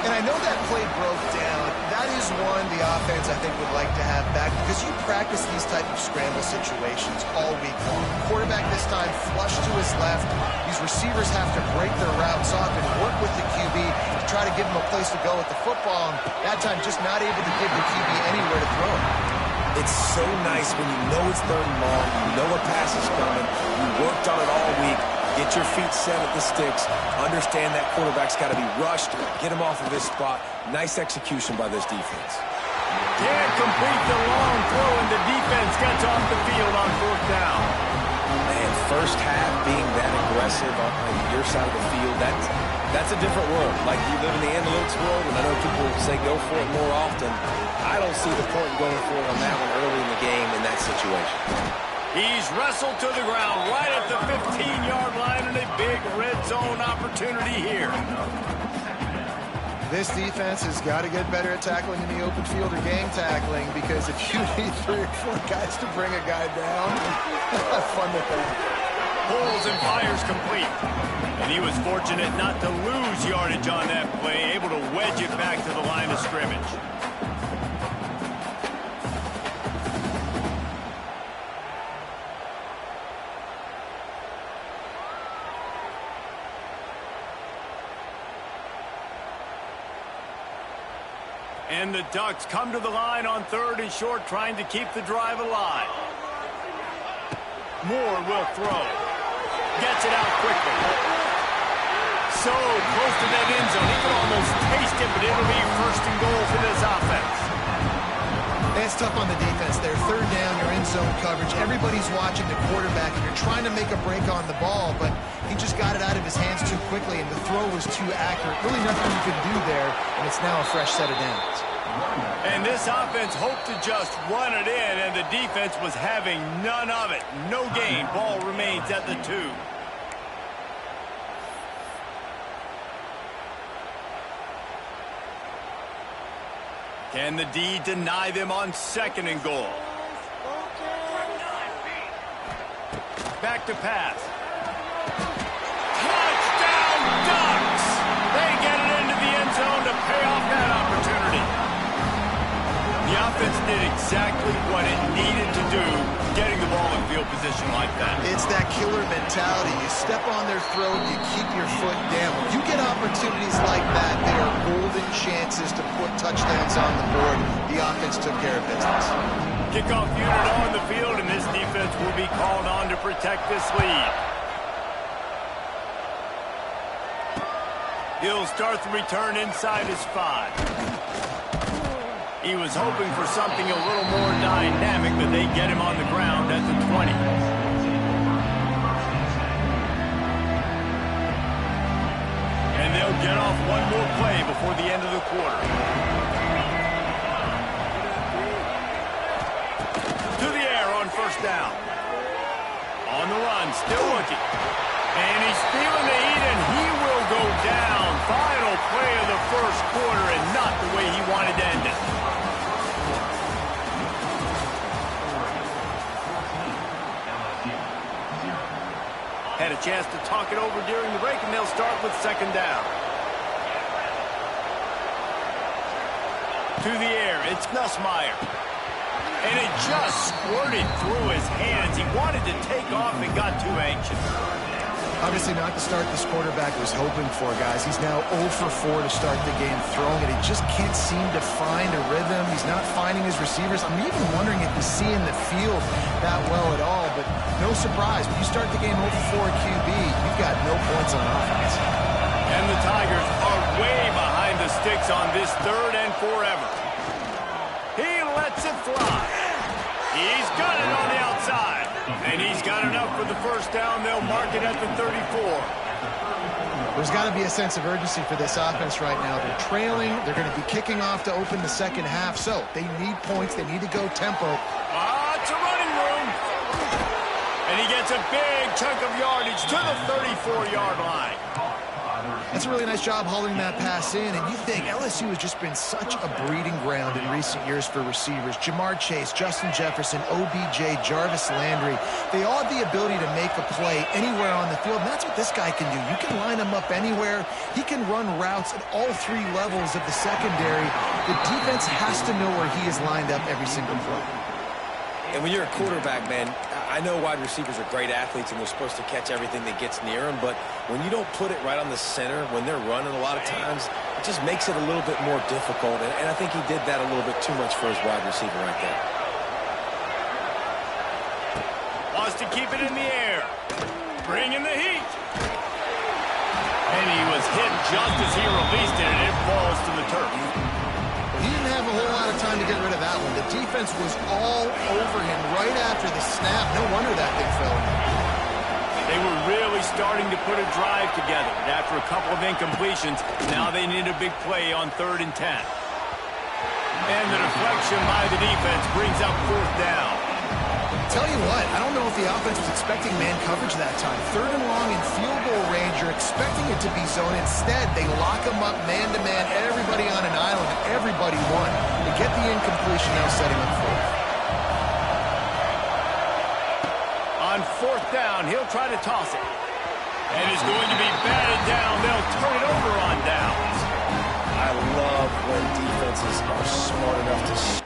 And I know that play broke down. That is one the offense, I think, would like to have back because you practice these type of scramble situations all week long. Quarterback this time flush to his left. These receivers have to break their routes off and work with the QB to try to give him a place to go with the football. And that time just not able to give the QB anywhere to throw it. It's so nice when you know it's 3rd and long, you know a pass is coming, you worked on it all week, get your feet set at the sticks, understand that quarterback's got to be rushed, get him off of his spot. Nice execution by this defense. Can't complete the long throw, and the defense gets off the field on 4th down. Man, first half being that aggressive on your side of the field, that's a different world. Like, you live in the analytics world, and I know people say go for it more often. I don't see the point in going for it on that one early in the game in that situation. He's wrestled to the ground right at the 15-yard line, and a big red zone opportunity here. This defense has got to get better at tackling in the open field or game tackling, because if you need 3 or 4 guys to bring a guy down, have fun with that. Pulls and fires complete. And he was fortunate not to lose yardage on that play, able to wedge it back to the line of scrimmage. And the Ducks come to the line on 3rd and short, trying to keep the drive alive. Moore will throw. Gets it out quickly. So close to that end zone. He can almost taste it, but it'll be 1st and goal for this offense. It's tough on the defense there. 3rd down, you're in zone coverage. Everybody's watching the quarterback, and you're trying to make a break on the ball, but he just got it out of his hands too quickly, and the throw was too accurate. Really nothing you could do there, and it's now a fresh set of downs. And this offense hoped to just run it in, and the defense was having none of it. No gain. Ball remains at the 2. Can the D deny them on 2nd and goal? Back to pass. Touchdown, Ducks! They get it into the end zone to pay off that opportunity. The offense did exactly what it needed to do, getting the ball in field position like that. It's that killer mentality. You step on their throat, you keep your foot down. When you get opportunities like that, they are golden chances to put touchdowns on the board. The offense took care of business. Kickoff unit on the field, and this defense will be called on to protect this lead. He'll start the return inside his 5. He was hoping for something a little more dynamic, but they get him on the ground at the 20. And they'll get off one more play before the end of the quarter. To the air on 1st down. On the run, still looking. And he's feeling the heat, and he will go down. Final play of the 1st quarter, and not the way he wanted to end it. Had a chance to talk it over during the break, and they'll start with 2nd down. To the air, it's Nussmeier. And it just squirted through his hands. He wanted to take off and got too anxious. Obviously not the start this quarterback was hoping for, guys. He's now 0 for 4 to start the game throwing it. He just can't seem to find a rhythm. He's not finding his receivers. I'm even wondering if he's seeing the field that well at all. But no surprise, when you start the game 0 for 4 QB, you've got no points on offense. And the Tigers are way behind the sticks on this 3rd and forever. He lets it fly. He's got it on the outside. And he's got enough for the 1st down. They'll mark it at the 34. There's got to be a sense of urgency for this offense right now. They're trailing. They're going to be kicking off to open the 2nd half. So they need points. They need to go tempo. It's a running room. And he gets a big chunk of yardage to the 34-yard line. That's a really nice job hauling that pass in, and you think LSU has just been such a breeding ground in recent years for receivers. Jamar Chase, Justin Jefferson, OBJ, Jarvis Landry, they all have the ability to make a play anywhere on the field, and that's what this guy can do. You can line him up anywhere. He can run routes at all 3 levels of the secondary. The defense has to know where he is lined up every single play. And when you're a quarterback, man, I know wide receivers are great athletes and they're supposed to catch everything that gets near them, but when you don't put it right on the center, when they're running a lot of times, it just makes it a little bit more difficult, and I think he did that a little bit too much for his wide receiver right there. to keep it in the air. Bringing the heat. And he was hit just as he released it, and it falls to the turf. He didn't have a whole lot of time to get rid of that one. The defense was all over him right after the snap. No wonder that thing fell. They were really starting to put a drive together. And after a couple of incompletions, now they need a big play on 3rd and 10. And the deflection by the defense brings up 4th down. Tell you what, I don't know if the offense was expecting man coverage that time. 3rd and long in field goal range, you're expecting it to be zone. Instead, they lock him up man-to-man, everybody on an island, everybody won. They get the incompletion, now setting up 4th. On 4th down, he'll try to toss it. And it's going to be batted down. They'll turn it over on downs. I love when defenses are smart enough to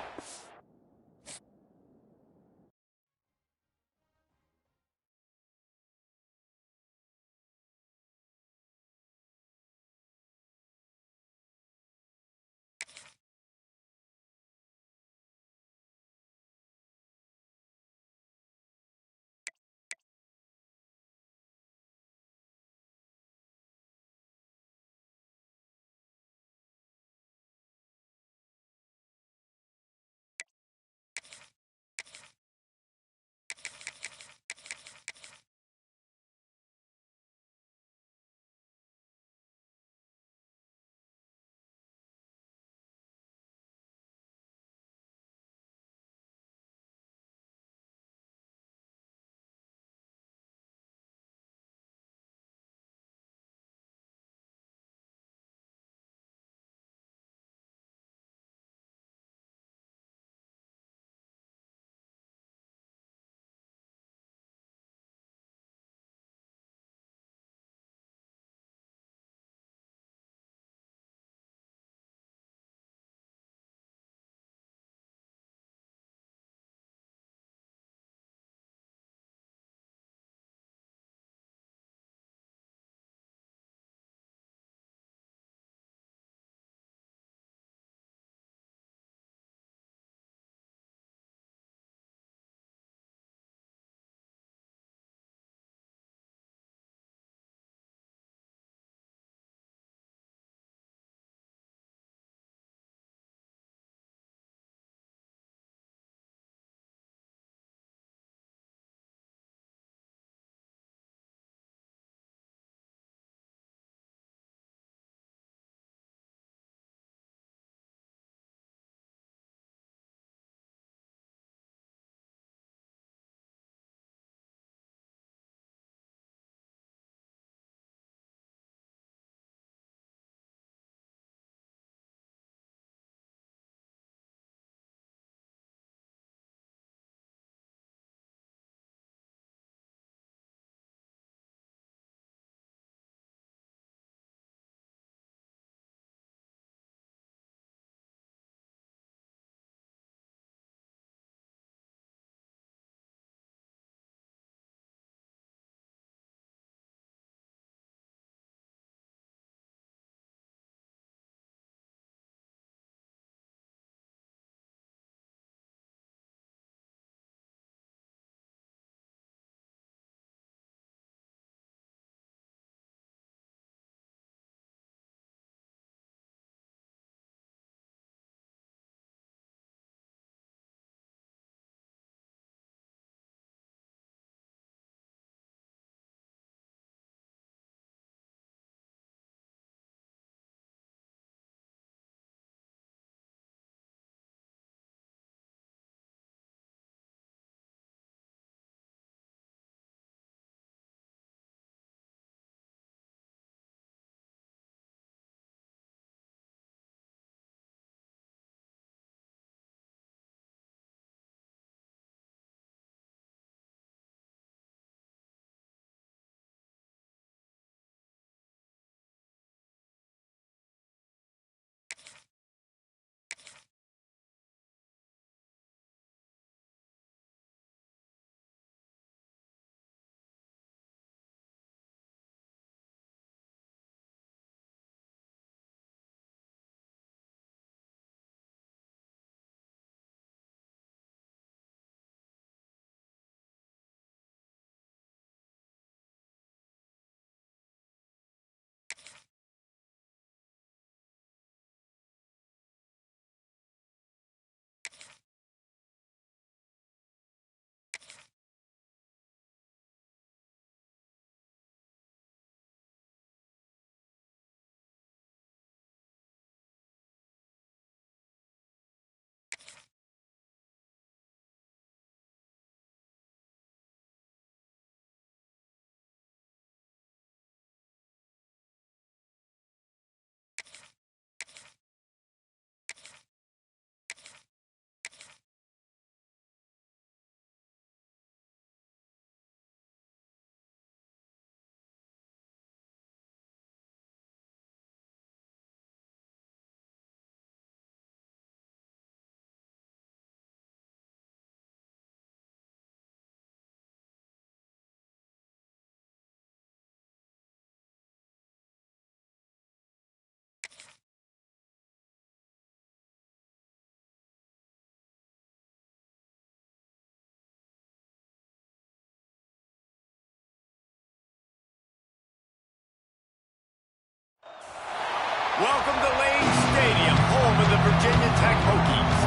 Welcome to Lane Stadium, home of the Virginia Tech Hokies.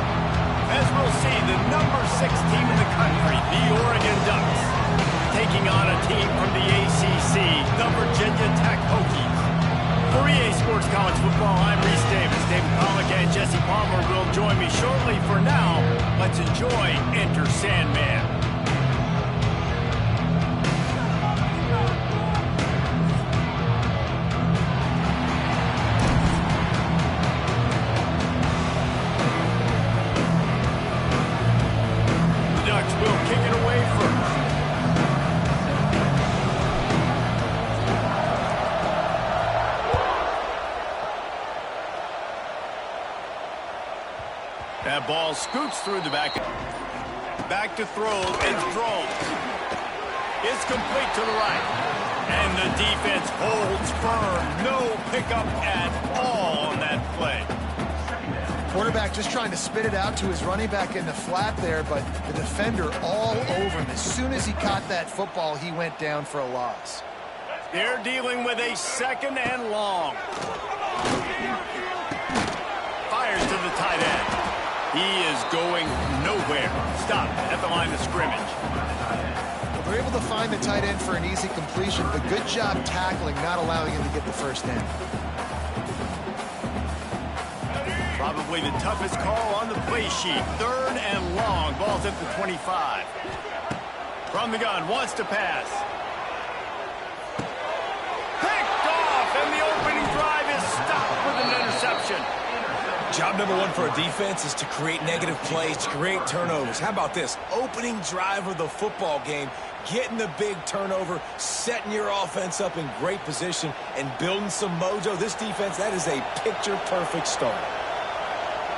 As we'll see, the number 6 team in the country, the Oregon Ducks, taking on a team from the ACC, the Virginia Tech Hokies. For EA Sports College Football, I'm Reese Davis. David Pollack and Jesse Palmer will join me shortly. For now, let's enjoy Enter Sandman. That ball scoots through the back. Back to throw. It's thrown. It's complete to the right. And the defense holds firm. No pickup at all on that play. Quarterback just trying to spit it out to his running back in the flat there, but the defender all over him. As soon as he caught that football, he went down for a loss. They're dealing with a 2nd and long. Fires to the tight end. He is going nowhere. Stop at the line of scrimmage. Well, they're able to find the tight end for an easy completion, but good job tackling, not allowing him to get the first down. Probably the toughest call on the play sheet. 3rd and long. Ball's at the 25. From the gun, wants to pass. Picked off, and the opening drive is stopped with an interception. Job number 1 for a defense is to create negative plays, to create turnovers. How about this? Opening drive of the football game, getting the big turnover, setting your offense up in great position, and building some mojo. This defense, that is a picture-perfect start.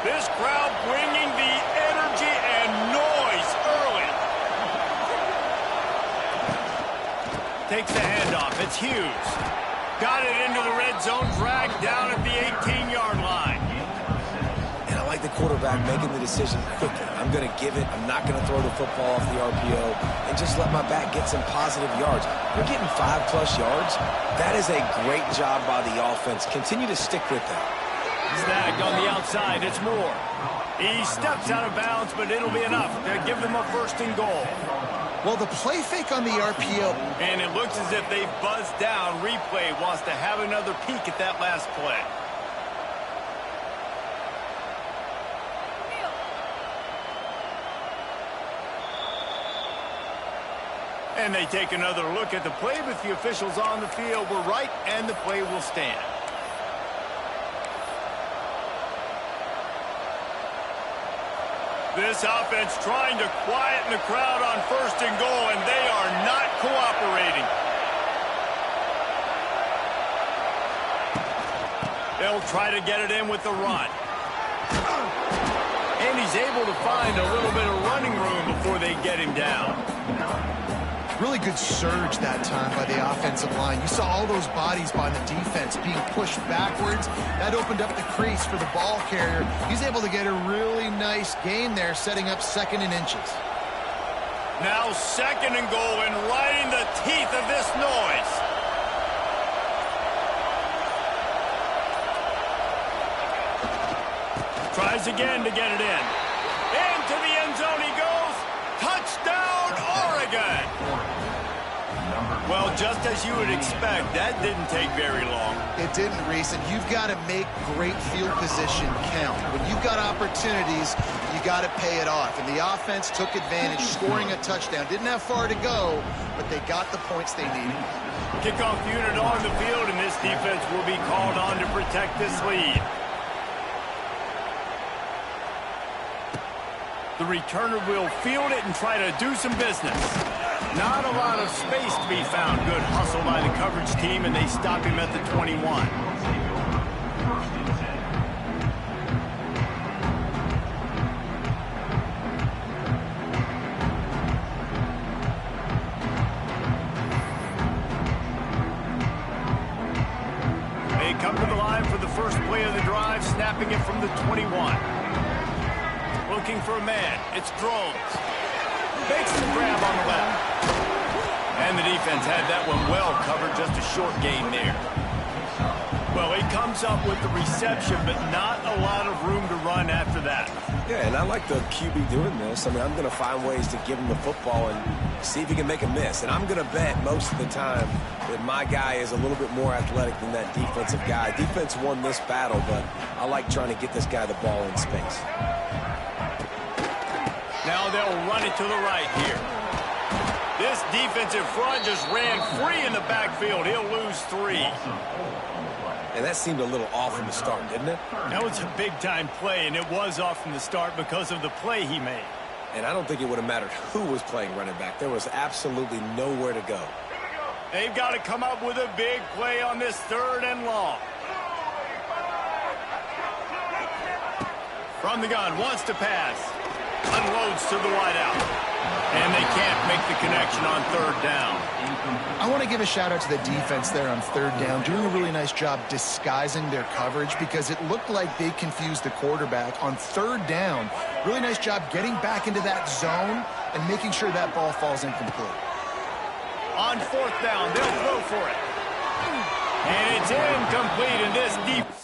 This crowd bringing the energy and noise early. Takes the handoff. It's Hughes. Got it into the red zone, dragged down at the 18-yard line. Like the quarterback making the decision quickly. I'm going to give it. I'm not going to throw the football off the RPO and just let my back get some positive yards. You're getting 5+ yards. That is a great job by the offense. Continue to stick with that. Snagged on the outside. It's Moore. He steps out of bounds, but it'll be enough to give them a 1st and goal. Well, the play fake on the RPO. And it looks as if they've buzzed down. Replay wants to have another peek at that last play. And they take another look at the play, but the officials on the field were right, and the play will stand. This offense trying to quieten the crowd on 1st and goal, and they are not cooperating. They'll try to get it in with the run. And he's able to find a little bit of running room before they get him down. Really good surge that time by the offensive line. You saw all those bodies by the defense being pushed backwards. That opened up the crease for the ball carrier. He's able to get a really nice gain there, setting up 2nd and inches. Now 2nd and goal, and right in the teeth of this noise. Tries again to get it in. Into the end zone he goes. Touchdown, Oregon! Well, just as you would expect, that didn't take very long. It didn't, Reese, and you've got to make great field position count. When you've got opportunities, you got to pay it off. And the offense took advantage, scoring a touchdown. Didn't have far to go, but they got the points they needed. Kickoff unit on the field, and this defense will be called on to protect this lead. The returner will field it and try to do some business. Not a lot of space to be found. Good hustle by the coverage team, and they stop him at the 21. They come to the line for the first play of the drive, snapping it from the 21. Looking for a man. It's Drones. Makes the grab on the left. And the defense had that one well covered. Just a short gain there. Well, he comes comes up with the reception, but not a lot of room to run after that. Yeah, and I like the QB doing this. I mean, I'm going to find ways to give him the football and see if he can make a miss. And I'm going to bet most of the time that my guy is a little bit more athletic than that defensive guy. Defense won this battle, but I like trying to get this guy the ball in space. Now they'll run it to the right here. This defensive front just ran free in the backfield. He'll lose 3. And that seemed a little off from the start, didn't it? That was a big-time play, and it was off from the start because of the play he made. And I don't think it would have mattered who was playing running back. There was absolutely nowhere to go. They've got to come up with a big play on this 3rd and long. From the gun, wants to pass. Unloads to the wideout. And they can't make the connection on 3rd down. I want to give a shout out to the defense there on 3rd down, doing a really nice job disguising their coverage because it looked like they confused the quarterback on 3rd down. Really nice job getting back into that zone and making sure that ball falls incomplete. On 4th down, they'll throw for it. And it's incomplete, and this defense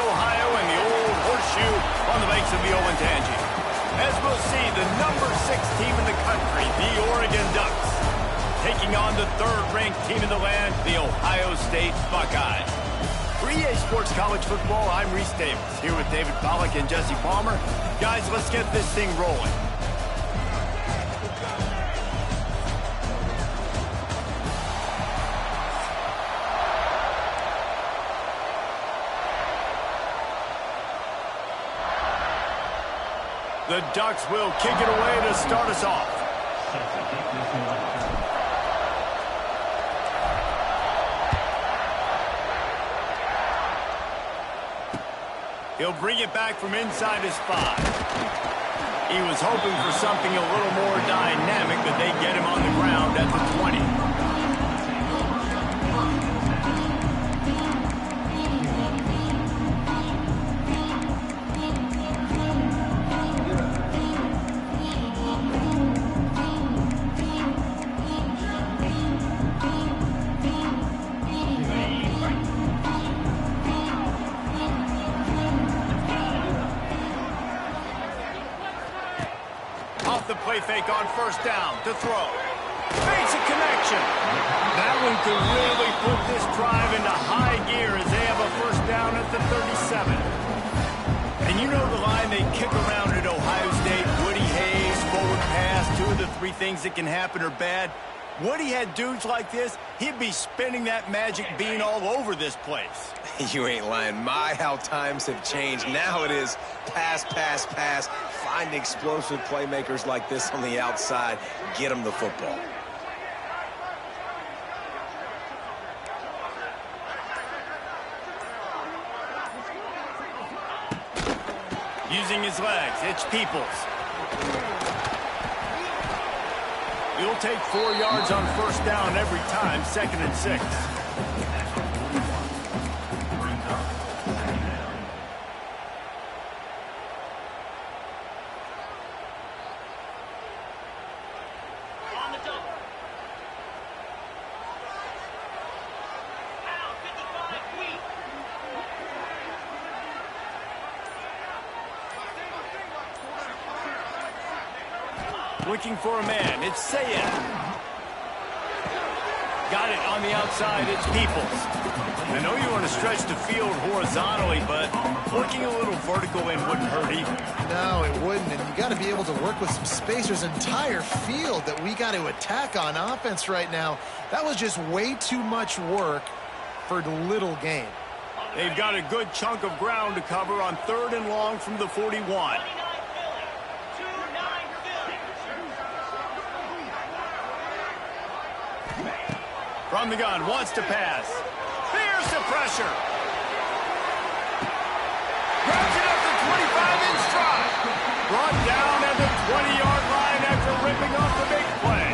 Ohio and the old horseshoe on the banks of the Olentangy. As we'll see, the number 6 team in the country, the Oregon Ducks, taking on the 3rd-ranked team in the land, the Ohio State Buckeyes. For EA Sports College Football, I'm Reese Davis, here with David Pollack and Jesse Palmer. Guys, let's get this thing rolling. The Ducks will kick it away to start us off. He'll bring it back from inside his 5. He was hoping for something a little more dynamic, but they get him on the ground at the 20. The play fake on first down to throw. Makes a connection. That one could really put this drive into high gear as they have a first down at the 37. And you know the line they kick around at Ohio State, Woody Hayes, forward pass, 2 of the 3 things that can happen are bad. Woody had dudes like this, he'd be spinning that magic bean all over this place. You ain't lying. My, how times have changed. Now it is pass, pass, pass. Find explosive playmakers like this on the outside. Get them the football. Using his legs, it's Peoples. He'll take 4 yards on first down every time, 2nd and 6. Looking for a man, it's Sayed. Got it on the outside, it's Peoples. I know you want to stretch the field horizontally, but working a little vertical in wouldn't hurt either. No, it wouldn't, and you got to be able to work with some space. There's an entire field that we got to attack on offense right now. That was just way too much work for little gain. They've got a good chunk of ground to cover on 3rd and long from the 41. From the gun, wants to pass. Fears the pressure. Grabs it up the 25 in stride. Brought down at the 20-yard line after ripping off the big play.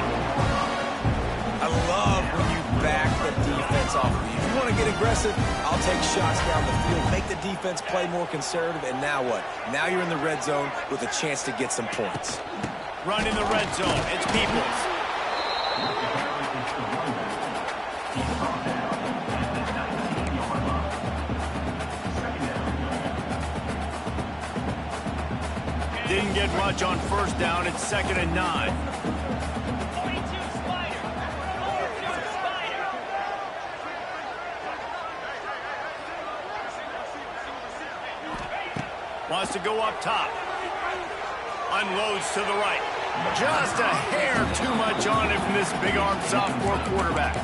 I love when you back the defense off of you. If you want to get aggressive, I'll take shots down the field, make the defense play more conservative, and now what? Now you're in the red zone with a chance to get some points. Run in the red zone. It's Peoples. Didn't get much on first down. It's 2nd and 9. Wants to go up top. Unloads to the right. Just a hair too much on it from this big-armed sophomore quarterback.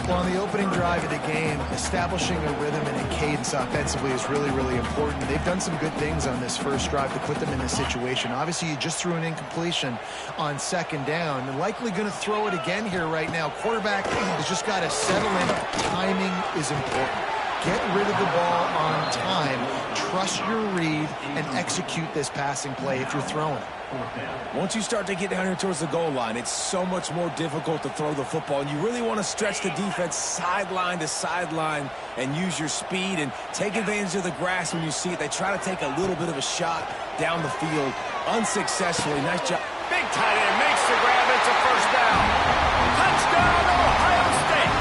Well, on the opening drive of the game, establishing a rhythm and a cadence offensively is really, really important. They've done some good things on this first drive to put them in this situation. Obviously, you just threw an incompletion on 2nd down. They're likely going to throw it again here right now. Quarterback has just got to settle in. Timing is important. Get rid of the ball on time. Trust your read and execute this passing play if you're throwing it. Once you start to get down here towards the goal line, it's so much more difficult to throw the football, and you really want to stretch the defense sideline to sideline and use your speed and take advantage of the grass when you see it. They try to take a little bit of a shot down the field unsuccessfully. Nice job. Big tight end makes the grab. It's a first down. Touchdown, Ohio State.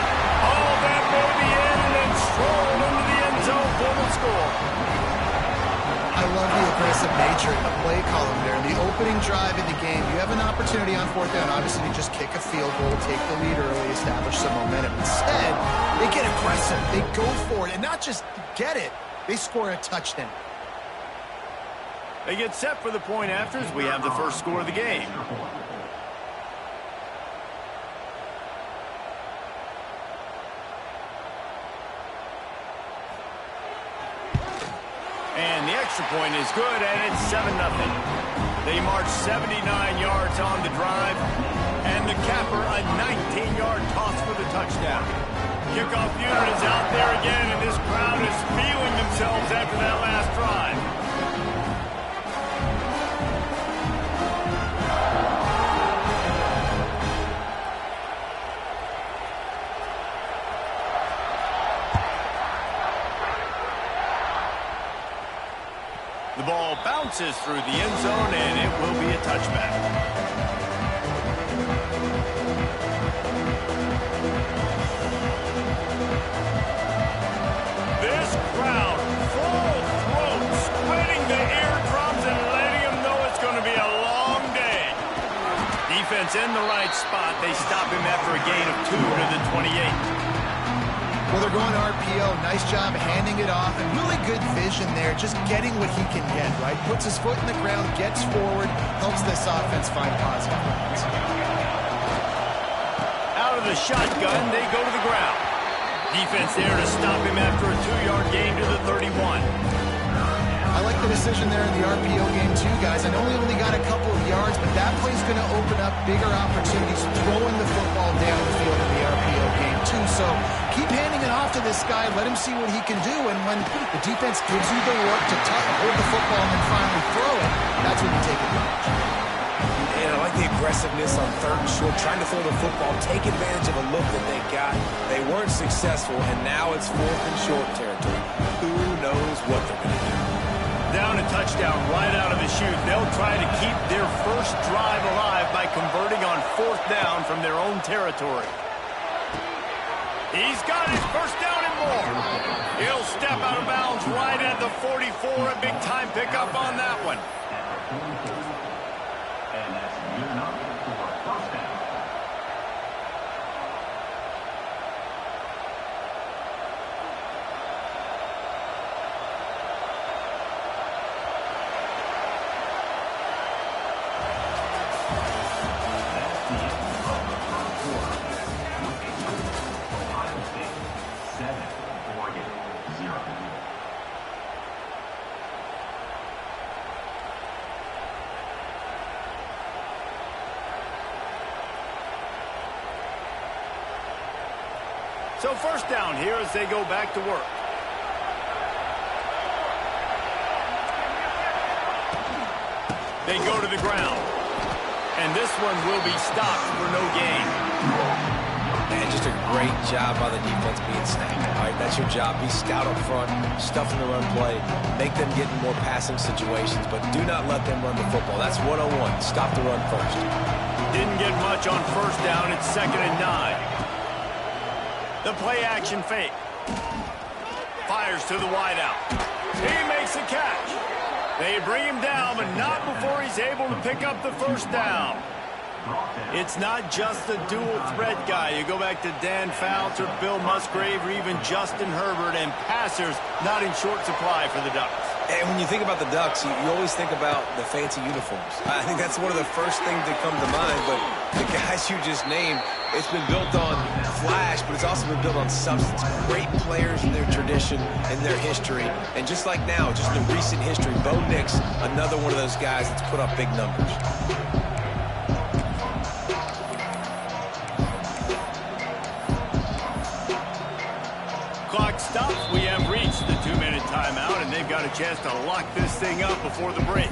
All that baby in and then strolled into the end zone for the score. I love the aggressive nature in the play column there. In the opening drive in the game, you have an opportunity on fourth down, obviously, to just kick a field goal, take the lead early, establish some momentum. Instead, they get aggressive. They go for it, and not just get it, they score a touchdown. They get set for the point after as we have the first score of the game. And the extra point is good, and it's 7-0. They march 79 yards on the drive, and the capper a 19-yard toss for the touchdown. Kickoff unit is out there again, and this crowd is feeling themselves after that last drive. The ball bounces through the end zone, and it will be a touchback. This crowd, full throat, splitting the eardrums and letting them know it's going to be a long day. Defense in the right spot. They stop him after a gain of 2 to the 28. Well, they're going RPO. Nice job handing it off. And really good vision there, just getting what he can get, right? Puts his foot in the ground, gets forward, helps this offense find positive runs. Out of the shotgun, they go to the ground. Defense there to stop him after a 2-yard gain to the 31. I like the decision there in the RPO game too, guys. I know he only got a couple of yards, but that play's going to open up bigger opportunities throwing the football down the field in the RPO game too. So keep handing it off to this guy. Let him see what he can do. And when the defense gives you the work to hold the football and then finally throw it, that's when you take advantage. And I like the aggressiveness on 3rd and short, trying to throw the football, take advantage of a look that they got. They weren't successful, and now it's 4th and short territory. Who knows what they're going to do? Down a touchdown right out of the chute. They'll try to keep their first drive alive by converting on 4th down from their own territory. He's got his first down and more. He'll step out of bounds right at the 44. A big time pickup on that one. And that's good enough for a first down. So first down here as they go back to work. They go to the ground. And this one will be stopped for no gain. And just a great job by the defense being snapped. All right, that's your job. Be scout up front, stuffing the run play, make them get in more passing situations, but do not let them run the football. That's 101. Stop the run first. Didn't get much on first down. It's 2nd and 9. The play action fake. Fires to the wideout. He makes the catch. They bring him down, but not before he's able to pick up the first down. It's not just a dual threat guy. You go back to Dan Fouts or Bill Musgrave or even Justin Herbert, and passers not in short supply for the Ducks. And when you think about the Ducks, you always think about the fancy uniforms. I think that's one of the first things that come to mind, but the guys you just named, it's been built on flash, but it's also been built on substance. Great players in their tradition, in their history, and just like now, just in the recent history, Bo Nix, another one of those guys that's put up big numbers. Clock stops. We have reached the 2-minute timeout, and they've got a chance to lock this thing up before the break.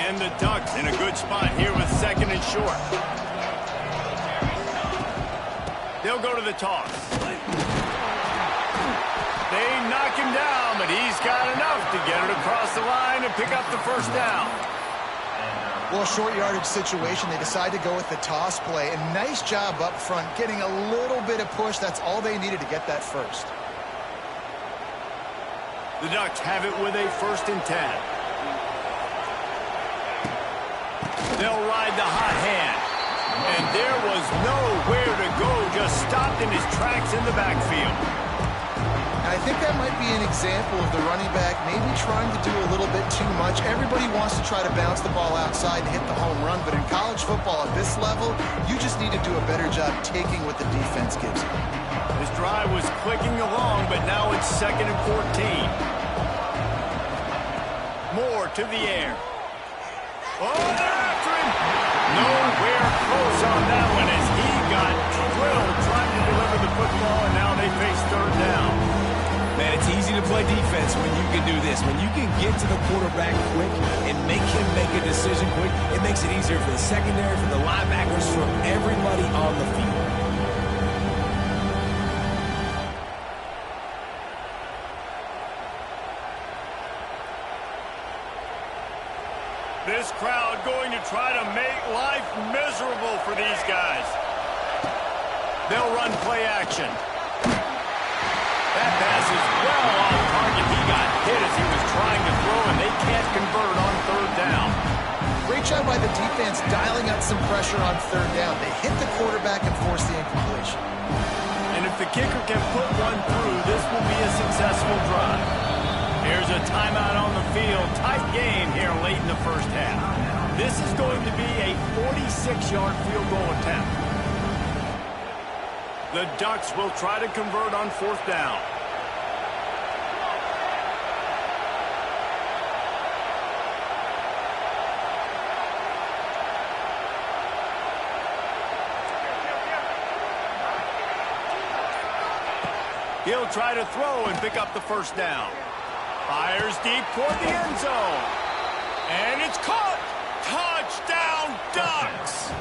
And the Ducks in a good spot here with 2nd and short. They'll go to the toss. They knock him down, but he's got enough to get it across the line and pick up the first down. Well, short yardage situation, they decide to go with the toss play. And nice job up front, getting a little bit of push. That's all they needed to get that first. The Ducks have it with a 1st and 10. They'll ride the hot hand. And there was nowhere to go, just stopped in his tracks in the backfield. And I think that might be an example of the running back maybe trying to do a little bit too much. Everybody wants to try to bounce the ball outside and hit the home run, but in college football at this level, you just need to do a better job taking what the defense gives you. This drive was clicking along, but now it's 2nd and 14. Moore to the air. Oh, they're after him! Nowhere close on that one as he got drilled trying to deliver the football, and now they face 3rd down. Man, it's easy to play defense when you can do this. When you can get to the quarterback quick and make him make a decision quick, it makes it easier for the secondary, for the linebackers, for everybody on the field. This crowd going to try to make life miserable for these guys. They'll run play action. That pass is well off target. He got hit as he was trying to throw, and they can't convert on 3rd down. Great job by the defense dialing up some pressure on 3rd down. They hit the quarterback and forced the incompletion. And if the kicker can put one through, this will be a successful drive. Here's a timeout on the field. Tight game here late in the 1st half. This is going to be a 46-yard field goal attempt. The Ducks will try to convert on 4th down. He'll try to throw and pick up the 1st down. Fires deep toward the end zone. And it's caught. Touchdown, Ducks!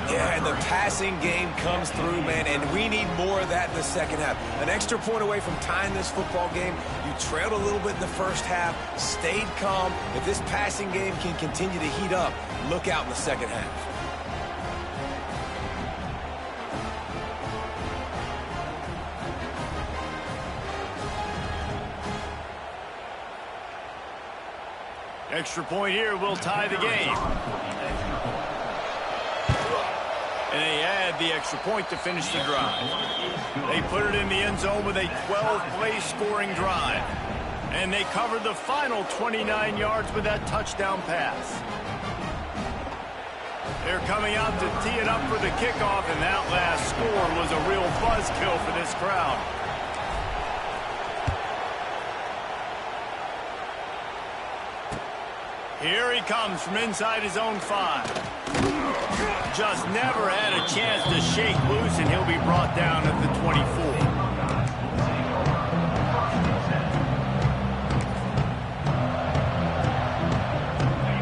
Yeah, and the passing game comes through, man, and we need more of that in the 2nd half. An extra point away from tying this football game. You trailed a little bit in the 1st half, stayed calm. If this passing game can continue to heat up, look out in the 2nd half. Extra point here will tie the game. And they add the extra point to finish the drive. They put it in the end zone with a 12-play scoring drive. And they covered the final 29 yards with that touchdown pass. They're coming out to tee it up for the kickoff, and that last score was a real buzzkill for this crowd. Here he comes from inside his own 5. Just never had a chance to shake loose, and he'll be brought down at the 24.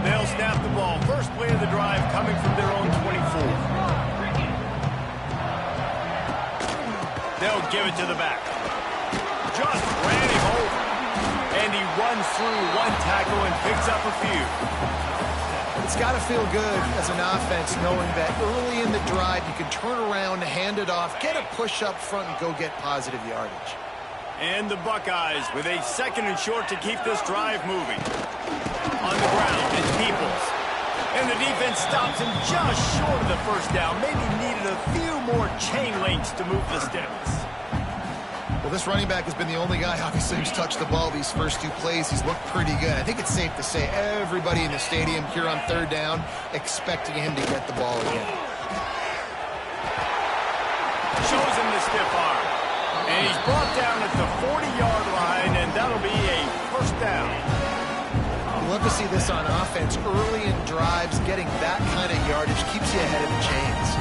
They'll snap the ball. First play of the drive coming from their own 24. They'll give it to the back. Just ran him over. And he runs through one tackle and picks up a few. It's got to feel good as an offense knowing that early in the drive you can turn around, hand it off, get a push up front, and go get positive yardage. And the Buckeyes with a 2nd and short to keep this drive moving. On the ground, it's Peoples. And the defense stops him just short of the 1st down. Maybe needed a few more chain links to move the sticks. Well, this running back has been the only guy, obviously, who's touched the ball these first 2 plays. He's looked pretty good. I think it's safe to say everybody in the stadium here on 3rd down expecting him to get the ball again. Shows him the stiff arm. And he's brought down at the 40-yard line, and that'll be a 1st down. You love to see this on offense. Early in drives, getting that kind of yardage keeps you ahead of the chains.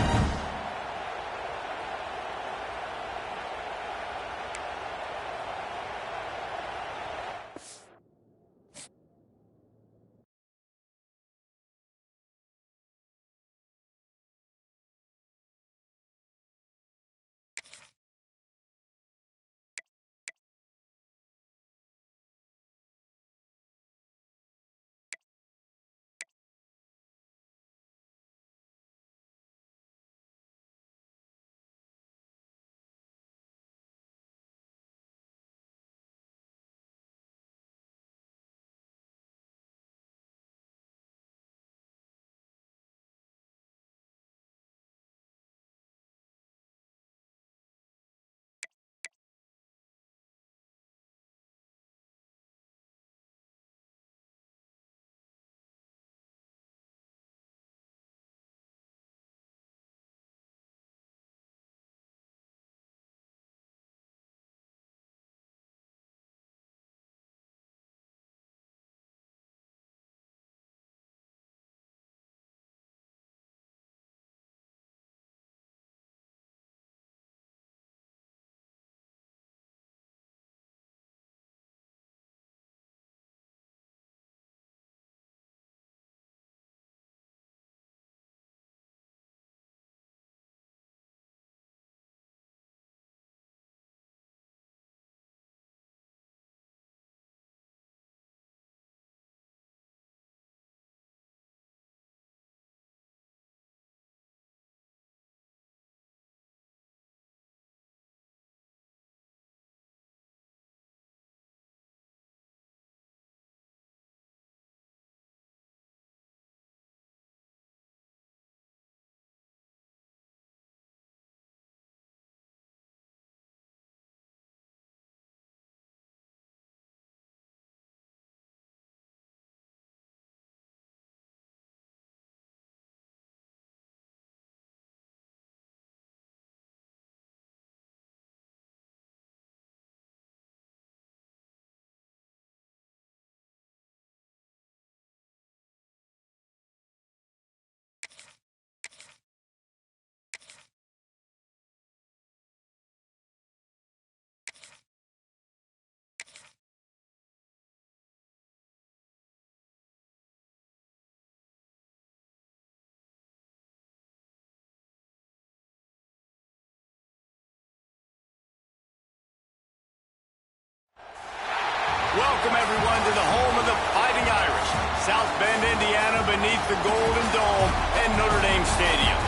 Welcome, everyone, to the home of the Fighting Irish, South Bend, Indiana, beneath the Golden Dome and Notre Dame Stadium.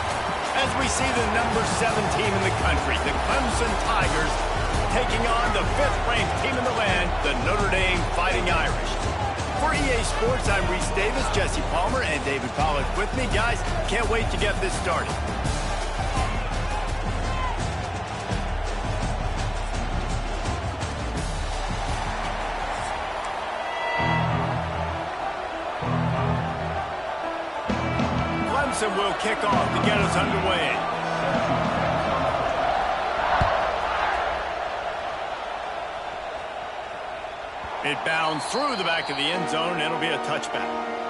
As we see the number 7 team in the country, the Clemson Tigers, taking on the 5th-ranked team in the land, the Notre Dame Fighting Irish. For EA Sports, I'm Reese Davis, Jesse Palmer, and David Pollack with me. Guys, can't wait to get this started. Clemson will kick off to get us underway. It bounds through the back of the end zone, and it'll be a touchback.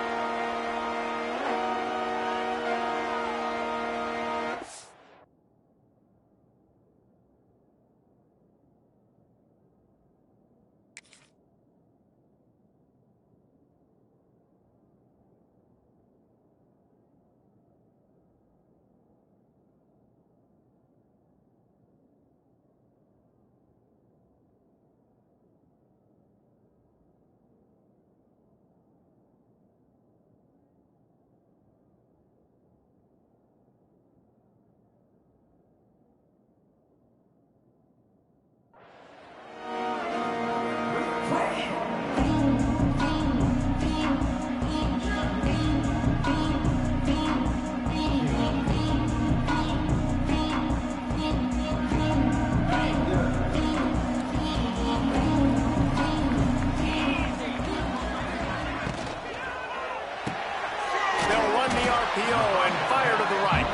And fire to the right.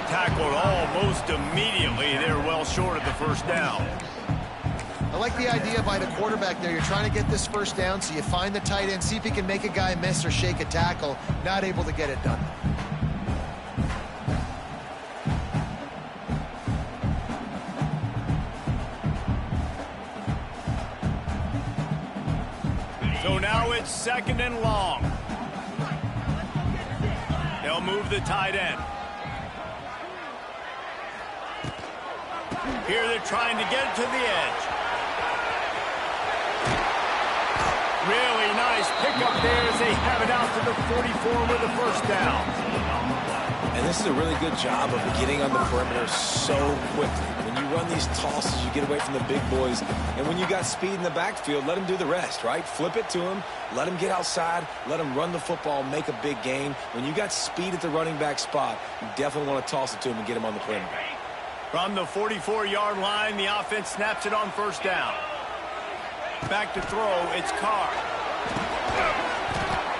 Tackled almost immediately. They're well short of the first down. I like the idea by the quarterback there. You're trying to get this first down, so you find the tight end, see if he can make a guy miss or shake a tackle. Not able to get it done. So now it's 2nd and long. They'll move the tight end. Here they're trying to get it to the edge. Really nice pickup there as they have it out to the 44 with a first down. And this is a really good job of getting on the perimeter so quickly. When you run these tosses, you get away from the big boys. And when you got speed in the backfield, let them do the rest, right? Flip it to them, let them get outside, let them run the football, make a big gain. When you got speed at the running back spot, you definitely want to toss it to them and get them on the perimeter. From the 44-yard line, the offense snaps it on first down. Back to throw, it's Carr.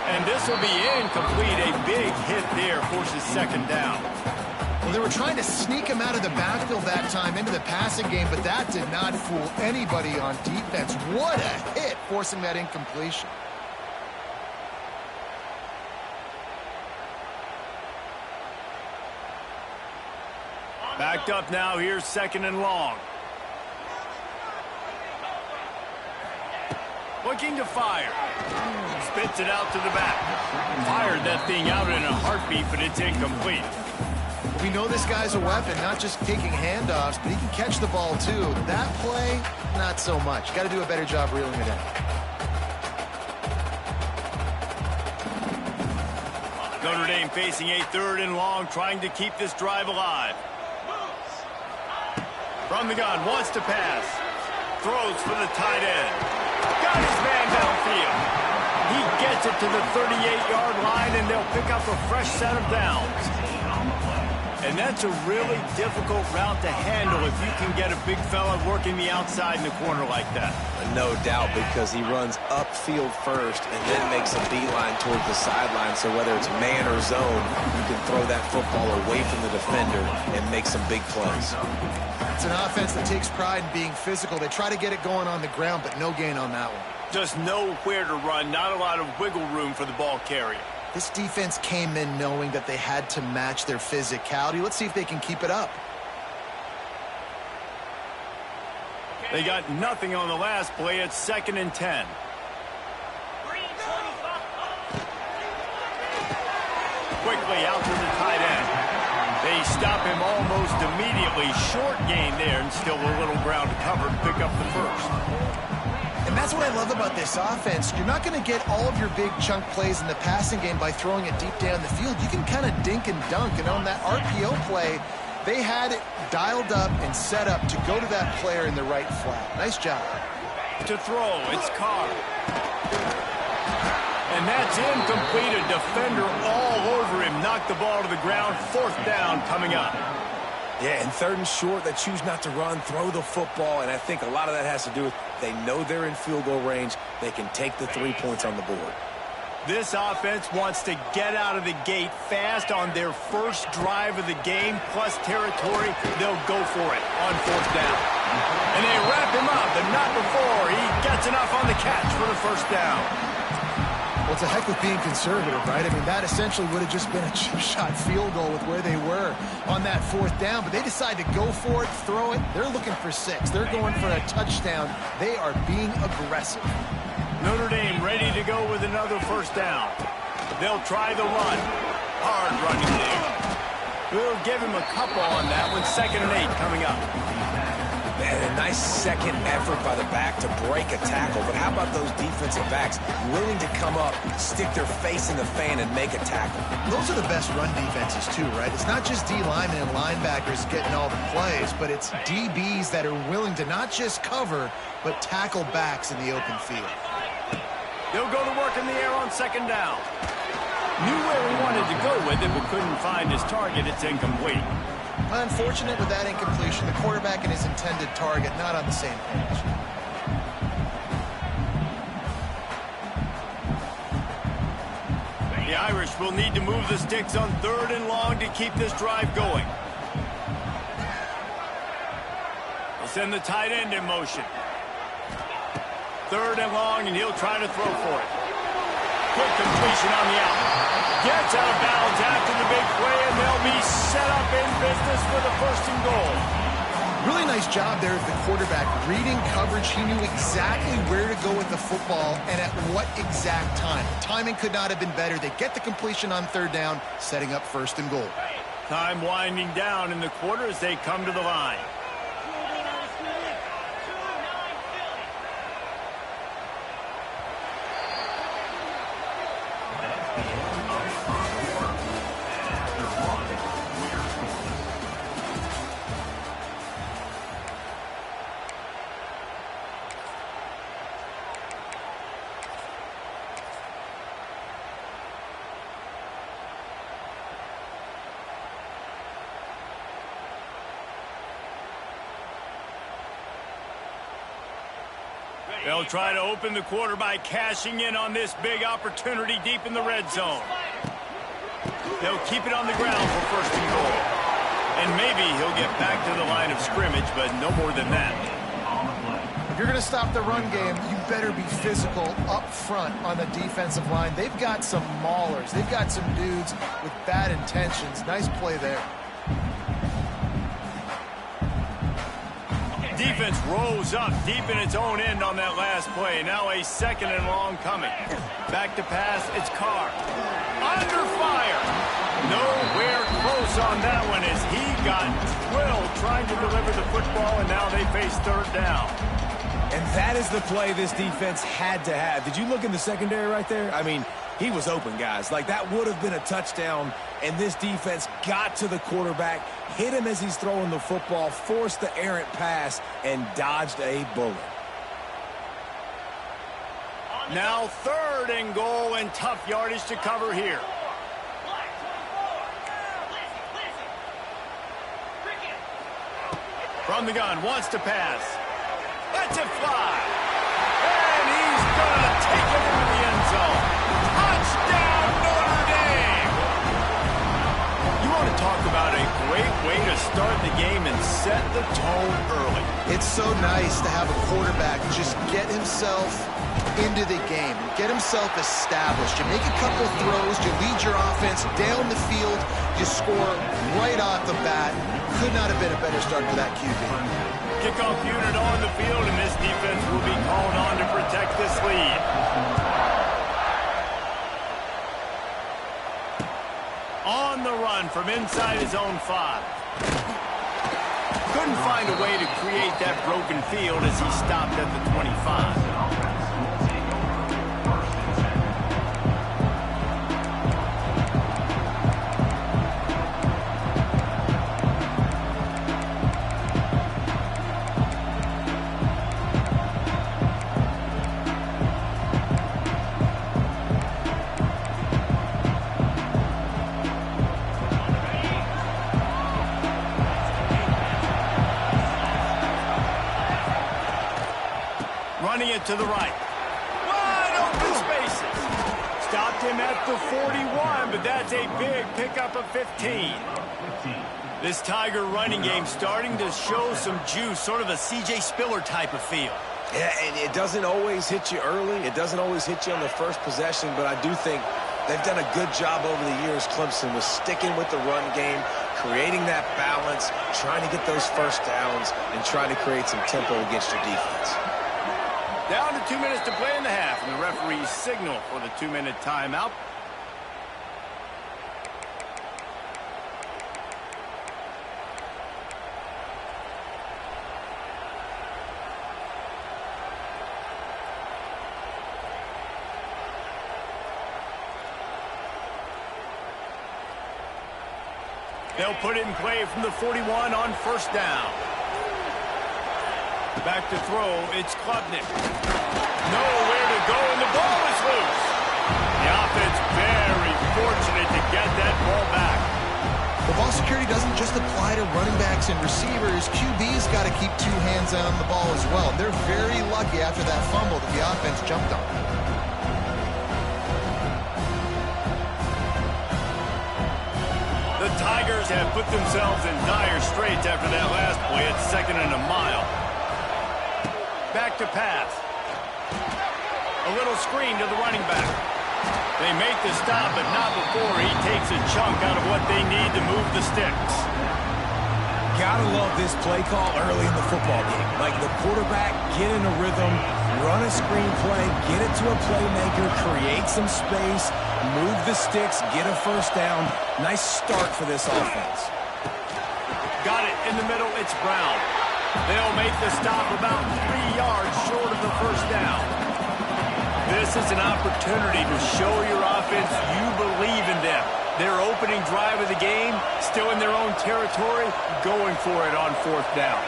And this will be incomplete. A big hit there forces 2nd down. Well, they were trying to sneak him out of the backfield that time into the passing game, but that did not fool anybody on defense. What a hit, forcing that incompletion. Backed up now, here's 2nd and long. Looking to fire. Spits it out to the back. Fired that thing out in a heartbeat, but it's incomplete. We know this guy's a weapon, not just taking handoffs, but he can catch the ball too. That play, not so much. Got to do a better job reeling it in. Notre Dame facing a 3rd and long, trying to keep this drive alive. From the gun, wants to pass. Throws for the tight end. Got his man downfield. He gets it to the 38-yard line, and they'll pick up a fresh set of downs. And that's a really difficult route to handle if you can get a big fella working the outside in the corner like that. No doubt, because he runs upfield first and then makes a beeline towards the sideline. So whether it's man or zone, you can throw that football away from the defender and make some big plays. It's an offense that takes pride in being physical. They try to get it going on the ground, but no gain on that one. Just nowhere to run, not a lot of wiggle room for the ball carrier. This defense came in knowing that they had to match their physicality. Let's see if they can keep it up. They got nothing on the last play. It's 2nd and 10. Quickly out to the tight end. They stop him almost immediately. Short gain there, and still a little ground to cover to pick up the first. And And that's what I love about this offense. You're not going to get all of your big chunk plays in the passing game by throwing it deep down the field. You can kind of dink and dunk. And on that RPO play, they had it dialed up and set up to go to that player in the right flat. Nice job. To throw, it's Carr. And that's incomplete. A defender all over him. Knocked the ball to the ground. 4th down coming up. Yeah, and 3rd and short, they choose not to run, throw the football, and I think a lot of that has to do with they know they're in field goal range. They can take the 3 points on the board. This offense wants to get out of the gate fast on their first drive of the game, plus territory. They'll go for it on 4th down. And they wrap him up, but not before he gets enough on the catch for the 1st down. Well, it's a heck with being conservative, right? I mean, that essentially would have just been a chip shot field goal with where they were on that 4th down, but they decide to go for it, throw it. They're looking for 6. They're going for a touchdown. They are being aggressive. Notre Dame ready to go with another 1st down. They'll try the run. Hard running there. We'll give him a couple on that one. 2nd and 8 coming up. And a nice second effort by the back to break a tackle. But how about those defensive backs willing to come up, stick their face in the fan, and make a tackle? Those are the best run defenses, too, right? It's not just D linemen and linebackers getting all the plays, but it's DBs that are willing to not just cover, but tackle backs in the open field. They'll go to work in the air on 2nd down. Knew where he wanted to go with it, but couldn't find his target. It's incomplete. Unfortunate with that incompletion. The quarterback and his intended target not on the same page. The Irish will need to move the sticks on 3rd and long to keep this drive going. They'll send the tight end in motion. 3rd and long, and he'll try to throw for it. Quick completion on the out. Gets out of bounds after the big play, and they'll be set up in business for the 1st and goal. Really nice job there of the quarterback. Reading coverage, he knew exactly where to go with the football and at what exact time. Timing could not have been better. They get the completion on 3rd down, setting up 1st and goal. Time winding down in the quarter as they come to the line. They'll try to open the quarter by cashing in on this big opportunity deep in the red zone. They'll keep it on the ground for 1st and goal. And maybe he'll get back to the line of scrimmage, but no more than that. If you're going to stop the run game, you better be physical up front on the defensive line. They've got some maulers. They've got some dudes with bad intentions. Nice play there. Defense rose up deep in its own end on that last play. Now a 2nd and long coming. Back to pass, it's Carr. Under fire. Nowhere close on that one as he got drilled trying to deliver the football, and now they face 3rd down. And that is the play this defense had to have. Did you look in the secondary right there? I mean, he was open, guys. Like, that would have been a touchdown, and this defense got to the quarterback, hit him as he's throwing the football, forced the errant pass, and dodged a bullet. Now 3rd and goal, and tough yardage to cover here. From the gun, wants to pass. Lets it fly. And he's going to take it into the end zone. Touchdown, Notre Dame! You want to talk about a great way to start the game and set the tone early. It's so nice to have a quarterback just get himself into the game, get himself established. You make a couple throws, you lead your offense down the field, you score right off the bat. Could not have been a better start for that QB. Kickoff unit on the field, and this defense will be called on to protect this lead. On the run from inside his own 5. Couldn't find a way to create that broken field as he stopped at the 25. it to the right. Wide open spaces. Stopped him at the 41, but that's a big pickup of 15. This Tiger running game starting to show some juice, sort of a C.J. Spiller type of feel. Yeah, and it doesn't always hit you early. It doesn't always hit you on the first possession, but I do think they've done a good job over the years, Clemson, with sticking with the run game, creating that balance, trying to get those first downs, and trying to create some tempo against your defense. Down to 2 minutes to play in the half, and the referees signal for the 2-minute timeout. They'll put it in play from the 41 on first down. Back to throw, it's Klubnik. Nowhere to go, and the ball is loose. The offense very fortunate to get that ball back. The ball security doesn't just apply to running backs and receivers. QB's got to keep 2 hands on the ball as well. And they're very lucky after that fumble that the offense jumped on. The Tigers have put themselves in dire straits after that last play at 2nd and a mile. Back to pass. A little screen to the running back. They make the stop, but not before he takes a chunk out of what they need to move the sticks. Gotta love this play call early in the football game. Like the quarterback, get in a rhythm, run a screen play, get it to a playmaker, create some space, move the sticks, get a first down. Nice start for this offense. Got it in the middle, it's Brown. They'll make the stop about 3 yards short of the first down. This is an opportunity to show your offense you believe in them. Their opening drive of the game, still in their own territory, going for it on 4th down.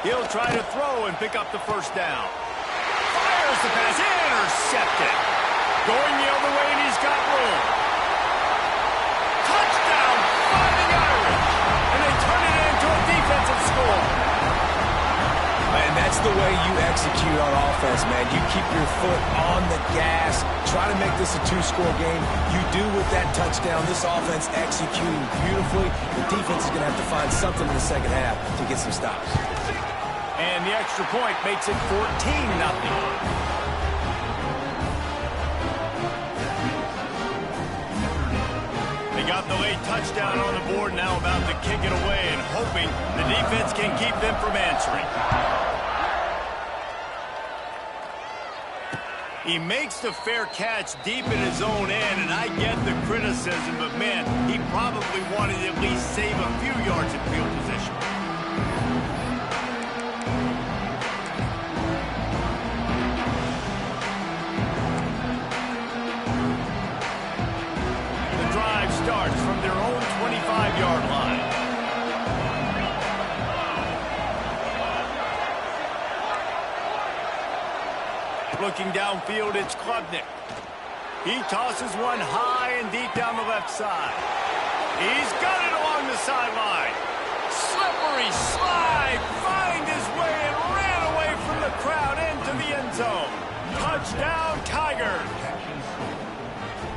He'll try to throw and pick up the first down. Fires the pass, intercepted. Going the other way, and he's got room. Touchdown, Fighting Irish. And they turn it into a defensive score. And that's the way you execute on offense, man. You keep your foot on the gas, try to make this a 2-score game. You do with that touchdown. This offense executing beautifully. The defense is going to have to find something in the second half to get some stops. And the extra point makes it 14-0. They got the late touchdown on the board, now about to kick it away and hoping the defense can keep them from answering. He makes the fair catch deep in his own end, and I get the criticism, but man, he probably wanted to at least save a few yards in field position. Starts from their own 25-yard line. Looking downfield, it's Klubnik. He tosses one high and deep down the left side. He's got it along the sideline. Slippery slide, find his way and ran away from the crowd into the end zone. Touchdown, Tigers.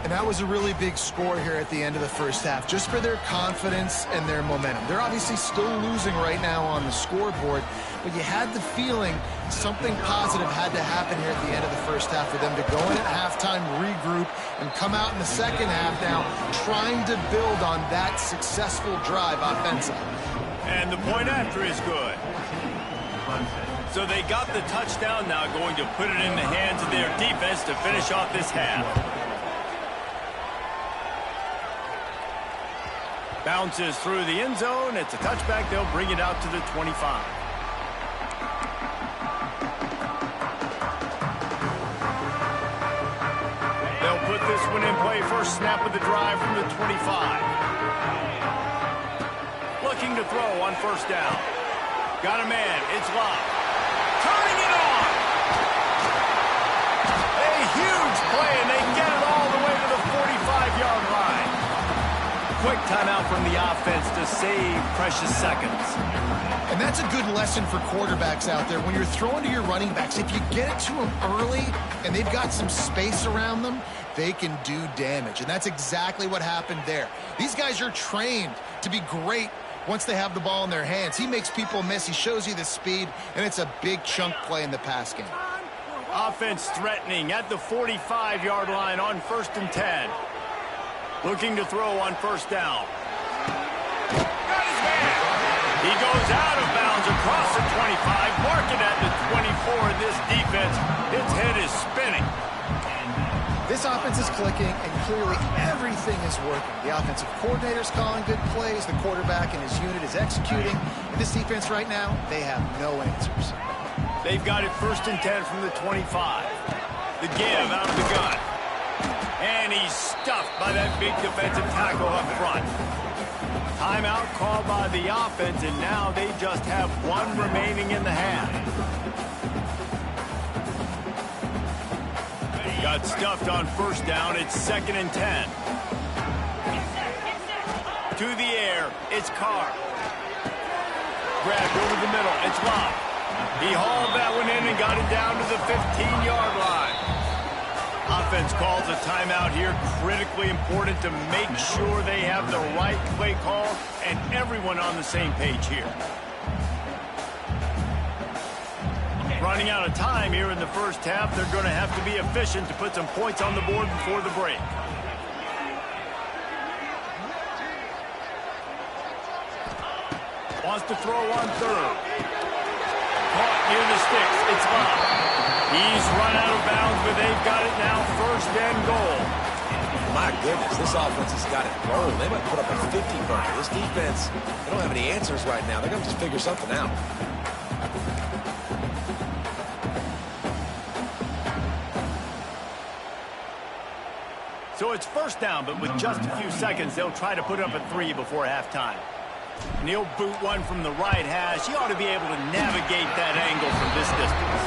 And that was a really big score here at the end of the first half, just for their confidence and their momentum. They're obviously still losing right now on the scoreboard, but you had the feeling something positive had to happen here at the end of the first half for them to go in at halftime, regroup, and come out in the second half now trying to build on that successful drive offensively. And the point after is good. So they got the touchdown, now going to put it in the hands of their defense to finish off this half. Bounces through the end zone. It's a touchback. They'll bring it out to the 25. They'll put this one in play. First snap of the drive from the 25. Looking to throw on first down. Got a man. It's Love. Turning it on. A huge play, and they get it all the way to the 45-yard line. quick timeout from the offense to save precious seconds. And that's a good lesson for quarterbacks out there. When you're throwing to your running backs, if you get it to them early and they've got some space around them, they can do damage. And that's exactly what happened there. These guys are trained to be great once they have the ball in their hands. He makes people miss. He shows you the speed, and it's a big chunk play in the pass game. Offense threatening at the 45-yard line on 1st and 10. Looking to throw on 1st down. Got his man. He goes out of bounds across the 25, marking at the 24. This defense, its head is spinning. This offense is clicking, and clearly everything is working. The offensive coordinator's calling good plays. The quarterback and his unit is executing. And this defense right now, they have no answers. They've got it 1st and 10 from the 25. The give out of the gun. And he's stuffed by that big defensive tackle up front. Timeout called by the offense, and now they just have one remaining in the half. Got stuffed on 1st down. It's 2nd and 10. To the air. It's Carr. Grabbed over the middle. It's Love. He hauled that one in and got it down to the 15-yard line. Offense calls a timeout here. Critically important to make sure they have the right play call and everyone on the same page here. Running out of time here in the 1st half. They're going to have to be efficient to put some points on the board before the break. Wants to throw on 3rd. Caught near the sticks. It's Love. He's run out of bounds, but they've got it now 1st and goal. My goodness, this offense has got it rolling. They might put up a 50-burger. This defense, they don't have any answers right now. They're going to just figure something out. So it's 1st down, but with just a few seconds, they'll try to put up a 3 before halftime. And he'll boot one from the right hash. He ought to be able to navigate that angle from this distance.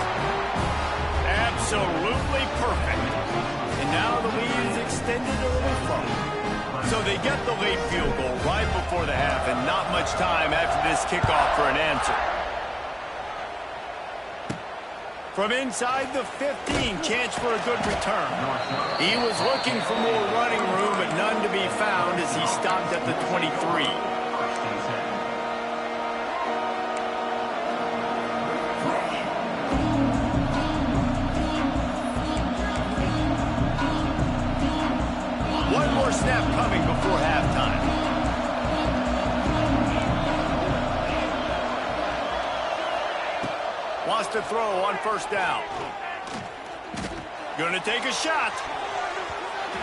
Absolutely perfect. And now the lead is extended a little further. So they get the late field goal right before the half, and not much time after this kickoff for an answer. From inside the 15, chance for a good return. He was looking for more running room, but none to be found as he stopped at the 23. One more snap coming before halftime. Wants to throw on 1st down. Gonna take a shot.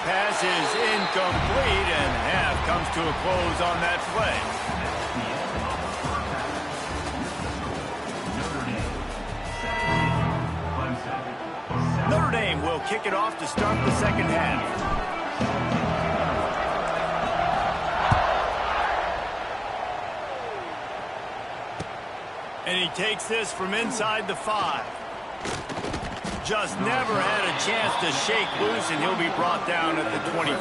Pass is incomplete, and half comes to a close on that play. Notre Dame will kick it off to start the 2nd half. And he takes this from inside the 5. Just never had a chance to shake loose, and he'll be brought down at the 24.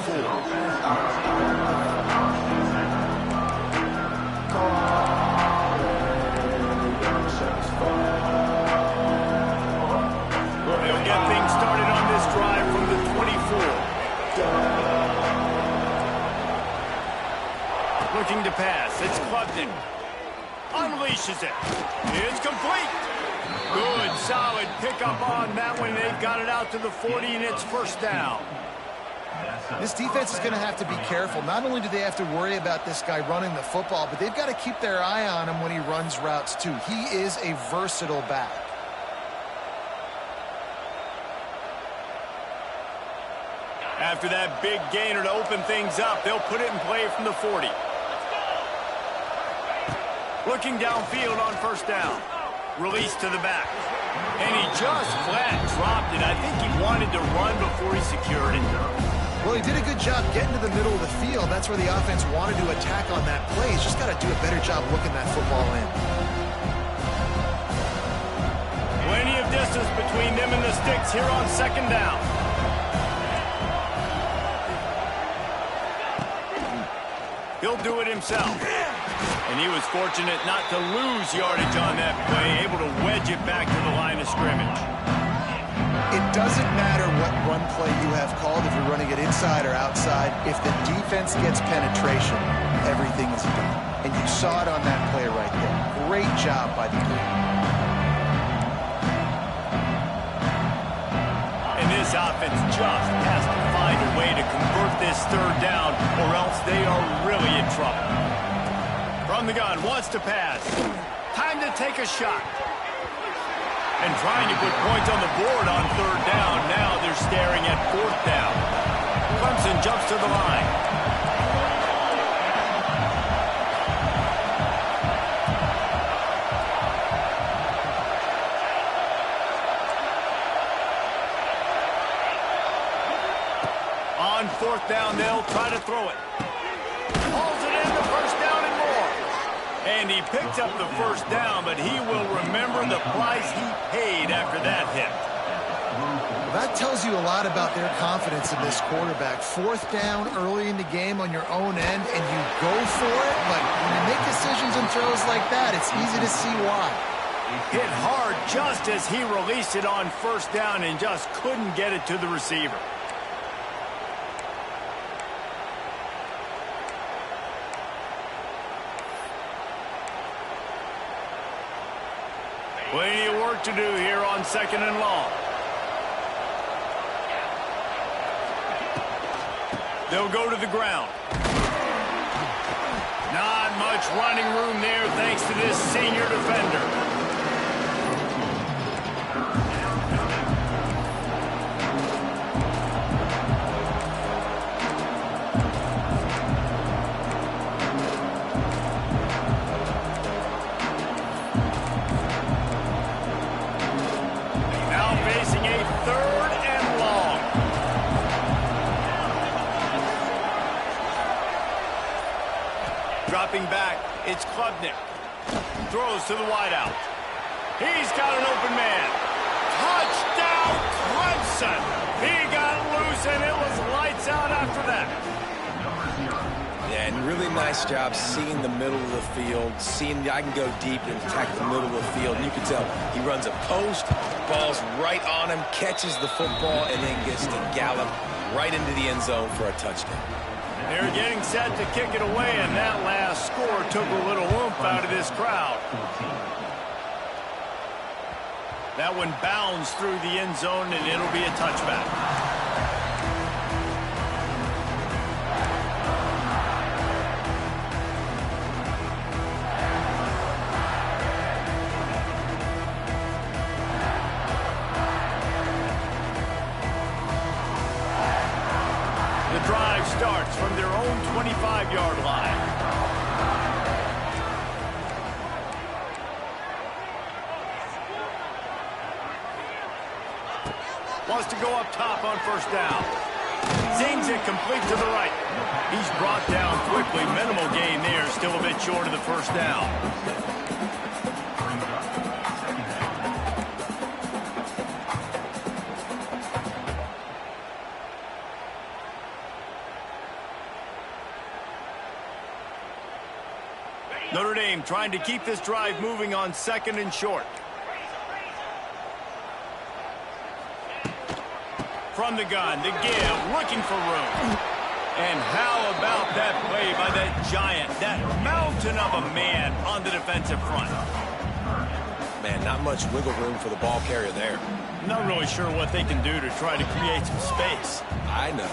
They'll get things started on this drive from the 24. Looking to pass. It's Clubton. Unleashes it. It's complete. Good, solid pickup on that one. They've got it out to the 40, and it's 1st down. This defense is going to have to be careful. Not only do they have to worry about this guy running the football, but they've got to keep their eye on him when he runs routes, too. He is a versatile back. After that big gainer to open things up, they'll put it in play from the 40. Looking downfield on 1st down. Release to the back. And he just flat dropped it. I think he wanted to run before he secured it. Well, he did a good job getting to the middle of the field. That's where the offense wanted to attack on that play. He's just got to do a better job looking that football in. Plenty of distance between them and the sticks here on 2nd down. He'll do it himself. And he was fortunate not to lose yardage on that play, able to wedge it back to the line of scrimmage. It doesn't matter what run play you have called, if you're running it inside or outside. If the defense gets penetration, everything is done. And you saw it on that play right there. Great job by the team. And this offense just has to find a way to convert this third down, or else they are really in trouble. From the gun, wants to pass. Time to take a shot. And trying to put points on the board on third down. Now they're staring at fourth down. Clemson jumps to the line. On fourth down, they'll try to throw it. Pulls it in, the first down and more. And he picked up the first down, but he will remember the price he paid after that hit. That tells you a lot about their confidence in this quarterback. Fourth down early in the game on your own end, and you go for it, but when you make decisions and throws like that, it's easy to see why. Hit hard just as he released it on first down and just couldn't get it to the receiver. Plenty of work to do here on second and long. They'll go to the ground. Not much running room there thanks to this senior defender. Dropping back, it's Klubnik. Throws to the wideout. He's got an open man. Touchdown, Clemson! He got loose, and it was lights out after that. Yeah, and really nice job seeing the middle of the field, seeing I can go deep and attack the middle of the field. And you can tell he runs a post, ball's right on him, catches the football, and then gets to gallop right into the end zone for a touchdown. They're getting set to kick it away, and that last score took a little oomph out of this crowd. That one bounds through the end zone, and it'll be a touchback. Drive starts from their own 25-yard line. Wants to go up top on first down. Zings it complete to the right. He's brought down quickly. Minimal gain there. Still a bit short of the first down. Notre Dame trying to keep this drive moving on second and short. From the gun, to give, looking for room. And how about that play by that giant, that mountain of a man on the defensive front? Man, not much wiggle room for the ball carrier there. Not really sure what they can do to try to create some space. I know.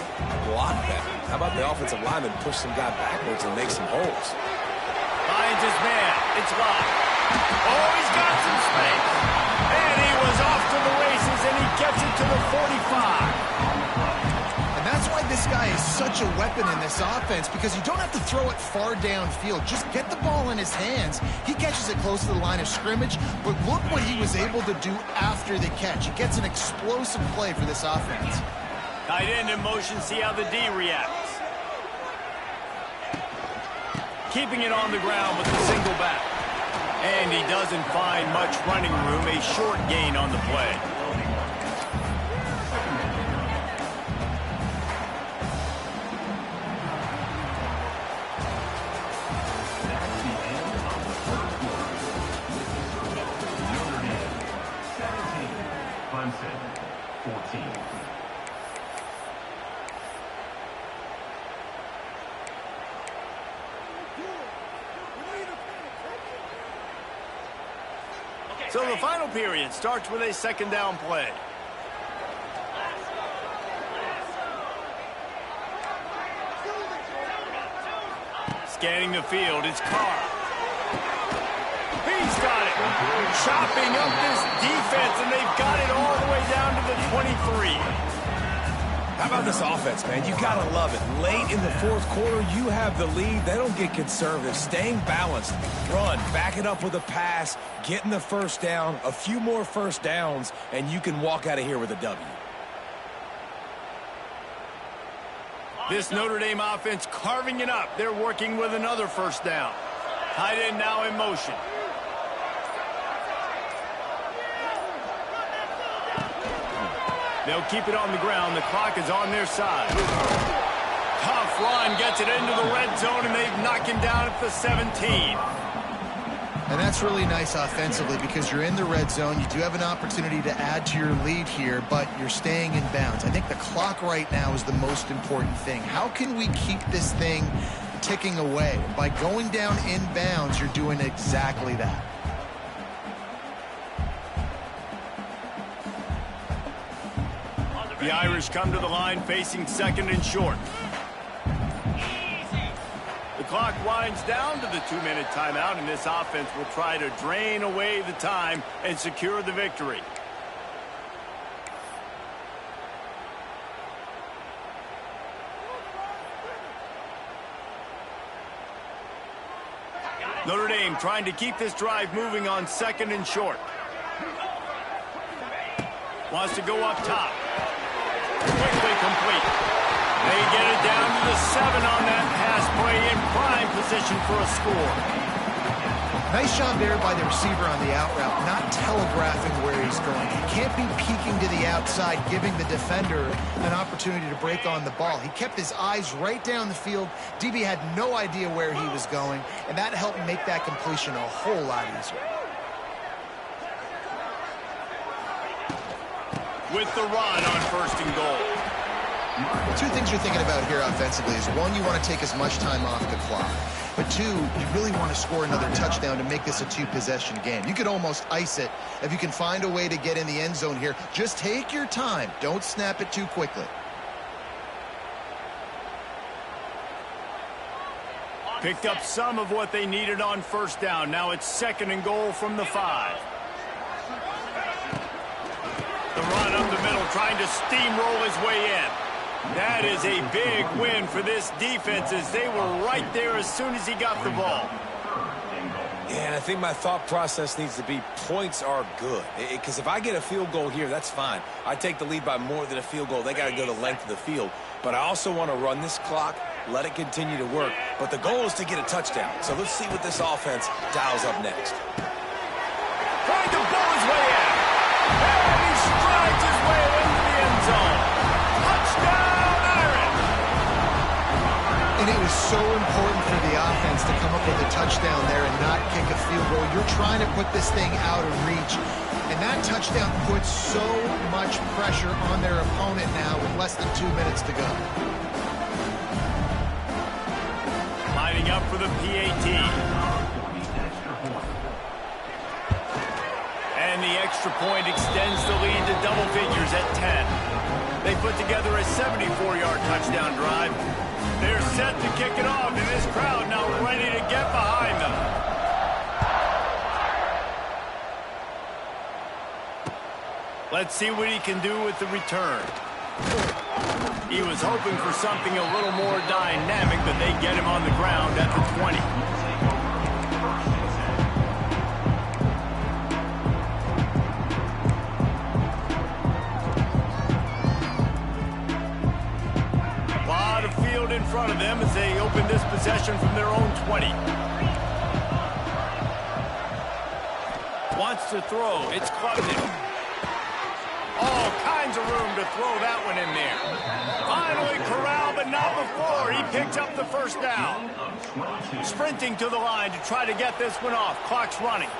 Block that. How about the offensive lineman push some guy backwards and make some holes? Finds his man. It's locked. Oh, he's got some space. And he was off to the races, and he gets it to the 45. And that's why this guy is such a weapon in this offense, because you don't have to throw it far downfield. Just get the ball in his hands. He catches it close to the line of scrimmage, but look what he was able to do after the catch. He gets an explosive play for this offense. Tight end in motion, see how the D reacts. Keeping it on the ground with the single back. And he doesn't find much running room, a short gain on the play. So the final period starts with a second down play. Scanning the field, it's Carr. He's got it. Chopping up this defense, and they've got it all the way down to the 23. How about this offense, man? You got to love it. Late in the fourth quarter, you have the lead. They don't get conservative. Staying balanced. Run. Back it up with a pass. Getting the first down. A few more first downs, and you can walk out of here with a W. This Notre Dame offense carving it up. They're working with another first down. Tight end now in motion. They'll keep it on the ground. The clock is on their side. Tough run gets it into the red zone, and they've knocked him down at the 17. And that's really nice offensively because you're in the red zone. You do have an opportunity to add to your lead here, but you're staying in bounds. I think the clock right now is the most important thing. How can we keep this thing ticking away? By going down in bounds, you're doing exactly that. The Irish come to the line facing second and short. The clock winds down to the 2-minute timeout, and this offense will try to drain away the time and secure the victory. Notre Dame trying to keep this drive moving on second and short. Wants to go up top. Quickly complete. They get it down to the 7 on that pass play, in prime position for a score. Nice job there by the receiver on the out route, not telegraphing where he's going. He can't be peeking to the outside, giving the defender an opportunity to break on the ball. He kept his eyes right down the field. DB had no idea where he was going, and that helped make that completion a whole lot easier. With the run on first and goal. Two things you're thinking about here offensively is, one, you want to take as much time off the clock. But two, you really want to score another touchdown to make this a two-possession game. You could almost ice it if you can find a way to get in the end zone here. Just take your time. Don't snap it too quickly. Picked up some of what they needed on first down. Now it's second and goal from the 5. The run up the middle, trying to steamroll his way in. That is a big win for this defense, as they were right there as soon as he got the ball. Yeah, and I think my thought process needs to be points are good. Because if I get a field goal here, that's fine. I take the lead by more than a field goal. They got to go the length of the field. But I also want to run this clock, let it continue to work. But the goal is to get a touchdown. So let's see what this offense dials up next. Trying to blow his way in. And he strides his way into the end zone. Touchdown, Irish! And it was so important for the offense to come up with a touchdown there and not kick a field goal. You're trying to put this thing out of reach. And that touchdown puts so much pressure on their opponent now with less than 2 minutes to go. Lining up for the PAT. And the extra point extends the lead to double figures at 10. They put together a 74-yard touchdown drive. They're set to kick it off, and this crowd now ready to get behind them. Let's see what he can do with the return. He was hoping for something a little more dynamic, but they get him on the ground at the 20. In front of them as they open this possession from their own 20. Wants to throw. It's Klubnik. All kinds of room to throw that one in there. Finally corralled, but not before. He picked up the first down. Sprinting to the line to try to get this one off. Clock's running.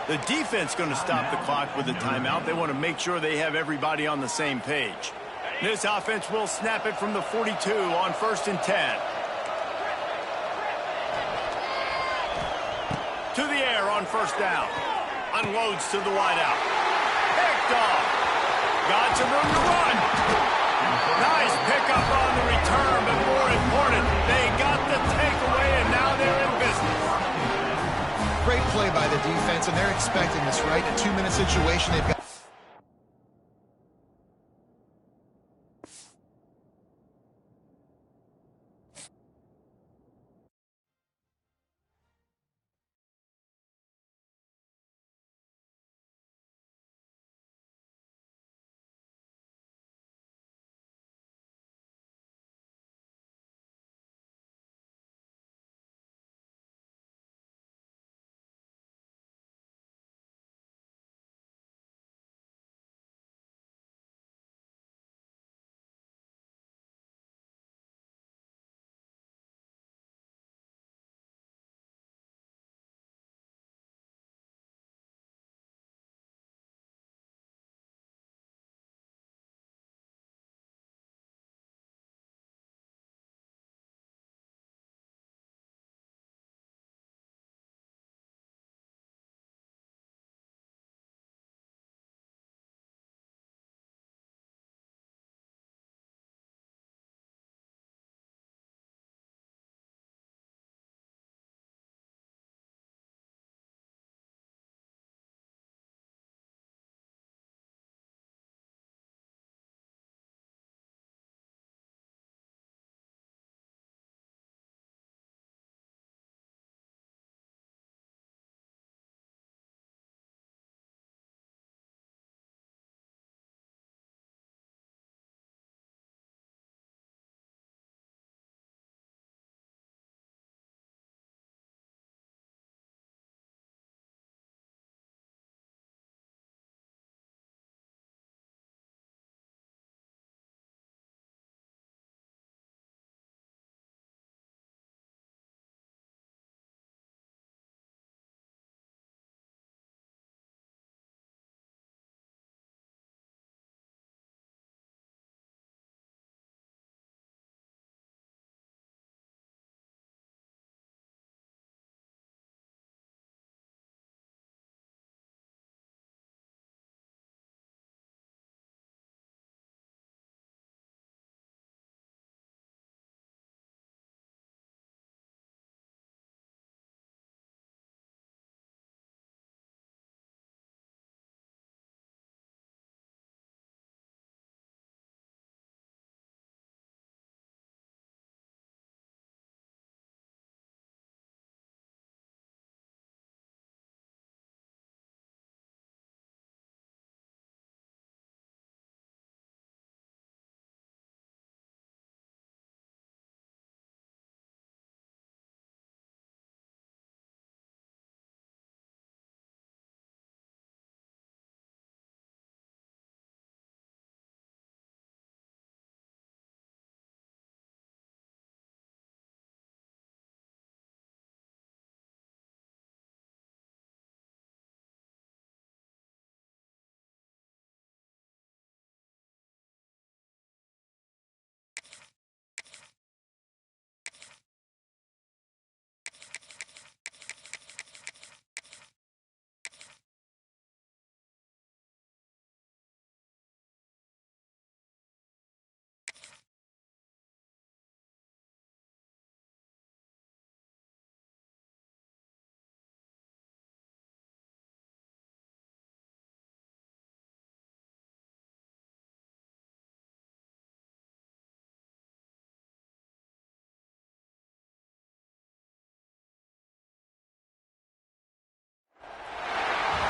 The defense going to stop the clock with a timeout. They want to make sure they have everybody on the same page. This offense will snap it from the 42 on first and 10. To the air on first down. Unloads to the wideout. Picked off. Got some room to run. Nice pickup on the return, but more important, they got the takeaway, and now they're in business. Great play by the defense, and they're expecting this, right? In a 2-minute situation, they've got...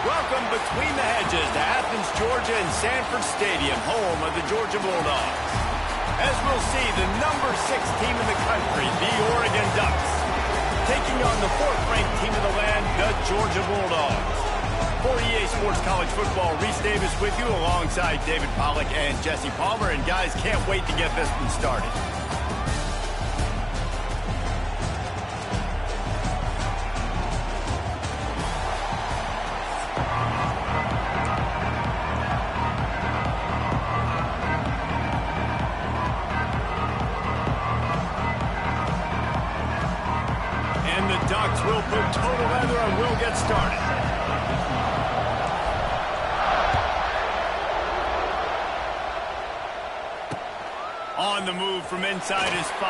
Welcome between the hedges to Athens, Georgia and Sanford Stadium, home of the Georgia Bulldogs. As we'll see, the number 6 team in the country, the Oregon Ducks, taking on the 4th-ranked team in the land, the Georgia Bulldogs. For EA Sports College Football, Reese Davis with you alongside David Pollack and Jesse Palmer. And guys, can't wait to get this one started. And the Ducks will put total leather and we'll get started. On the move from inside his 5.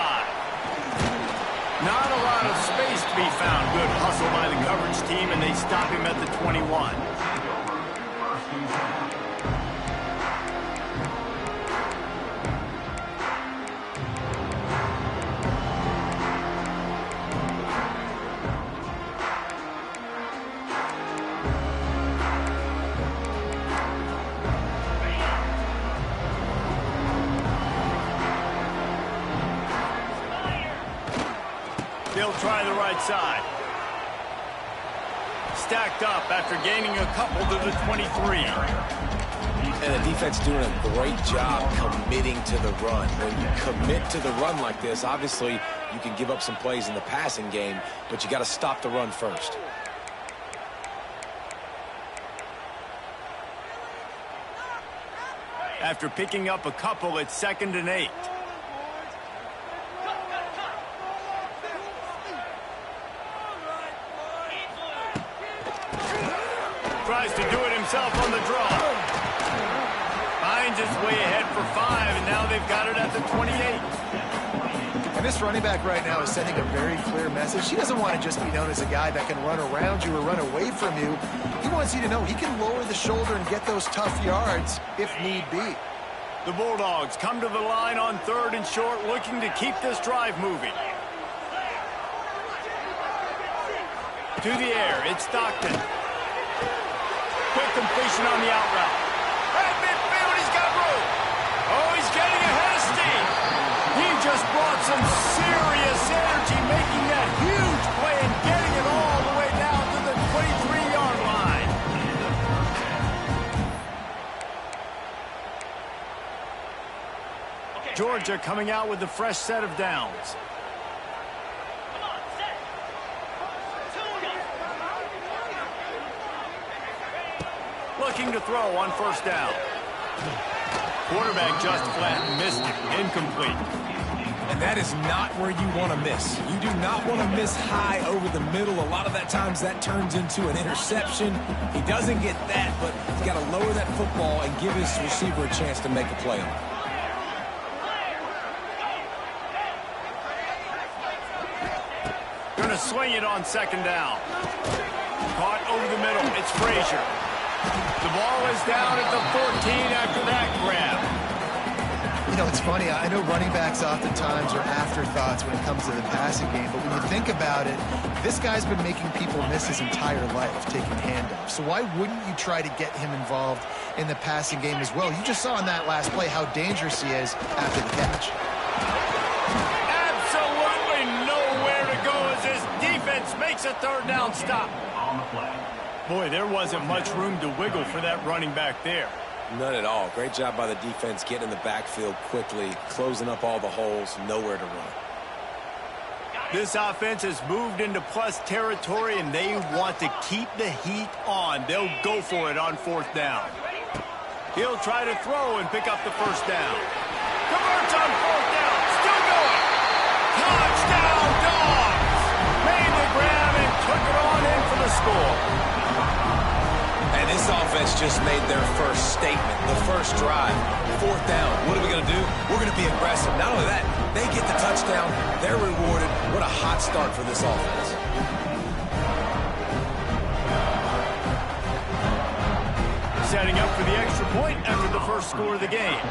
Not a lot of space to be found. Good hustle by the coverage team, and they stop him at the 21. They'll try the right side. Stacked up after gaining a couple to the 23. And the defense doing a great job committing to the run. When you commit to the run like this, obviously you can give up some plays in the passing game, but you got to stop the run first. After picking up a couple, it's 2nd and 8. Tries to do it himself on the draw. Finds his way ahead for 5, and now they've got it at the 28. And this running back right now is sending a very clear message. He doesn't want to just be known as a guy that can run around you or run away from you. He wants you to know he can lower the shoulder and get those tough yards if need be. The Bulldogs come to the line on 3rd and short, looking to keep this drive moving. To the air, it's Stockton. Quick completion on the out route. At midfield, he's got room. Oh, he's getting ahead of steam. He just brought some serious energy, making that huge play and getting it all the way down to the 23-yard line. Georgia coming out with a fresh set of downs. Looking to throw on 1st down. Quarterback just flat missed it. Incomplete. And that is not where you want to miss. You do not want to miss high over the middle. A lot of that times that turns into an interception. He doesn't get that, but he's got to lower that football and give his receiver a chance to make a play on it. Going to swing it on 2nd down. Caught over the middle. It's Frazier. The ball is down at the 14 after that grab. You know, it's funny. I know running backs oftentimes are afterthoughts when it comes to the passing game, but when you think about it, this guy's been making people miss his entire life taking handoffs. So why wouldn't you try to get him involved in the passing game as well? You just saw in that last play how dangerous he is after the catch. Absolutely nowhere to go as this defense makes a 3rd down stop. On the play. Boy, there wasn't much room to wiggle for that running back there. None at all. Great job by the defense getting in the backfield quickly, closing up all the holes, nowhere to run. This offense has moved into plus territory, and they want to keep the heat on. They'll go for it on 4th down. He'll try to throw and pick up the 1st down. Converts on 4th down. Still going. Touchdown, Dogs! Made the grab and took it on in for the score. And this offense just made their first statement, the first drive. 4th down. What are we going to do? We're going to be aggressive. Not only that, they get the touchdown. They're rewarded. What a hot start for this offense. Setting up for the extra point after the first score of the game.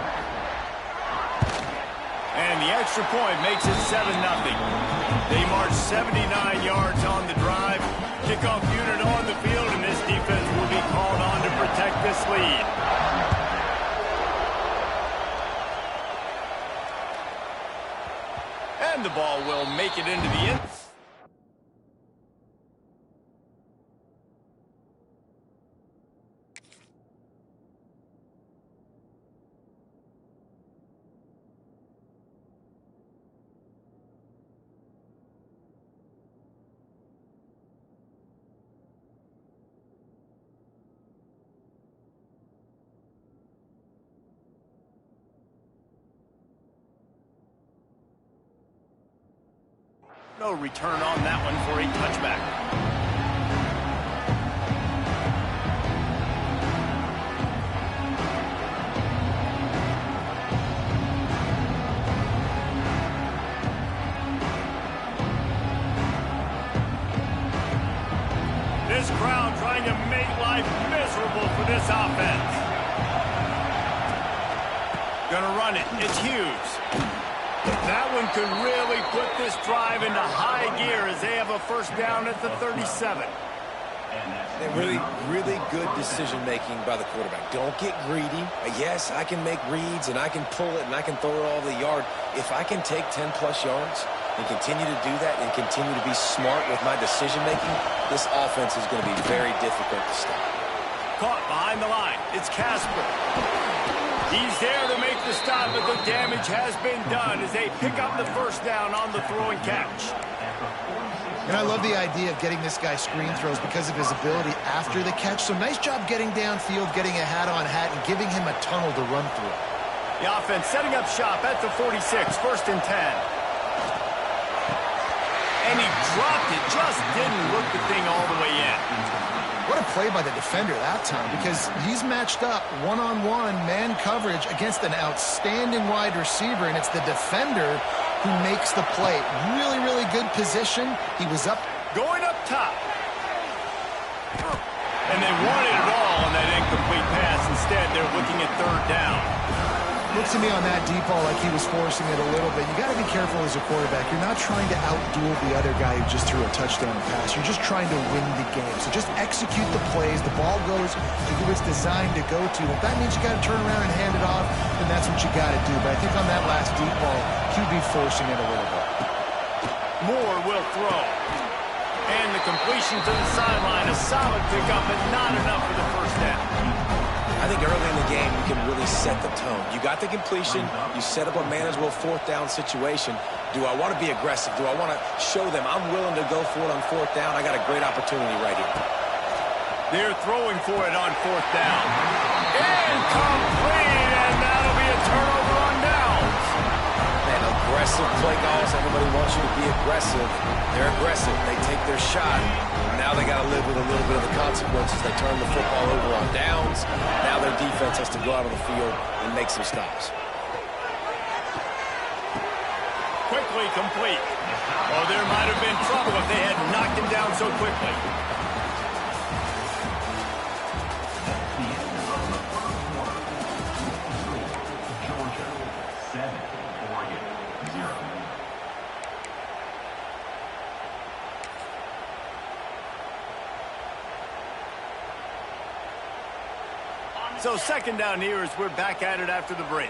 And the extra point makes it 7-0. They march 79 yards on the drive. Kickoff unit on the field, and this defense will be called on to protect this lead. And the ball will make it into the end. No return on that one for a touchback. This crowd trying to make life miserable for this offense. Gonna run it. It's Hughes. That one could really put this drive into high gear as they have a first down at the 37. And really good decision-making by the quarterback. Don't get greedy. Yes, I can make reads, and I can pull it, and I can throw it all the yard. If I can take 10-plus yards and continue to do that and continue to be smart with my decision-making, this offense is going to be very difficult to stop. Caught behind the line. It's Casper. He's there to make the stop, but the damage has been done as they pick up the first down on the throw and catch. And I love the idea of getting this guy screen throws because of his ability after the catch. So nice job getting downfield, getting a hat-on-hat, and giving him a tunnel to run through. The offense setting up shop at the 46, first and 10. And he dropped it, just didn't look the thing all the way in. What a play by the defender that time, because he's matched up one-on-one man coverage against an outstanding wide receiver, and it's the defender who makes the play. Really, really good position. He was up. Going up top. And they wanted it all on that incomplete pass. Instead, they're looking at third down. Looks to me on that deep ball like he was forcing it a little bit. You got to be careful as a quarterback. You're not trying to outduel the other guy who just threw a touchdown pass. You're just trying to win the game. So just execute the plays. The ball goes to who it's designed to go to. If that means you got to turn around and hand it off, then that's what you got to do. But I think on that last deep ball, QB forcing it a little bit. Moore will throw. And the completion to the sideline, a solid pickup, but not enough for the first down. I think early in the game, you can really set the tone. You got the completion. You set up a manageable fourth down situation. Do I want to be aggressive? Do I want to show them I'm willing to go for it on fourth down? I got a great opportunity right here. They're throwing for it on fourth down. Incomplete, and that'll be a turnover on downs. Man, aggressive play calls. Everybody wants you to be aggressive. They're aggressive. They take their shot. Now they got to live with a little bit of the consequences. They turn the football over on downs. Now their defense has to go out on the field and make some stops. Quickly complete. Oh, there might have been trouble if they had knocked him down so quickly. Georgia 7, Oregon 0. So second down here as we're back at it after the break.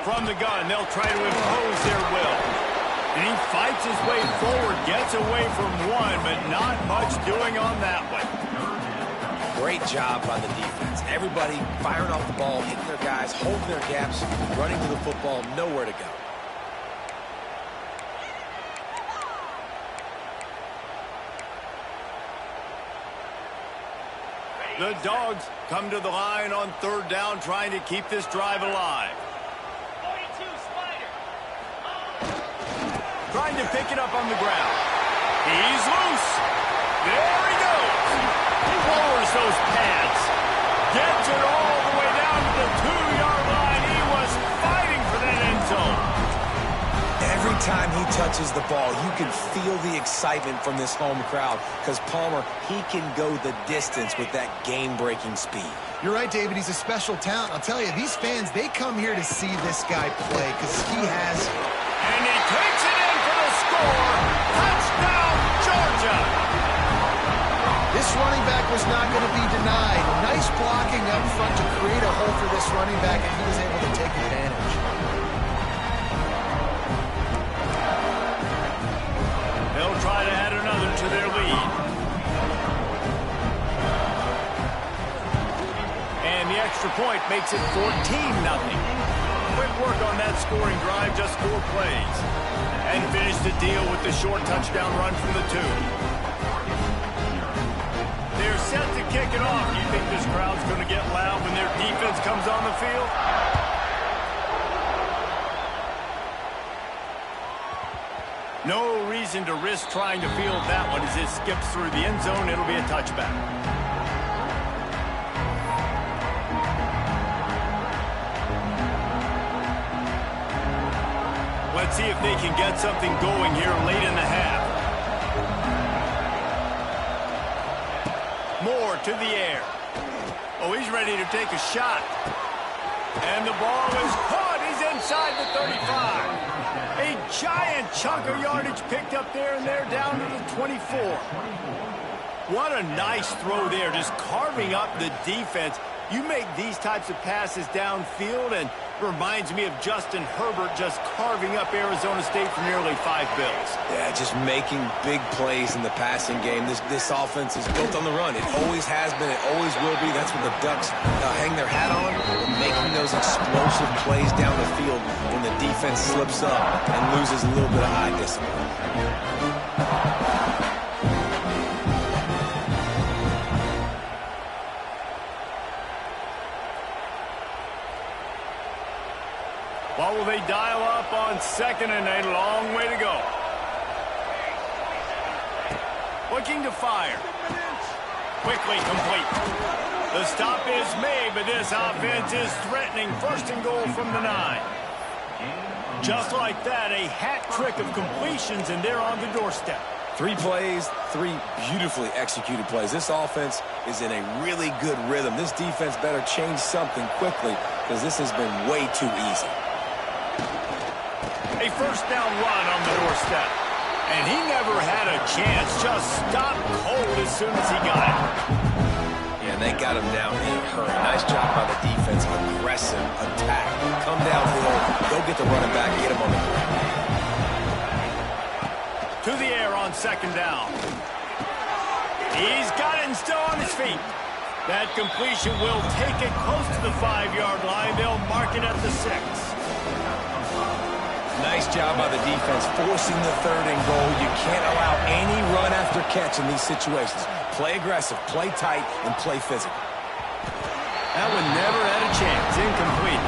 From the gun, they'll try to impose their will. And he fights his way forward, gets away from one, but not much doing on that one. Great job by the defense. Everybody firing off the ball, hitting their guys, holding their gaps, running to the football, nowhere to go. The Dogs come to the line on third down, trying to keep this drive alive. 42, Spider. Trying to pick it up on the ground. He's loose. There he goes. He lowers those pads. Gets it all the way down to the 2-yard line. He was fighting for that end zone. Every time he touches the ball, you can feel the excitement from this home crowd because Palmer, he can go the distance with that game-breaking speed. You're right, David. He's a special talent. I'll tell you, these fans, they come here to see this guy play because he has... And he takes it in for the score. Touchdown, Georgia. This running back was not going to be denied. Nice blocking up front to create a hole for this running back, and he was able to take advantage. They'll try to add another to their lead. And the extra point makes it 14-0. Quick work on that scoring drive, just 4 plays. And finish the deal with the short touchdown run from the 2. They're set to kick it off. You think this crowd's going to get loud when their defense comes on the field? No reason to risk trying to field that one as it skips through the end zone. It'll be a touchback. Let's see if they can get something going here late in the half. Moore to the air. Oh, he's ready to take a shot. And the ball is caught. He's inside the 35. A giant chunk of yardage picked up there, and they're down to the 24. What a nice throw there, just carving up the defense. You make these types of passes downfield, and reminds me of Justin Herbert just carving up Arizona State for nearly 5 bills. Yeah, just making big plays in the passing game. This offense is built on the run. It always has been. It always will be. That's what the Ducks hang their hat on, making those explosive plays down the field when the defense slips up and loses a little bit of eye discipline. What will they dial up on second and a long way to go? Looking to fire. Quickly complete. The stop is made, but this offense is threatening first and goal from the 9. Just like that, a hat trick of completions, and they're on the doorstep. 3 plays, 3 beautifully executed plays. This offense is in a really good rhythm. This defense better change something quickly because this has been way too easy. A first down run on the doorstep. And he never had a chance. Just stopped cold as soon as he got it. Yeah, and they got him down in a hurry. Nice job by the defense. Aggressive attack. Come downhill. Go get the running back. Get him on the ground. To the air on second down. He's got it and still on his feet. That completion will take it close to the 5-yard line. They'll mark it at the 6. Nice job by the defense forcing the third and goal. You can't allow any run after catch in these situations. Play aggressive, play tight, and play physical. That one never had a chance. Incomplete.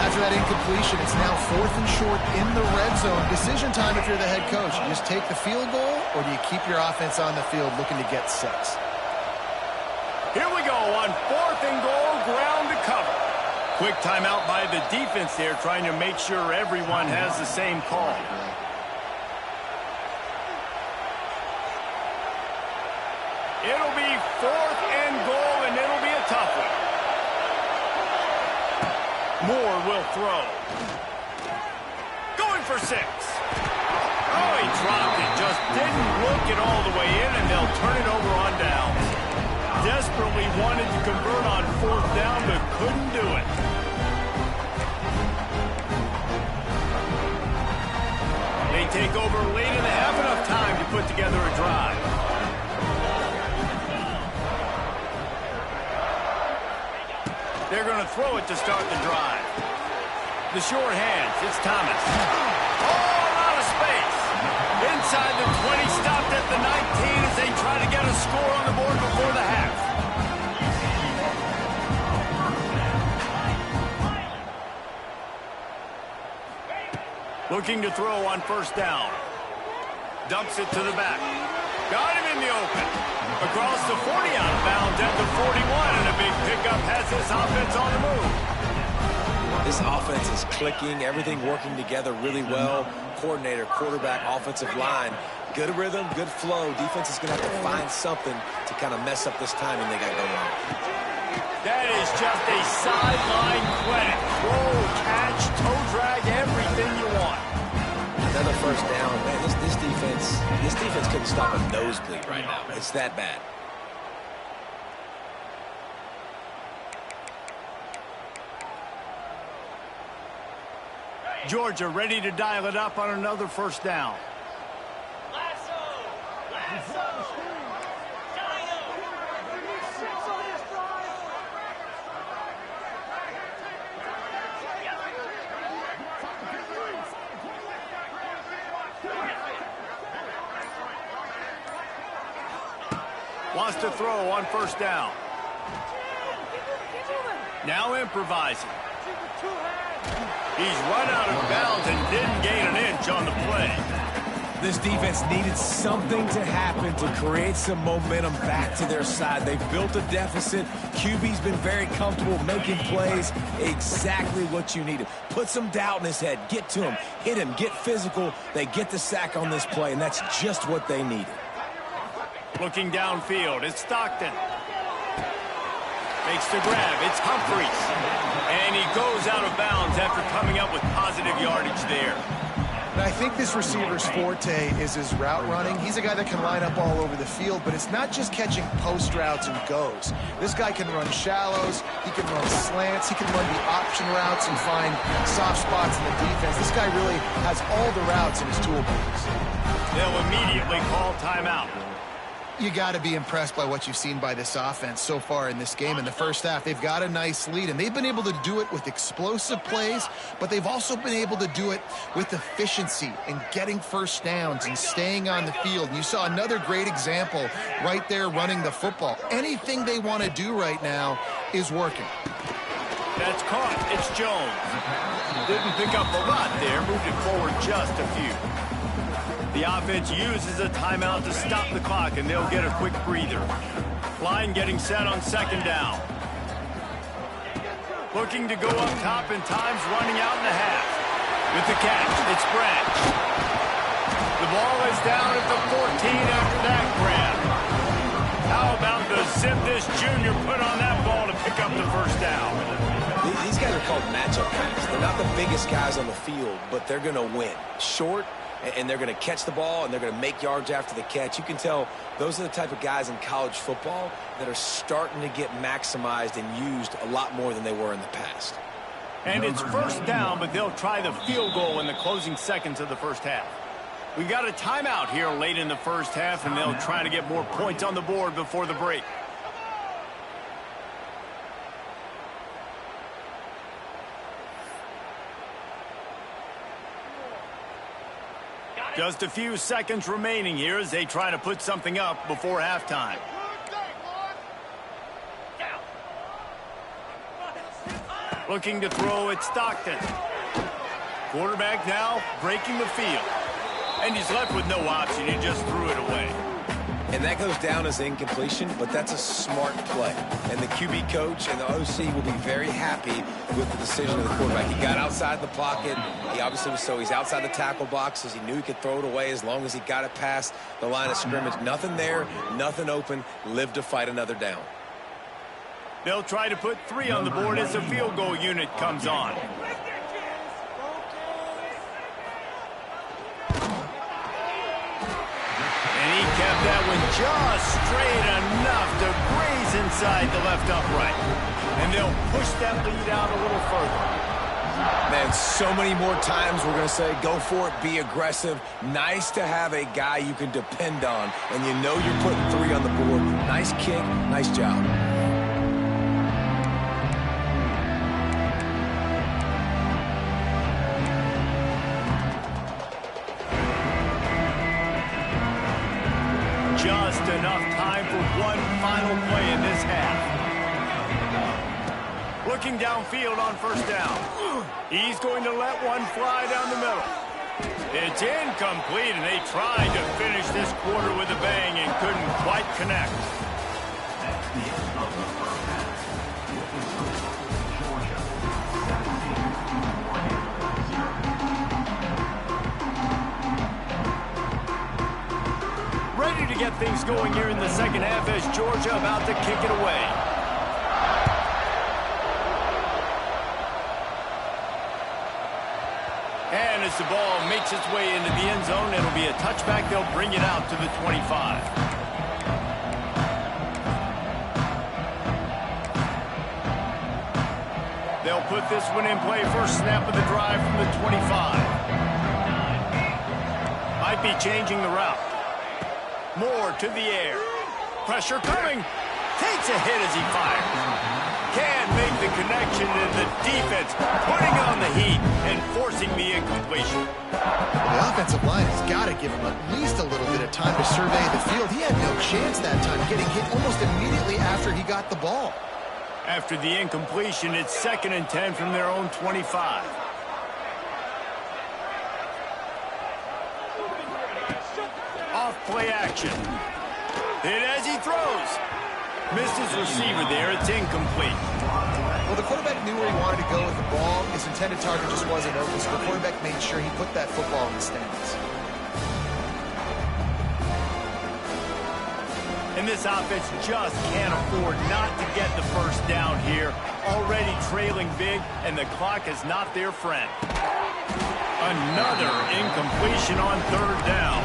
After that incompletion, it's now 4th and short in the red zone. Decision time if you're the head coach. You just take the field goal, or do you keep your offense on the field looking to get 6? Here we go on 4th and goal, ground to cover. Quick timeout by the defense there, trying to make sure everyone has the same call. It'll be 4th and goal, and it'll be a tough one. Moore will throw. Going for 6. Oh, he dropped it. Just didn't look it all the way in, and they'll turn it over on downs. Desperately wanted to convert on 4th down, but couldn't do it. They take over late in the half, enough time to put together a drive. They're going to throw it to start the drive. The short hands, it's Thomas. Oh, out of space. Inside the 20, stopped at the 19 as they try to get a score on the board before the half. Looking to throw on first down. Dumps it to the back. Got him in the open. Across the 40, out of bounds at the 41, and a big pickup has this offense on the move. This offense is clicking, everything working together really well. Coordinator, quarterback, offensive line. Good rhythm, good flow. Defense is going to have to find something to kind of mess up this timing they got going on. That is just a sideline credit. Throw, catch, toe drag, everything you want. Another first down. Man, this defense couldn't stop a nosebleed right now. It's that bad. Georgia ready to dial it up on another first down. Wants to throw on first down. Now improvising. He's run out of bounds and didn't gain an inch on the play. This defense needed something to happen to create some momentum back to their side. They've built a deficit. QB's been very comfortable making plays. Exactly what you needed. Put some doubt in his head. Get to him. Hit him. Get physical. They get the sack on this play, and that's just what they needed. Looking downfield, it's Stockton. Makes the grab. It's Humphries. And he goes out of bounds after coming up with positive yardage there. And I think this receiver's forte is his route running. He's a guy that can line up all over the field, but it's not just catching post routes and goes. This guy can run shallows, he can run slants, he can run the option routes and find soft spots in the defense. This guy really has all the routes in his toolbox. They'll immediately call timeout. You got to be impressed by what you've seen by this offense so far in this game. In the first half, they've got a nice lead, and they've been able to do it with explosive plays, but they've also been able to do it with efficiency and getting first downs and staying on the field. And you saw another great example right there running the football. Anything they want to do right now is working. That's caught. It's Jones. Didn't pick up a lot there. Moved it forward just a few. The offense uses a timeout to stop the clock, and they'll get a quick breather. Line getting set on second down. Looking to go up top, and time's running out in the half. With the catch, it's Branch. The ball is down at the 14 after that grab. How about the zip this junior put on that ball to pick up the first down? These guys are called matchup guys. They're not the biggest guys on the field, but they're going to win. Short, and they're going to catch the ball, and they're going to make yards after the catch. You can tell those are the type of guys in college football that are starting to get maximized and used a lot more than they were in the past. And it's first down, but they'll try the field goal in the closing seconds of the first half. We got a timeout here late in the first half, and they'll try to get more points on the board before the break. Just a few seconds remaining here as they try to put something up before halftime. Looking to throw at Stockton. Quarterback now breaking the field. And he's left with no option. He just threw it away. And that goes down as incompletion, but that's a smart play. And the QB coach and the OC will be very happy with the decision of the quarterback. He got outside the pocket. He obviously was he's outside the tackle boxes. He knew he could throw it away as long as he got it past the line of scrimmage. Nothing there, nothing open. Live to fight another down. They'll try to put 3 on the board as the field goal unit comes on. He kept that one just straight enough to graze inside the left upright. And they'll push that lead out a little further. Man, so many more times we're going to say, go for it, be aggressive. Nice to have a guy you can depend on, and you know you're putting 3 on the board. Nice kick, nice job. Just enough time for one final play in this half. Looking downfield on first down. He's going to let one fly down the middle. It's incomplete, and they tried to finish this quarter with a bang and couldn't quite connect. That's the end of the first half. With the score, Georgia 17, Ready to get things going here in the second half as Georgia about to kick it away. And as the ball makes its way into the end zone, it'll be a touchback. They'll bring it out to the 25. They'll put this one in play. First snap of the drive from the 25. Might be changing the route. Moore to the air. Pressure coming. Takes a hit as he fires. Can't make the connection, and the defense putting on the heat and forcing the incompletion. The offensive line has got to give him at least a little bit of time to survey the field. He had no chance that time, getting hit almost immediately after he got the ball. After the incompletion, it's 2nd and 10 from their own 25. play action. Hit as he throws. Missed his receiver there. It's incomplete. Well, the quarterback knew where he wanted to go with the ball. His intended target just wasn't open, so the quarterback made sure he put that football in the stands. And this offense just can't afford not to get the first down here. Already trailing big, and the clock is not their friend. Another incompletion on third down.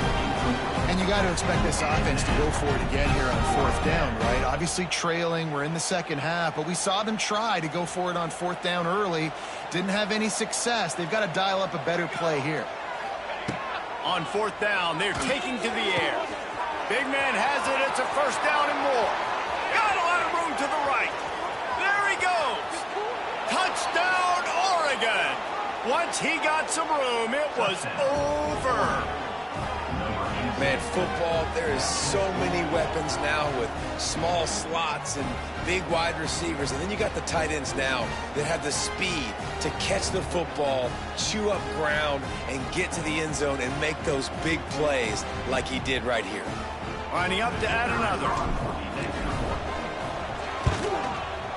And you got to expect this offense to go for it again here on fourth down, right? Obviously trailing, we're in the second half, but we saw them try to go for it on fourth down early. Didn't have any success. They've got to dial up a better play here. On fourth down, they're taking to the air. Big man has it. It's a first down and more. Got a lot of room to the right. There he goes. Touchdown, Oregon. Once he got some room, it was over. Man, football, there is so many weapons now with small slots and big wide receivers. And then you got the tight ends now that have the speed to catch the football, chew up ground, and get to the end zone and make those big plays like he did right here. Lining up to add another.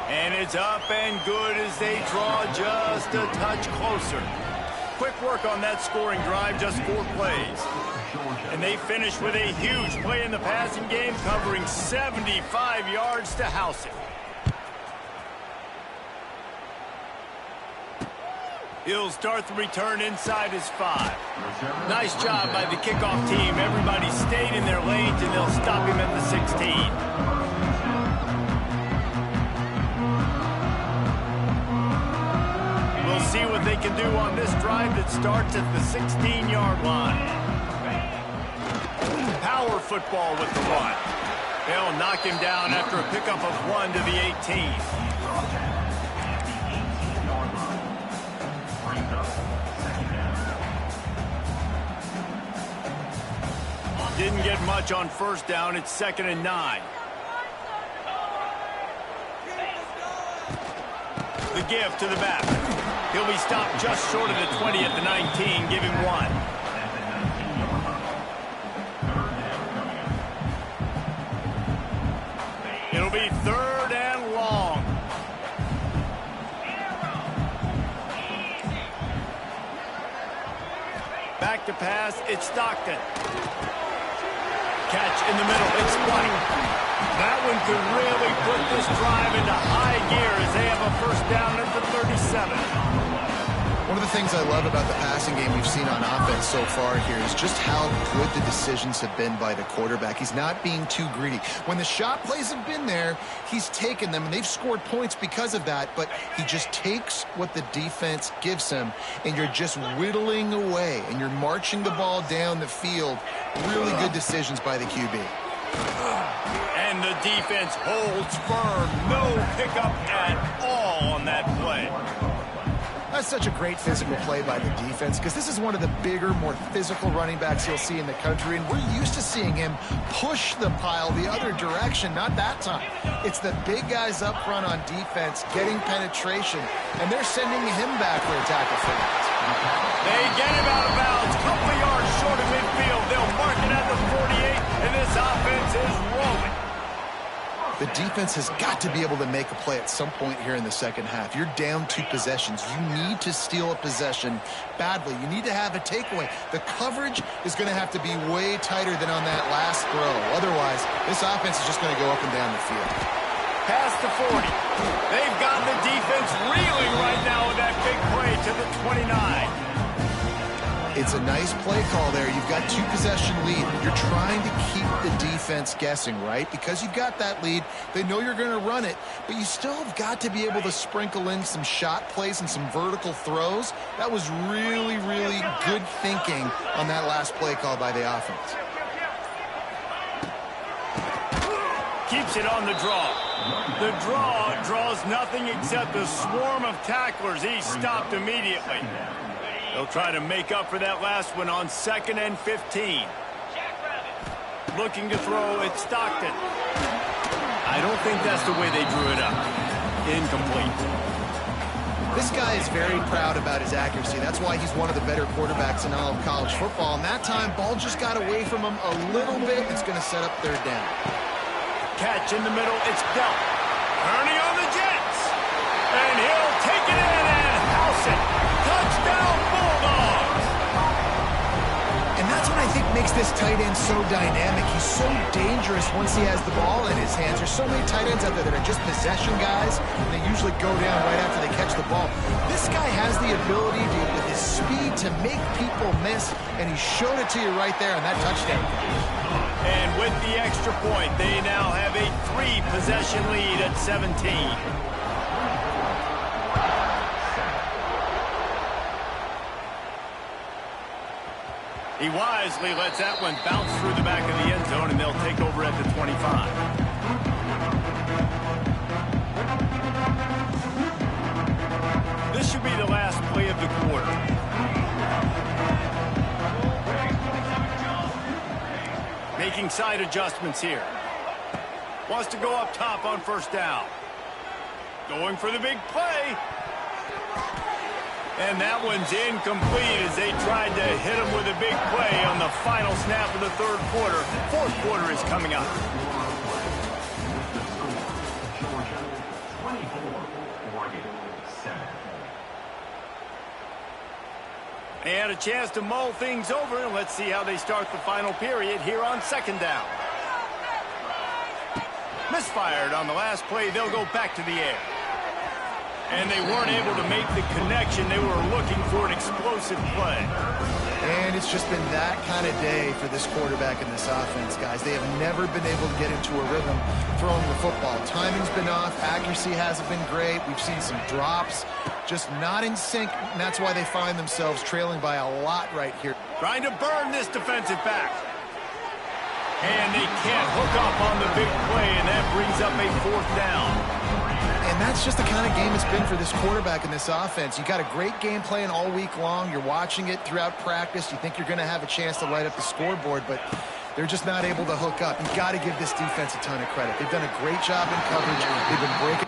And it's up and good as they draw just a touch closer. Quick work on that scoring drive, just 4 plays. And they finish with a huge play in the passing game, covering 75 yards to house it. He'll start the return inside his 5. Nice job by the kickoff team. Everybody stayed in their lanes, and they'll stop him at the 16. We'll see what they can do on this drive that starts at the 16-yard line. Power football with the run. They'll knock him down after a pickup of 1 to the 18. Didn't get much on first down. It's 2nd and 9. The give to the back. He'll be stopped just short of the 20 at the 19. Give him 1. It'll be 3rd and long. Back to pass. It's Stockton. Catch in the middle. It's White. That one could really put this drive into high gear as they have a first down at the 37. One of the things I love about the passing game we've seen on offense so far here is just how good the decisions have been by the quarterback. He's not being too greedy. When the shot plays have been there, he's taken them, and they've scored points because of that, but he just takes what the defense gives him, and you're just whittling away, and you're marching the ball down the field. Really good decisions by the QB. And the defense holds firm. No pickup at all on that play. That's such a great physical play by the defense because this is one of the bigger, more physical running backs you'll see in the country, and we're used to seeing him push the pile the other direction. Not that time. It's the big guys up front on defense getting penetration, and they're sending him back for a tackle for that. They get him out of bounds. Couple of yards short of midfield. They'll mark it at the 48, and this offense is rolling. The defense has got to be able to make a play at some point here in the second half. You're down 2 possessions. You need to steal a possession badly. You need to have a takeaway. The coverage is going to have to be way tighter than on that last throw. Otherwise, this offense is just going to go up and down the field. Past the 40. They've got the defense reeling right now with that big play to the 29. It's a nice play call there. You've got 2 possession lead. You're trying to keep the defense guessing, right? Because you've got that lead, they know you're going to run it, but you still have got to be able to sprinkle in some shot plays and some vertical throws. That was really, really good thinking on that last play call by the offense. Keeps it on the draw. The draw draws nothing except a swarm of tacklers. He's stopped immediately. They'll try to make up for that last one on 2nd and 15. Looking to throw at Stockton. I don't think that's the way they drew it up. Incomplete. This guy is very proud about his accuracy. That's why he's one of the better quarterbacks in all of college football. And that time, ball just got away from him a little bit. It's going to set up third down. Catch in the middle. It's Delp. Turning on the Jets. And he'll take it in and house it. Touchdown, Bulldogs. And that's what I think makes this tight end so dynamic. He's so dangerous once he has the ball in his hands. There's so many tight ends out there that are just possession guys, and they usually go down right after they catch the ball. This guy has the ability to, with his speed, to make people miss, and he showed it to you right there on that touchdown. And with the extra point, they now have a 3-possession lead at 17. He wisely lets that one bounce through the back of the end zone, and they'll take over at the 25. This should be the last play of the quarter. Making side adjustments here. Wants to go up top on first down. Going for the big play. And that one's incomplete as they tried to hit him with a big play on the final snap of the third quarter. Fourth quarter is coming up. Georgia 24, Oregon 7. They had a chance to mull things over, and let's see how they start the final period here on second down. Misfired on the last play. They'll go back to the air. And they weren't able to make the connection. They were looking for an explosive play. And it's just been that kind of day for this quarterback and this offense, guys. They have never been able to get into a rhythm throwing the football. Timing's been off. Accuracy hasn't been great. We've seen some drops, just not in sync, and that's why they find themselves trailing by a lot right here. Trying to burn this defensive back. And they can't hook up on the big play, and that brings up a fourth down. And that's just the kind of game it's been for this quarterback and this offense. You got a great game plan all week long. You're watching it throughout practice. You think you're going to have a chance to light up the scoreboard, but they're just not able to hook up. You've got to give this defense a ton of credit. They've done a great job in coverage. They've been breaking